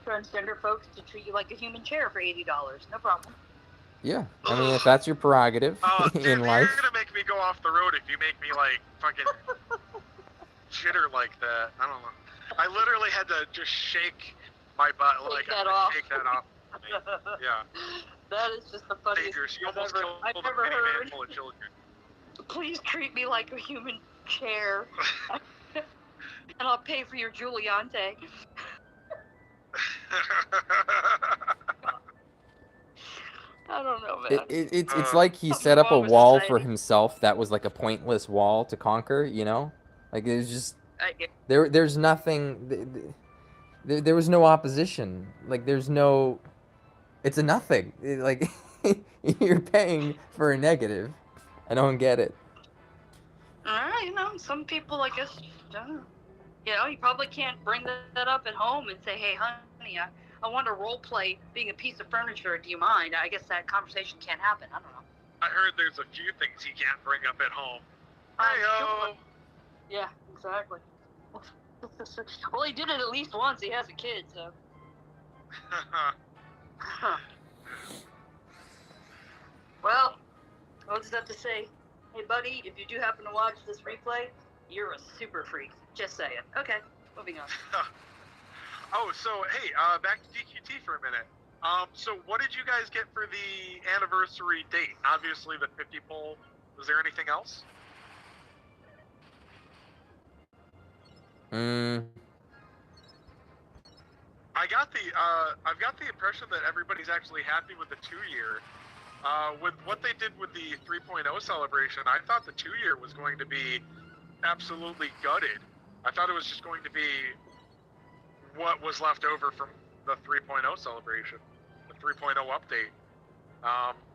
[SPEAKER 4] transgender folks to treat you like a human chair for $80. No problem.
[SPEAKER 1] Yeah, I mean, if that's your prerogative
[SPEAKER 2] Dude,
[SPEAKER 1] in life.
[SPEAKER 2] You're gonna make me go off the road if you make me like fucking chitter like that. I don't know. I literally had to just shake my butt,
[SPEAKER 4] Shake
[SPEAKER 2] like
[SPEAKER 4] that off.
[SPEAKER 2] shake that off. Yeah.
[SPEAKER 4] That is just the funniest
[SPEAKER 2] Dangerous. You
[SPEAKER 4] I've
[SPEAKER 2] almost
[SPEAKER 4] ever,
[SPEAKER 2] killed
[SPEAKER 4] I've
[SPEAKER 2] a
[SPEAKER 4] ever
[SPEAKER 2] mini
[SPEAKER 4] heard.
[SPEAKER 2] man full of children.
[SPEAKER 4] Please treat me like a human chair, and I'll pay for your Giuliante. I don't know, man.
[SPEAKER 1] It's like he set up a wall for himself that was like a pointless wall to conquer, you know? Like, there's just... There's nothing... There was no opposition. Like, there's no... It's a nothing. Like, you're paying for a negative. I don't get it.
[SPEAKER 4] Some people, I guess, you probably can't bring that up at home and say, hey, honey, I want to role play being a piece of furniture. Do you mind? I guess that conversation can't happen. I don't know.
[SPEAKER 2] I heard there's a few things he can't bring up at home. Hey-o.
[SPEAKER 4] Yeah, exactly. Well, he did it at least once. He has a kid, so. Well, what does that to say? Hey, buddy, if you do happen to watch this replay, you're a super freak. Just saying. Okay, moving on.
[SPEAKER 2] Oh, so, hey, back to DQT for a minute. So what did you guys get for the anniversary date? Obviously the 50 poll. Was there anything else? I've got the impression that everybody's actually happy with the 2-year. With what they did with the 3.0 celebration, I thought the 2-year was going to be absolutely gutted. I thought it was just going to be what was left over from the 3.0 celebration, the 3.0 update.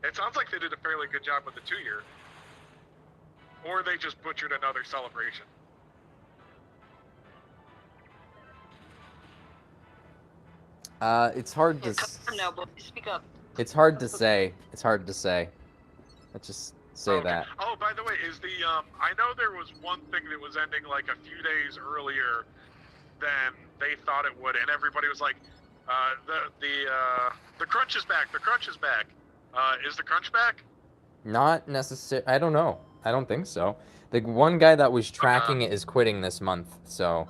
[SPEAKER 2] It sounds like they did a fairly good job with the 2-year. Or they just butchered another celebration.
[SPEAKER 1] It's hard to...
[SPEAKER 4] No, but speak up.
[SPEAKER 1] It's hard to say. It's hard to say. Let's just say that.
[SPEAKER 2] Oh, by the way, is the I know there was one thing that was ending like a few days earlier than they thought it would, and everybody was like, the crunch is back. The crunch is back. Is the crunch back?
[SPEAKER 1] Not necessarily. I don't know. I don't think so. The one guy that was tracking it is quitting this month, so,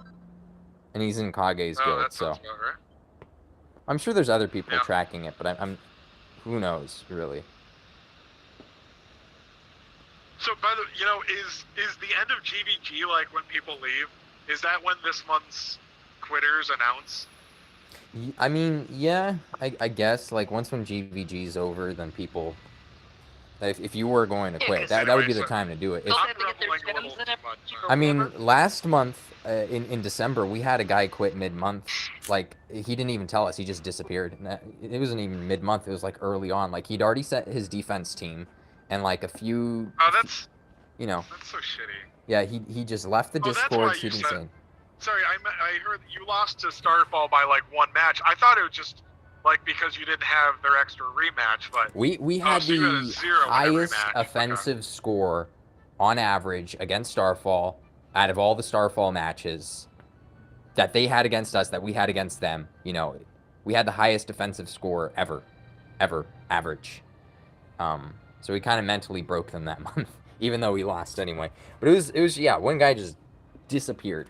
[SPEAKER 1] and he's in Kage's guild,
[SPEAKER 2] that
[SPEAKER 1] so.
[SPEAKER 2] sounds about right.
[SPEAKER 1] I'm sure there's other people tracking it, but I'm who knows, really.
[SPEAKER 2] So, by the is the end of GVG like when people leave? Is that when this month's quitters announce?
[SPEAKER 1] I mean, yeah, I guess, like, once when GVG's over, then people, if you were going to quit, that would be the time to do it. I mean, last month, in December, we had a guy quit mid-month. Like, he didn't even tell us. He just disappeared. It wasn't even mid-month. It was, like, early on. Like, he'd already set his defense team, and, like, a few...
[SPEAKER 2] Oh, that's...
[SPEAKER 1] That's
[SPEAKER 2] so shitty.
[SPEAKER 1] Yeah, he just left the Discord shooting scene.
[SPEAKER 2] Sorry, I heard you lost to Starfall by, like, one match. I thought it was just, like, because you didn't have their extra rematch, but...
[SPEAKER 1] We had the highest offensive score, on average, against Starfall, out of all the Starfall matches that they had against us, that we had against them. We had the highest defensive score ever, average. So we kind of mentally broke them that month, even though we lost anyway. But it was yeah, one guy just disappeared.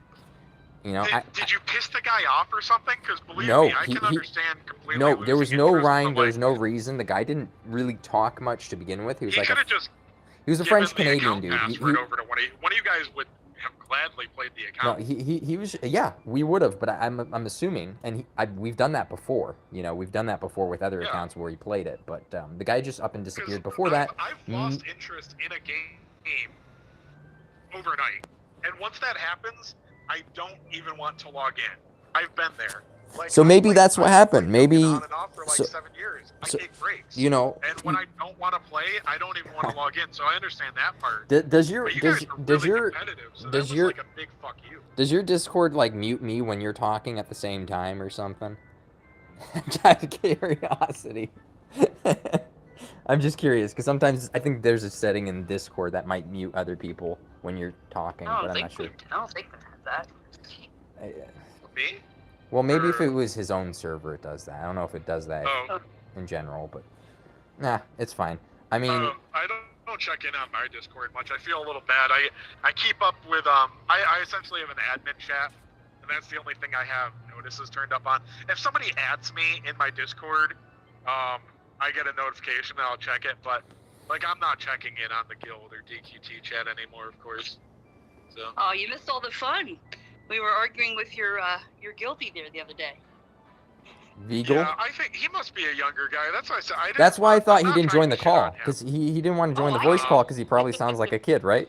[SPEAKER 1] Did
[SPEAKER 2] you piss the guy off or something? Because believe me, I can understand completely.
[SPEAKER 1] No, there was no rhyme. There was no reason. The guy didn't really talk much to begin with. He was like he was a French Canadian dude.
[SPEAKER 2] Over to one of you guys would have gladly played the account.
[SPEAKER 1] No, he was, yeah, we would have, but I'm assuming, and we've done that before. We've done that before with other accounts where he played it, but the guy just up and disappeared before that.
[SPEAKER 2] I've lost interest in a game overnight, and once that happens, I don't even want to log in. I've been there. Like,
[SPEAKER 1] So maybe
[SPEAKER 2] I've
[SPEAKER 1] that's what
[SPEAKER 2] played
[SPEAKER 1] happened. Maybe
[SPEAKER 2] on and off for like
[SPEAKER 1] so-
[SPEAKER 2] 7 years. I
[SPEAKER 1] so,
[SPEAKER 2] take breaks.
[SPEAKER 1] you know,
[SPEAKER 2] And when I don't want to play, I don't even want to log in. So I understand that part.
[SPEAKER 1] does your
[SPEAKER 2] But you
[SPEAKER 1] does
[SPEAKER 2] guys are
[SPEAKER 1] does
[SPEAKER 2] really
[SPEAKER 1] your
[SPEAKER 2] competitive, so
[SPEAKER 1] does
[SPEAKER 2] that was
[SPEAKER 1] your
[SPEAKER 2] like a big fuck you.
[SPEAKER 1] does your Discord like mute me when you're talking at the same time or something? Out of curiosity. I'm just curious because sometimes I think there's a setting in Discord that might mute other people when you're talking,
[SPEAKER 4] I
[SPEAKER 1] but
[SPEAKER 4] don't
[SPEAKER 1] I'm not sure.
[SPEAKER 4] I don't think that has that.
[SPEAKER 2] Me?
[SPEAKER 1] Well, maybe if
[SPEAKER 2] Or-
[SPEAKER 1] it was his own server, it does that. I don't know if it does that
[SPEAKER 2] Oh,
[SPEAKER 1] in general, but nah, it's fine. I mean,
[SPEAKER 2] I don't check in on my Discord much. I feel a little bad. I keep up with I essentially have an admin chat, and that's the only thing I have notices turned up on. If somebody adds me in my Discord, I get a notification and I'll check it. But like, I'm not checking in on the guild or DQT chat anymore, of course. So.
[SPEAKER 4] Oh, you missed all the fun. We were arguing with your guilty there the other day.
[SPEAKER 1] Vigal.
[SPEAKER 2] Yeah, I think he must be a younger guy. That's why I said I didn't.
[SPEAKER 1] That's why I thought
[SPEAKER 2] I'm
[SPEAKER 1] he
[SPEAKER 2] not
[SPEAKER 1] didn't
[SPEAKER 2] trying
[SPEAKER 1] join
[SPEAKER 2] to
[SPEAKER 1] the
[SPEAKER 2] shit on
[SPEAKER 1] call
[SPEAKER 2] him.
[SPEAKER 1] because he didn't want to join
[SPEAKER 4] Oh,
[SPEAKER 1] the
[SPEAKER 4] I
[SPEAKER 1] voice
[SPEAKER 4] know.
[SPEAKER 1] call because he probably sounds like a kid, right?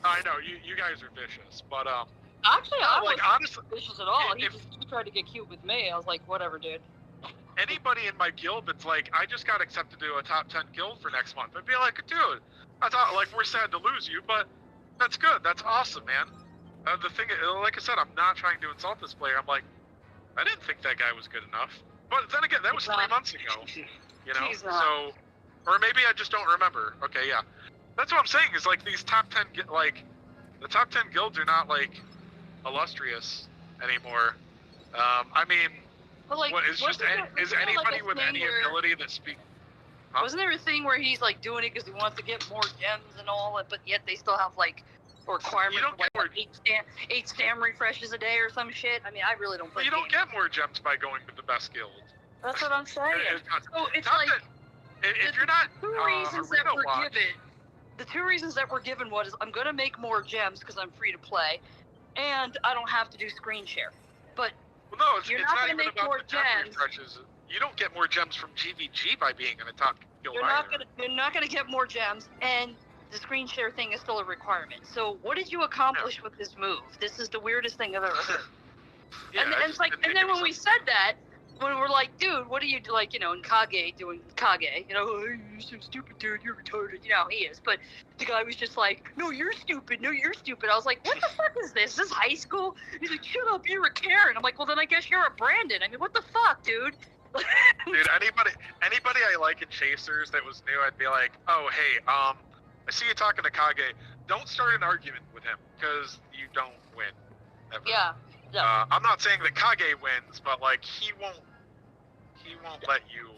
[SPEAKER 2] I know you guys are vicious, but
[SPEAKER 4] Actually, I
[SPEAKER 2] like,
[SPEAKER 4] wasn't
[SPEAKER 2] honestly,
[SPEAKER 4] suspicious at all.
[SPEAKER 2] if-
[SPEAKER 4] He tried to get cute with me. I was like, whatever, dude.
[SPEAKER 2] anybody in my guild that's like, I just got accepted to a top 10 guild for next month, I'd be like, dude, I thought, like, we're sad to lose you, but that's good. That's awesome, man. The thing, like I said, I'm not trying to insult this player. I'm like, I didn't think that guy was good enough. But then again, that was 3 months ago, you know?
[SPEAKER 4] He's not.
[SPEAKER 2] So, or maybe I just don't remember. Okay, yeah. That's what I'm saying is, like, these top 10, like, the top 10 guilds are not, like, illustrious anymore. I mean,
[SPEAKER 4] But like,
[SPEAKER 2] what is just
[SPEAKER 4] wasn't there-
[SPEAKER 2] is
[SPEAKER 4] wasn't there, like,
[SPEAKER 2] anybody
[SPEAKER 4] a
[SPEAKER 2] with
[SPEAKER 4] thing
[SPEAKER 2] any
[SPEAKER 4] where-
[SPEAKER 2] ability that speak? Huh?
[SPEAKER 4] Wasn't there a thing where he's like doing it because he wants to get more gems and all, but yet they still have like a requirement
[SPEAKER 2] You don't
[SPEAKER 4] for like
[SPEAKER 2] get more-
[SPEAKER 4] eight stam refreshes a day or some shit? I mean, I really don't play
[SPEAKER 2] You don't
[SPEAKER 4] games.
[SPEAKER 2] get more gems by going to the best guild.
[SPEAKER 4] That's what I'm saying.
[SPEAKER 2] It's not-
[SPEAKER 4] So it's
[SPEAKER 2] not
[SPEAKER 4] like
[SPEAKER 2] that- if you're not
[SPEAKER 4] two reasons that
[SPEAKER 2] arena
[SPEAKER 4] were
[SPEAKER 2] watch,
[SPEAKER 4] given. The two reasons that were given was I'm gonna make more gems because I'm free to play, and I don't have to do screen share. But
[SPEAKER 2] well, no, it's
[SPEAKER 4] you're
[SPEAKER 2] not
[SPEAKER 4] not gonna
[SPEAKER 2] even
[SPEAKER 4] make
[SPEAKER 2] about
[SPEAKER 4] more
[SPEAKER 2] the gem
[SPEAKER 4] gems.
[SPEAKER 2] refreshes. You don't get more gems from GVG by being in a top guild
[SPEAKER 4] you're
[SPEAKER 2] either.
[SPEAKER 4] not gonna get more gems, and the screen share thing is still a requirement. So what did you accomplish with this move? This is the weirdest thing I've ever heard.
[SPEAKER 2] Yeah,
[SPEAKER 4] and
[SPEAKER 2] it
[SPEAKER 4] it's
[SPEAKER 2] just
[SPEAKER 4] like,
[SPEAKER 2] didn't
[SPEAKER 4] and
[SPEAKER 2] make
[SPEAKER 4] then
[SPEAKER 2] any
[SPEAKER 4] when we
[SPEAKER 2] sense.
[SPEAKER 4] said that, when we're like, dude, what are you like, you know, in Kage doing Kage, you know, oh, you're so stupid, dude, you're retarded, you know, he is. But the guy was just like, no, you're stupid, no, you're stupid. I was like, what the fuck is this? Is this high school? He's like, shut up, you're a Karen. I'm like, well, then I guess you're a Brandon. I mean, what the fuck, dude?
[SPEAKER 2] Dude, anybody I like in Chasers that was new, I'd be like, oh, hey, I see you talking to Kage. Don't start an argument with him because you don't win. Ever.
[SPEAKER 4] Yeah.
[SPEAKER 2] I'm not saying that Kage wins, but like he won't let you.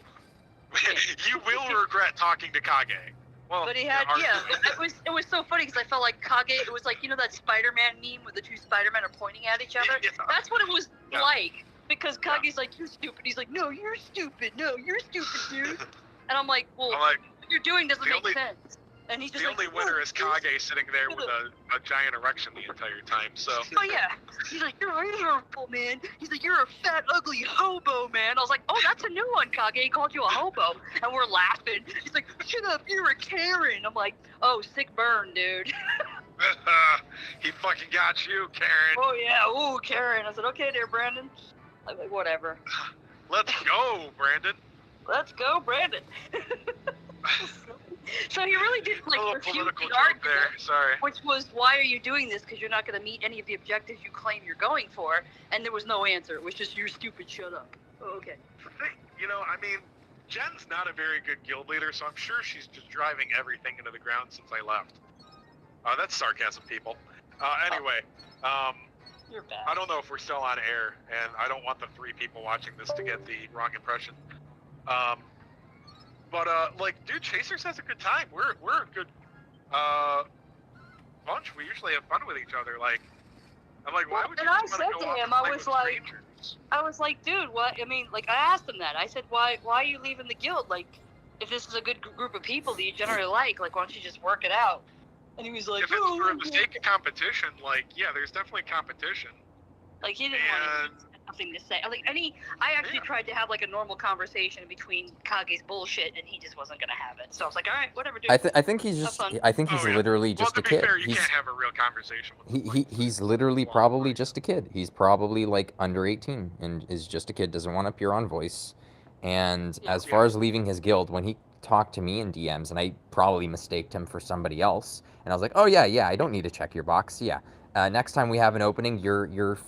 [SPEAKER 2] You will regret talking to Kage. Well,
[SPEAKER 4] But he had, it was so funny because I felt like Kage, it was like, you know, that Spider-Man meme where the two Spider-Men are pointing at each other?
[SPEAKER 2] Yeah.
[SPEAKER 4] That's what it was
[SPEAKER 2] Yeah.
[SPEAKER 4] like. Because Kage's like, you're stupid. He's like, no, you're stupid. No, you're stupid, dude. And I'm like, well,
[SPEAKER 2] I'm like,
[SPEAKER 4] what you're doing doesn't
[SPEAKER 2] the
[SPEAKER 4] make
[SPEAKER 2] only-
[SPEAKER 4] sense. And he's just
[SPEAKER 2] the
[SPEAKER 4] like,
[SPEAKER 2] only
[SPEAKER 4] "No,
[SPEAKER 2] winner is
[SPEAKER 4] you're
[SPEAKER 2] Kage sitting there with a giant erection the entire time. So.
[SPEAKER 4] Oh yeah, he's like, you're horrible, man. He's like, you're a fat, ugly hobo, man. I was like, oh, that's a new one, Kage. He called you a hobo, and we're laughing. He's like, shut up, you're a Karen. I'm like, oh, sick burn, dude.
[SPEAKER 2] He fucking got you, Karen.
[SPEAKER 4] Oh yeah, ooh, Karen. I said, okay, there, Brandon. I'm like, whatever.
[SPEAKER 2] Let's go, Brandon.
[SPEAKER 4] Let's go, Brandon. So he really did like
[SPEAKER 2] A little
[SPEAKER 4] refute
[SPEAKER 2] political
[SPEAKER 4] the
[SPEAKER 2] joke
[SPEAKER 4] argument.
[SPEAKER 2] there. Sorry.
[SPEAKER 4] Which was, why are you doing this? Because you're not going to meet any of the objectives you claim you're going for. And there was no answer. It was just, you're stupid, shut up. Oh, okay.
[SPEAKER 2] You know, I mean, Jen's not a very good guild leader, so I'm sure she's just driving everything into the ground since I left. That's sarcasm, people. Anyway,
[SPEAKER 4] You're bad.
[SPEAKER 2] I don't know if we're still on air, and I don't want the 3 people watching this to get the wrong impression. But like, dude, Chasers has a good time. We're a good bunch. We usually have fun with each other. Like, I'm like, why
[SPEAKER 4] Well,
[SPEAKER 2] would you
[SPEAKER 4] and I
[SPEAKER 2] just want
[SPEAKER 4] said
[SPEAKER 2] to
[SPEAKER 4] to
[SPEAKER 2] go off
[SPEAKER 4] him,
[SPEAKER 2] and
[SPEAKER 4] I
[SPEAKER 2] play
[SPEAKER 4] was
[SPEAKER 2] with
[SPEAKER 4] like-
[SPEAKER 2] strangers?
[SPEAKER 4] I was like, dude, what? I mean, like, I asked him that. I said, why are you leaving the guild? Like, if this is a good group of people that you generally like, why don't you just work it out? And he was like,
[SPEAKER 2] If it's for the sake of competition, like, yeah, there's definitely competition.
[SPEAKER 4] like, he didn't want
[SPEAKER 2] And
[SPEAKER 4] nothing to say. Like I actually tried to have like a normal conversation between Kage's bullshit, and he just wasn't gonna have it. So I was like, all right, whatever, dude.
[SPEAKER 1] I think he's just. I think he's literally just a kid.
[SPEAKER 2] Fair, you can't have a real conversation with
[SPEAKER 1] he's literally probably just a kid. He's probably like under 18 and is just a kid. Doesn't want to appear on voice. And as far as leaving his guild, when he talked to me in DMs, and I probably mistaked him for somebody else, and I was like, oh yeah, I don't need to check your box. Yeah, next time we have an opening, you're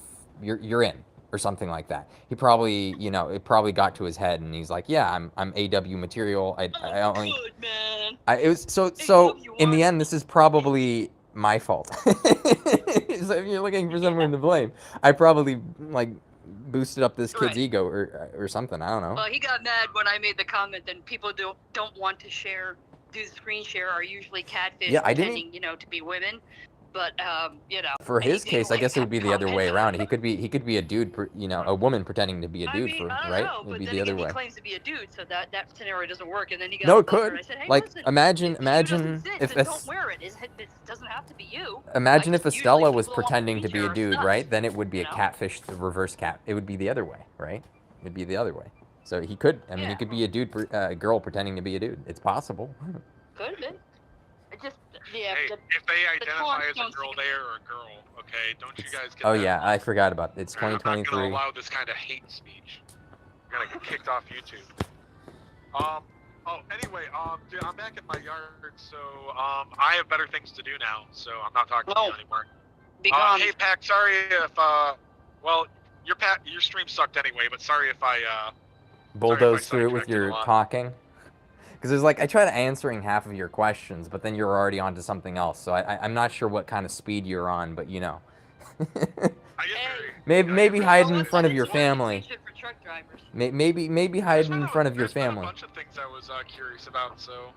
[SPEAKER 1] in. Or something like that. He probably, it probably got to his head, and he's like, "Yeah, I'm AW material. I only."
[SPEAKER 4] Good, man.
[SPEAKER 1] It was so. In the end, this is probably my fault. So if you're looking for someone to blame, I probably like boosted up this kid's ego or something. I don't know.
[SPEAKER 4] Well, he got mad when I made the comment that people don't want to do the screen share are usually catfish pretending, to be women. But
[SPEAKER 1] for his case, I guess it would be the other way around. He could be a dude, a woman pretending to be a dude, right? It would be the other way.
[SPEAKER 4] He claims to be a dude, so that scenario doesn't work. And then he got
[SPEAKER 1] no, it could.
[SPEAKER 4] I said, hey,
[SPEAKER 1] like,
[SPEAKER 4] listen,
[SPEAKER 1] imagine if
[SPEAKER 4] don't wear it. It doesn't have to be you.
[SPEAKER 1] Imagine if Estella was pretending to be a dude, right? Then it would be a catfish, the reverse cat. It would be the other way, right? It'd be the other way. So he could. I mean, he could be a dude, a girl pretending to be a dude. It's possible.
[SPEAKER 4] Could have been. It just.
[SPEAKER 2] Yeah, hey, if they identify as a girl, they are a girl, okay? Don't you guys get
[SPEAKER 1] Oh,
[SPEAKER 2] that?
[SPEAKER 1] yeah, I forgot about it. It's 2023.
[SPEAKER 2] I'm not going to allow this kind of hate speech. You're going to get kicked off YouTube. Anyway, dude, I'm back in my yard, so, I have better things to do now, so I'm not talking to you anymore. Hey, Pac, sorry if, well, your stream sucked anyway, but sorry if I,
[SPEAKER 1] bulldoze through it with your talking. Because it's like, I try to answering half of your questions, but then you're already on to something else. So I'm not sure what kind of speed you're on, but maybe hide in front of your family. Maybe hide in front of your family.
[SPEAKER 2] There's a bunch of things I was curious about, so.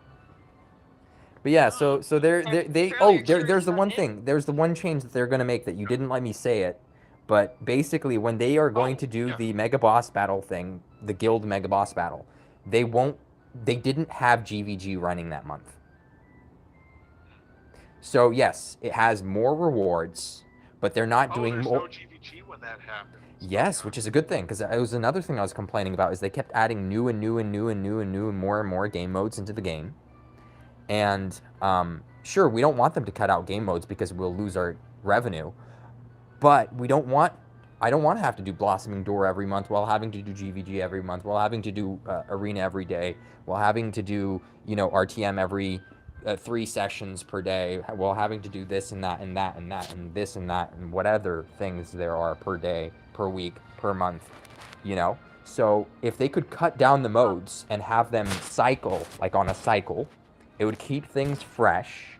[SPEAKER 1] But yeah, so there's the one thing. There's the one change that they're going to make that you didn't let me say it. But basically, when they are going to do the Mega Boss Battle thing, the Guild Mega Boss Battle, they didn't have GVG running that month. So yes, it has more rewards, but they're not doing more.
[SPEAKER 2] No GVG when that happens.
[SPEAKER 1] Yes, which is a good thing, because it was another thing I was complaining about, is they kept adding new and more and more game modes into the game. And sure, we don't want them to cut out game modes because we'll lose our revenue, but I don't want to have to do Blossoming Door every month while having to do GVG every month, while having to do Arena every day, while having to do, RTM every 3 sessions per day, while having to do this and that and that and that and this and that and what other things there are per day, per week, per month, So if they could cut down the modes and have them cycle, like on a cycle, it would keep things fresh.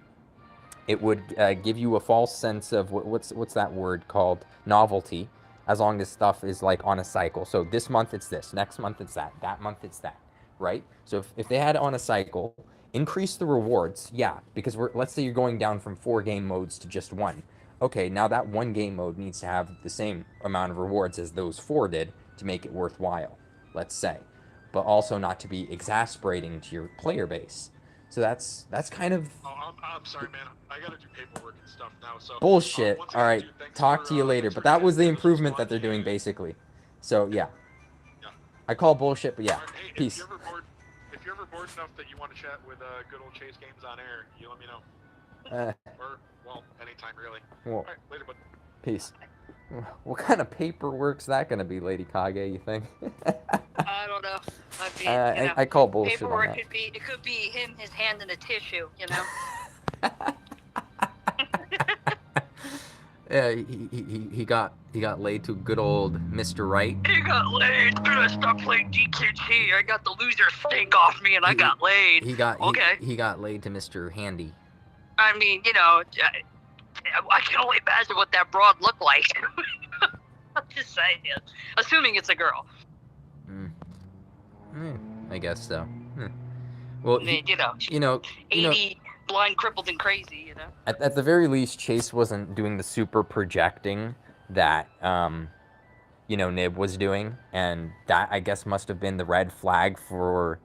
[SPEAKER 1] It would give you a false sense of, what's that word called? Novelty. As long as stuff is like on a cycle. So this month it's this, next month it's that month it's that, right? So if they had it on a cycle, increase the rewards, yeah, because let's say you're going down from 4 game modes to just 1. Okay, now that 1 game mode needs to have the same amount of rewards as those 4 did to make it worthwhile, let's say, but also not to be exasperating to your player base. So that's kind of.
[SPEAKER 2] Oh, I'm sorry, man. I gotta do paperwork and stuff now. So.
[SPEAKER 1] Bullshit. All right. Talk to you later. But that was the improvement that they're doing, basically. So yeah. I call bullshit, but yeah.
[SPEAKER 2] Hey,
[SPEAKER 1] peace.
[SPEAKER 2] If you're ever bored enough that you want to chat with good old ChaseGames on air, you let me know. Or anytime really.
[SPEAKER 1] Well,
[SPEAKER 2] all right, later, bud.
[SPEAKER 1] Peace. What kind of paperwork's that gonna be, Lady Kage? You think?
[SPEAKER 4] I don't know. I mean,
[SPEAKER 1] I call bullshit
[SPEAKER 4] paperwork
[SPEAKER 1] on that.
[SPEAKER 4] It could be him, his hand in a tissue,
[SPEAKER 1] Yeah, he got laid to good old Mr. Right.
[SPEAKER 4] He got laid. Dude, I stopped playing DQT. I got the loser stink off me, and I got laid.
[SPEAKER 1] He got laid to Mr. Handy.
[SPEAKER 4] I mean, I can only imagine what that broad looked like. I'm just saying, assuming it's a girl.
[SPEAKER 1] I guess so. Well,
[SPEAKER 4] I mean, 80, blind, crippled, and crazy.
[SPEAKER 1] At the very least, Chase wasn't doing the super projecting that Nib was doing, and that I guess must have been the red flag for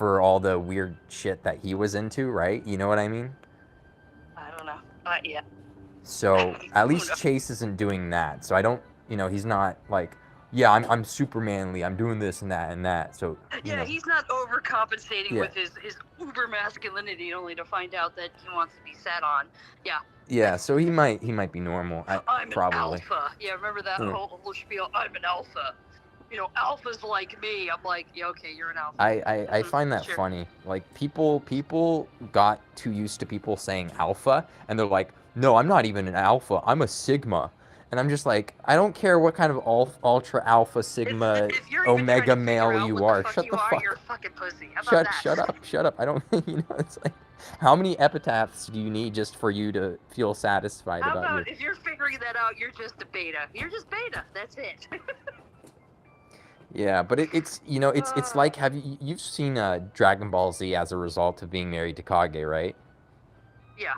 [SPEAKER 1] all the weird shit that he was into, right? You know what I mean?
[SPEAKER 4] I don't know. Yeah.
[SPEAKER 1] So at least Chase isn't doing that. So I don't You know, he's not like, yeah, I'm super manly. I'm doing this and that and that. So
[SPEAKER 4] yeah,
[SPEAKER 1] know,
[SPEAKER 4] he's not overcompensating
[SPEAKER 1] Yeah.
[SPEAKER 4] with his uber masculinity only to find out that he wants to be sat on. Yeah.
[SPEAKER 1] Yeah, so he might be normal.
[SPEAKER 4] I'm
[SPEAKER 1] Probably.
[SPEAKER 4] an alpha. Yeah, remember that whole spiel? I'm an alpha. You know, alphas like me. I'm like, yeah, okay, you're an alpha.
[SPEAKER 1] I find that funny. Like people got too used to people saying alpha, and they're like, no, I'm not even an alpha. I'm a sigma. And I'm just like, I don't care what kind of ultra alpha sigma
[SPEAKER 4] if you're even
[SPEAKER 1] omega
[SPEAKER 4] trying to figure
[SPEAKER 1] male
[SPEAKER 4] out
[SPEAKER 1] you
[SPEAKER 4] what
[SPEAKER 1] are.
[SPEAKER 4] the fuck
[SPEAKER 1] Shut
[SPEAKER 4] you
[SPEAKER 1] the
[SPEAKER 4] are,
[SPEAKER 1] fuck.
[SPEAKER 4] You're a fucking pussy. How about that?
[SPEAKER 1] Shut up. I don't. You know, it's like, how many epitaphs do you need just for you to feel satisfied
[SPEAKER 4] How
[SPEAKER 1] about
[SPEAKER 4] about
[SPEAKER 1] your?
[SPEAKER 4] if you're figuring that out, you're just a beta. You're just beta. That's it.
[SPEAKER 1] Yeah, but it's you know it's like you've seen Dragon Ball Z as a result of being married to Kage, right?
[SPEAKER 4] Yeah.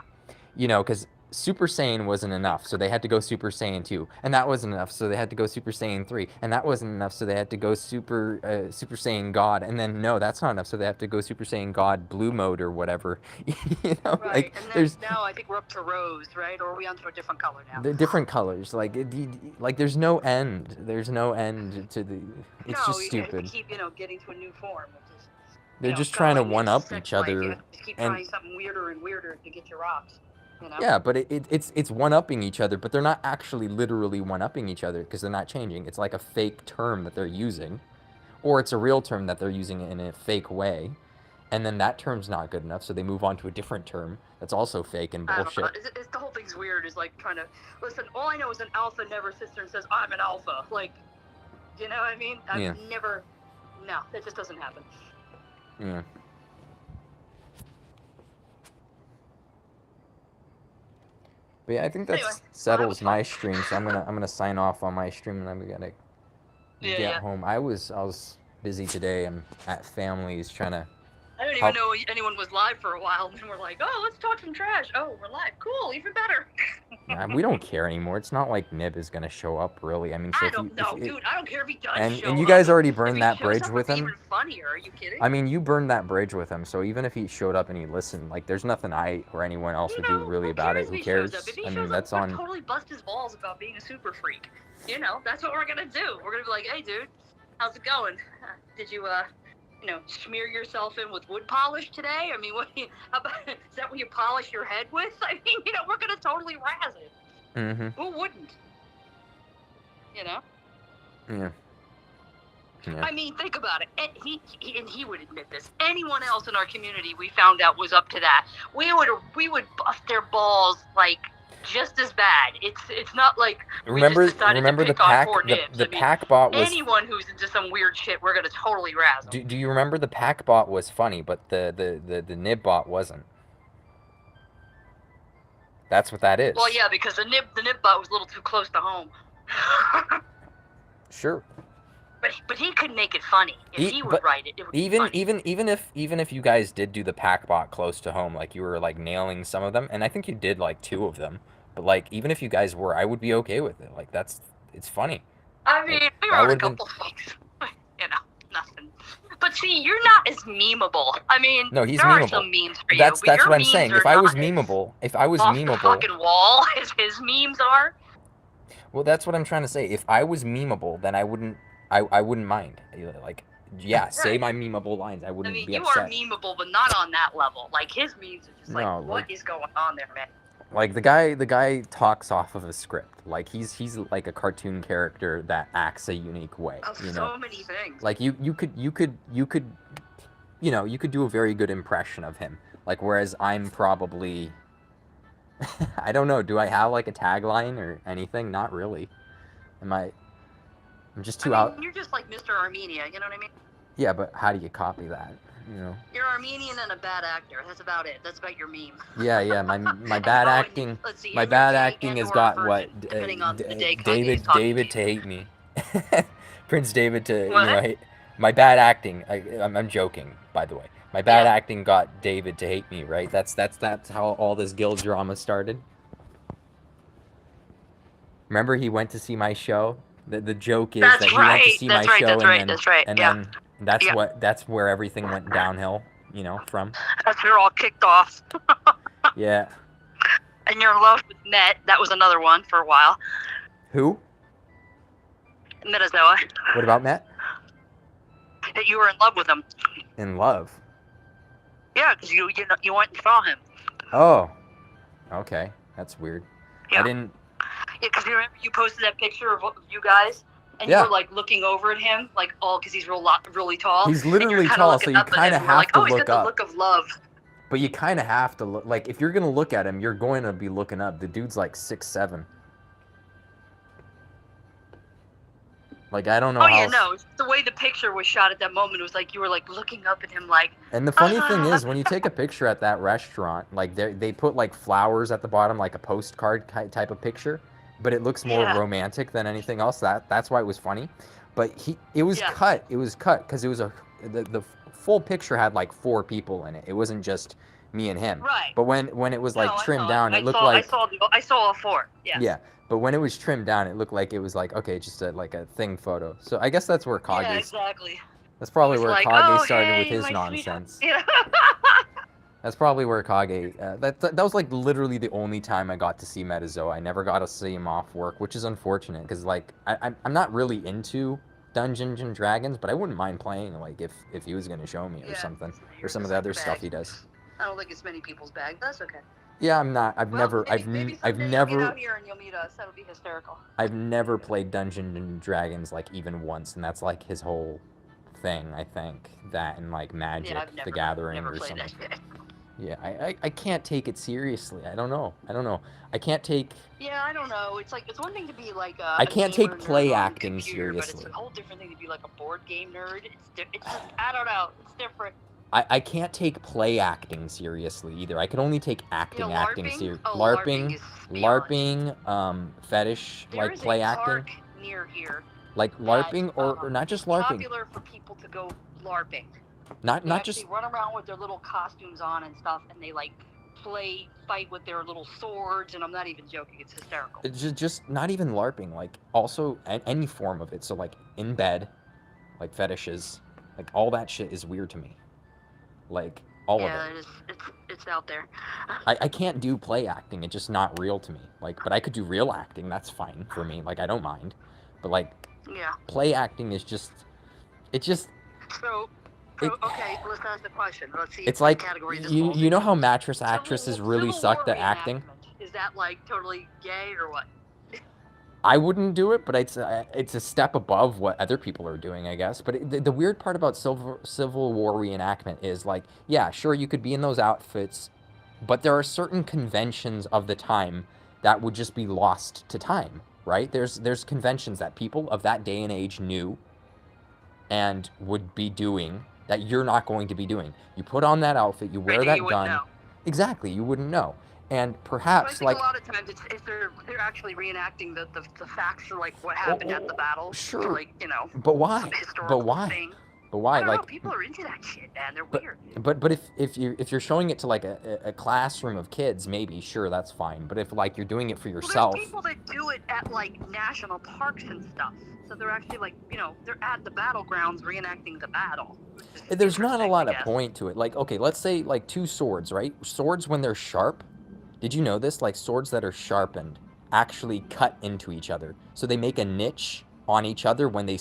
[SPEAKER 1] You know, because Super Saiyan wasn't enough, so they had to go Super Saiyan 2, and that wasn't enough, so they had to go Super Saiyan 3, and that wasn't enough, so they had to go Super Saiyan God, and then no, that's not enough, so they have to go Super Saiyan God Blue Mode or whatever. You know,
[SPEAKER 4] Right.
[SPEAKER 1] like
[SPEAKER 4] And then
[SPEAKER 1] there's
[SPEAKER 4] now I think we're up to Rose, right? Or are we on to a different color now?
[SPEAKER 1] the different colors, like like there's no end. There's no end to the. It's just stupid.
[SPEAKER 4] We keep getting to a new form. Which is,
[SPEAKER 1] They're just trying to one up each other.
[SPEAKER 4] You just keep trying something weirder and weirder to get your rocks. You know?
[SPEAKER 1] Yeah, but it's one-upping each other, but they're not actually literally one-upping each other because they're not changing. It's like a fake term that they're using, or it's a real term that they're using in a fake way, and then that term's not good enough, so they move on to a different term that's also fake and bullshit.
[SPEAKER 4] It's the whole thing's weird. Is like trying to listen. All I know is an alpha never sits there and says I'm an alpha. Like, you know what I mean? I've never. No, that just doesn't happen.
[SPEAKER 1] Yeah. But yeah, I think that settles my stream. So I'm gonna sign off on my stream, and then we gotta get home. I was busy today. I'm at family's trying to.
[SPEAKER 4] I didn't even know anyone was live for a while, and then we're like, oh, let's talk some trash. Oh, we're live. Cool, even better.
[SPEAKER 1] We don't care anymore. It's not like Nib is gonna show up, really. I mean, so
[SPEAKER 4] I don't know, dude. I don't care if he does.
[SPEAKER 1] And you guys already burned that bridge with him.
[SPEAKER 4] Even funnier? Are you kidding?
[SPEAKER 1] I mean, you burned that bridge with him. So even if he showed up and he listened, like, there's nothing I or anyone else would do really about it. Who cares?
[SPEAKER 4] I mean, that's on. Totally bust his balls about being a super freak. You know, that's what we're gonna do. We're gonna be like, hey, dude, how's it going? Did you smear yourself in with wood polish today? I mean, how about, is that what you polish your head with? I mean, we're gonna totally razz it.
[SPEAKER 1] Mm-hmm.
[SPEAKER 4] Who wouldn't?
[SPEAKER 1] Yeah.
[SPEAKER 4] I mean, think about it. And he would admit this. Anyone else in our community we found out was up to that, we would bust their balls like just as bad. It's not like
[SPEAKER 1] remember the pack the pack bot was
[SPEAKER 4] anyone who's into some weird shit. We're gonna totally razz them.
[SPEAKER 1] Do you remember the pack bot was funny, but the nib bot wasn't? That's what that is.
[SPEAKER 4] Well, yeah, because the nib bot was a little too close to home.
[SPEAKER 1] Sure.
[SPEAKER 4] But he could make it funny. If he would write it, it would be funny.
[SPEAKER 1] Even if you guys did do the pack bot close to home, like you were like nailing some of them, and I think you did like 2 of them. But like even if you guys were, I would be okay with it. Like it's funny.
[SPEAKER 4] I mean, we were on a couple things. Nothing. But see, you're not as memeable. I mean,
[SPEAKER 1] no, he's
[SPEAKER 4] there
[SPEAKER 1] memeable.
[SPEAKER 4] Are some memes for you.
[SPEAKER 1] That's what I'm saying. If I was memeable,
[SPEAKER 4] off the fucking wall as his memes are.
[SPEAKER 1] Well, that's what I'm trying to say. If I was memeable, then I wouldn't mind. Like, yeah, right. Say my memeable lines. I wouldn't be upset.
[SPEAKER 4] You are memeable, but not on that level. Like his memes are just like, what is going on there, man?
[SPEAKER 1] Like the guy talks off of a script. Like he's like a cartoon character that acts a unique way.
[SPEAKER 4] So many things.
[SPEAKER 1] Like you could do a very good impression of him. Like whereas I'm probably I don't know, do I have like a tagline or anything? Not really. I'm just too out.
[SPEAKER 4] You're just like Mr. Armenia, you know what I mean?
[SPEAKER 1] Yeah, but how do you copy that?
[SPEAKER 4] You're Armenian and a bad actor. That's about it. That's about your meme.
[SPEAKER 1] Yeah. My bad acting. My bad acting has got what? David to hate me. Prince David to my bad acting. I'm joking, by the way. My bad acting got David to hate me, right? That's how all this guild drama started. Remember, he went to see my show. The joke is that he went to see my show, then that's where everything went downhill. From.
[SPEAKER 4] That's where it all kicked off.
[SPEAKER 1] Yeah.
[SPEAKER 4] And your love with Net, that was another one for a while.
[SPEAKER 1] Who?
[SPEAKER 4] Metazoa.
[SPEAKER 1] What about Matt?
[SPEAKER 4] That you were in love with him.
[SPEAKER 1] In love?
[SPEAKER 4] Yeah, because you went and saw him.
[SPEAKER 1] Oh. Okay. That's weird.
[SPEAKER 4] Yeah.
[SPEAKER 1] I didn't...
[SPEAKER 4] Yeah, because you remember you posted that picture of you guys, and
[SPEAKER 1] Yeah.
[SPEAKER 4] you were like looking over at him, like because he's really tall.
[SPEAKER 1] He's literally tall, so you kind of have to
[SPEAKER 4] he's
[SPEAKER 1] look
[SPEAKER 4] got the
[SPEAKER 1] up.
[SPEAKER 4] look of love.
[SPEAKER 1] But you kind of have to look. Like, if you're gonna look at him, you're going to be looking up. The dude's like 6'7". Like, I don't know.
[SPEAKER 4] Oh yeah, no. The way the picture was shot at that moment, it was like you were like looking up at him, like.
[SPEAKER 1] And the funny thing is, when you take a picture at that restaurant, like they put like flowers at the bottom, like a postcard type of picture, but it looks more romantic than anything else. That's why it was funny. But it was cut. It was cut because it was the full picture had like 4 people in it. It wasn't just me and him.
[SPEAKER 4] Right.
[SPEAKER 1] But when it was like trimmed down, it looked like
[SPEAKER 4] I saw all 4. Yeah.
[SPEAKER 1] Yeah. But when it was trimmed down, it looked like it was like, okay, just like a thing photo. So I guess that's where Kage.
[SPEAKER 4] Yeah, exactly.
[SPEAKER 1] That's probably where
[SPEAKER 4] like,
[SPEAKER 1] Kage started
[SPEAKER 4] hey,
[SPEAKER 1] with his
[SPEAKER 4] my
[SPEAKER 1] nonsense.
[SPEAKER 4] Yeah.
[SPEAKER 1] That's probably where Kage. That was like literally the only time I got to see Metazoa. I never got to see him off work, which is unfortunate because like I'm not really into Dungeons and Dragons, but I wouldn't mind playing like if he was gonna show me or something, or some of the other stuff he does.
[SPEAKER 4] I don't think it's many people's bag. That's okay.
[SPEAKER 1] Yeah, I'm not. I've never.
[SPEAKER 4] Maybe
[SPEAKER 1] I've
[SPEAKER 4] someday
[SPEAKER 1] never.
[SPEAKER 4] You'll get out here and you'll meet us. That'll be hysterical.
[SPEAKER 1] I've never played Dungeons and Dragons like even once, and that's like his whole thing. I think that and like Magic, the Gathering, or something. Yeah, I can't take it seriously. I don't know. I can't take.
[SPEAKER 4] Yeah, I don't know. It's like it's one thing to be like
[SPEAKER 1] I can't take play acting seriously.
[SPEAKER 4] But it's a whole different thing to be like a board game nerd. It's just, I don't know. It's different.
[SPEAKER 1] I can't take play acting seriously either. I can only take acting seriously. LARPing, fetish, like play acting.
[SPEAKER 4] Near here.
[SPEAKER 1] Like LARPing or not just LARPing.
[SPEAKER 4] Popular for people to go LARPing.
[SPEAKER 1] Not
[SPEAKER 4] They
[SPEAKER 1] just
[SPEAKER 4] run around with their little costumes on and stuff, and they like fight with their little swords, and I'm not even joking. It's hysterical.
[SPEAKER 1] It's just not even LARPing. Like also any form of it. So like in bed, like fetishes, like all that shit is weird to me. Like all of it.
[SPEAKER 4] Yeah, it's out there.
[SPEAKER 1] I can't do play acting. It's just not real to me. Like, but I could do real acting. That's fine for me. Like I don't mind. But like, play acting is just, it's just.
[SPEAKER 4] So okay, let's ask the question. Let's see.
[SPEAKER 1] It's like you know how mattress actresses really suck at acting.
[SPEAKER 4] Is that like totally gay or what?
[SPEAKER 1] I wouldn't do it, but it's a step above what other people are doing, I guess. But the weird part about Civil War reenactment is like, yeah, sure, you could be in those outfits, but there are certain conventions of the time that would just be lost to time, right? There's conventions that people of that day and age knew and would be doing that you're not going to be doing. You put on that outfit, you wear that gun. Exactly, you wouldn't know. And perhaps,
[SPEAKER 4] I think a lot of times it's they're actually reenacting the facts or like what happened at the battle.
[SPEAKER 1] Sure.
[SPEAKER 4] Like, you know.
[SPEAKER 1] But why?
[SPEAKER 4] But why?
[SPEAKER 1] Thing. But why?
[SPEAKER 4] I don't
[SPEAKER 1] like
[SPEAKER 4] know, people are into that shit, man. They're weird.
[SPEAKER 1] But if you're showing it to like a classroom of kids, maybe sure that's fine. But if like you're doing it for yourself.
[SPEAKER 4] There's people that do it at like national parks and stuff. So they're actually like, you know, they're at the battlegrounds reenacting the battle.
[SPEAKER 1] There's not a lot of point to it. Like, okay, let's say like 2 swords, right? Swords when they're sharp. Did you know this? Like swords that are sharpened actually cut into each other. So they make a niche on each other when they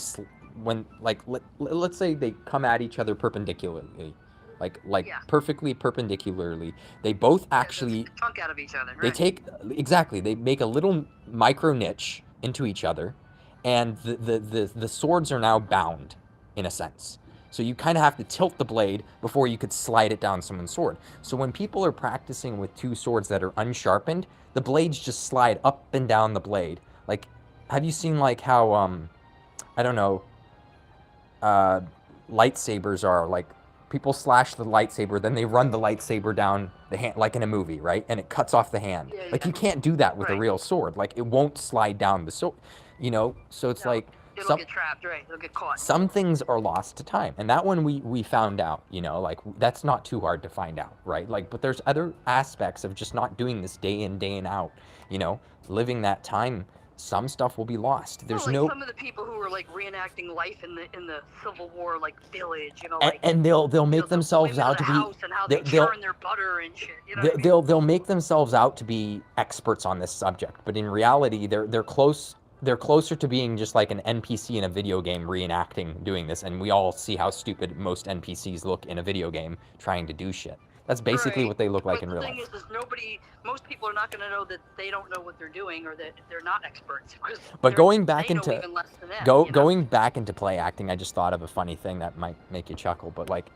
[SPEAKER 1] let's say they come at each other perpendicularly. Like perfectly perpendicularly. They both actually
[SPEAKER 4] chunk out of each other.
[SPEAKER 1] Right? They make a little micro niche into each other, and the swords are now bound in a sense. So you kind of have to tilt the blade before you could slide it down someone's sword. So when people are practicing with 2 swords that are unsharpened, the blades just slide up and down the blade. Like, have you seen like how, I don't know, lightsabers are? Like, people slash the lightsaber, then they run the lightsaber down the hand, like in a movie, right? And it cuts off the hand.
[SPEAKER 4] Yeah,
[SPEAKER 1] like, you can't do that with a real sword. Like, it won't slide down the sword, you know? So it's like...
[SPEAKER 4] It'll get trapped, right? It'll get caught.
[SPEAKER 1] Some things are lost to time, and that one we found out, you know, like that's not too hard to find out, right? Like, but there's other aspects of just not doing this day in, day out, you know, living that time. Some stuff will be lost. There's
[SPEAKER 4] some of the people who are like reenacting life in the Civil War, like village, you know, like
[SPEAKER 1] and they'll make themselves out to be
[SPEAKER 4] and how they churn their butter and shit. You know
[SPEAKER 1] they'll make themselves out to be experts on this subject, but in reality, they're close they're closer to being just like an NPC in a video game reenacting doing this, and we all see how stupid most NPCs look in a video game trying to do shit. That's basically what they look like in real life.
[SPEAKER 4] But the thing is most people are not going to know that they don't know what they're doing or that they're not experts.
[SPEAKER 1] But going back into
[SPEAKER 4] going
[SPEAKER 1] back into play acting, I just thought of a funny thing that might make you chuckle. But like,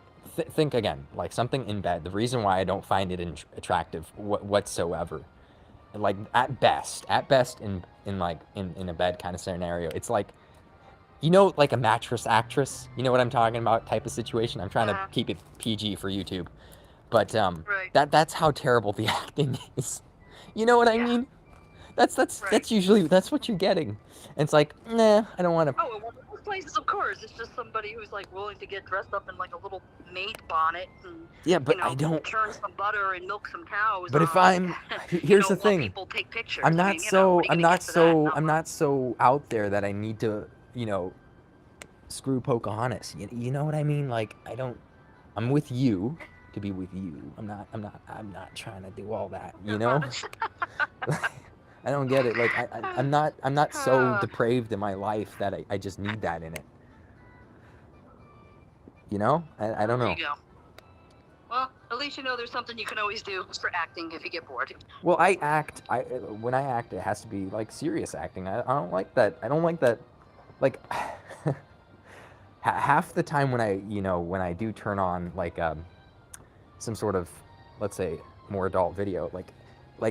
[SPEAKER 1] think again, like something in bed. The reason why I don't find it attractive whatsoever, like at best in a bed kind of scenario, it's like, you know, like a mattress actress. You know what I'm talking about? Type of situation. I'm trying to keep it PG for YouTube. But that's how terrible the acting is. You know what I mean? That's usually what you're getting. And it's like, nah, I don't want to.
[SPEAKER 4] Oh, well, most places, of course, it's just somebody who's like willing to get dressed up in like a little maid bonnet and
[SPEAKER 1] but I don't
[SPEAKER 4] churn some butter and milk some cows.
[SPEAKER 1] But if I'm here's the thing,
[SPEAKER 4] people take pictures.
[SPEAKER 1] I'm not so out there that I need to, screw Pocahontas. You know what I mean? Like I'm with you to be with you. I'm not trying to do all that, you know? I don't get it. Like I'm not so depraved in my life that I just need that in it. You know? I don't know.
[SPEAKER 4] There you go. Well, at least you know there's something you can always do for acting if you get bored.
[SPEAKER 1] Well, when I act, it has to be like serious acting. I don't like that. Like half the time when I do turn on like some sort of, let's say, more adult video, like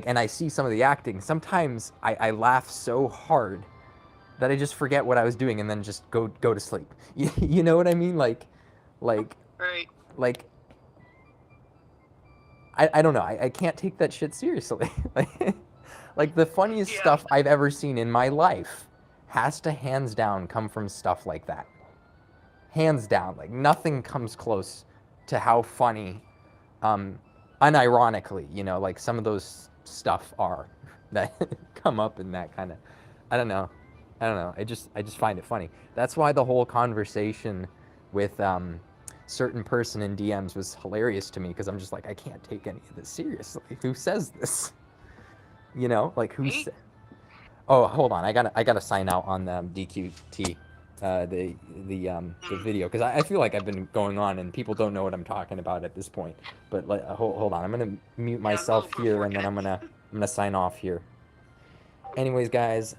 [SPEAKER 1] and I see some of the acting, sometimes I laugh so hard that I just forget what I was doing and then just go to sleep. You know what I mean? Like
[SPEAKER 4] right.
[SPEAKER 1] I don't know. I can't take that shit seriously. like the funniest stuff I've ever seen in my life has to hands down come from stuff like that. Hands down. Like nothing comes close to how funny, unironically, like some of those stuff are that come up in that kind of, I don't know. I just find it funny. That's why the whole conversation with certain person in DMs was hilarious to me, because I'm just like, I can't take any of this seriously. Who says this? Like who's? Oh, hold on. I gotta sign out on the DQT, the video, because I feel like I've been going on and people don't know what I'm talking about at this point. But hold on. I'm gonna mute myself here and then I'm gonna sign off here. Anyways, guys.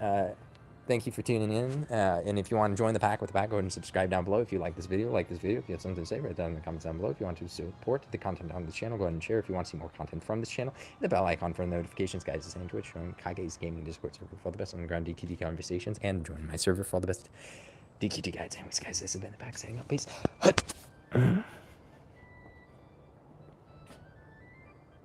[SPEAKER 1] Thank you for tuning in, and if you want to join the pack with the pack, go ahead and subscribe down below. If you like this video, if you have something to say, write it down in the comments down below. If you want to support the content on the channel, go ahead and share. If you want to see more content from this channel, hit the bell icon for notifications, guys. It's on Twitch, join Kage's Gaming Discord server for all the best underground DQT conversations, and join my server for all the best DQT guides. Anyways, guys, this has been the pack setting up. Peace.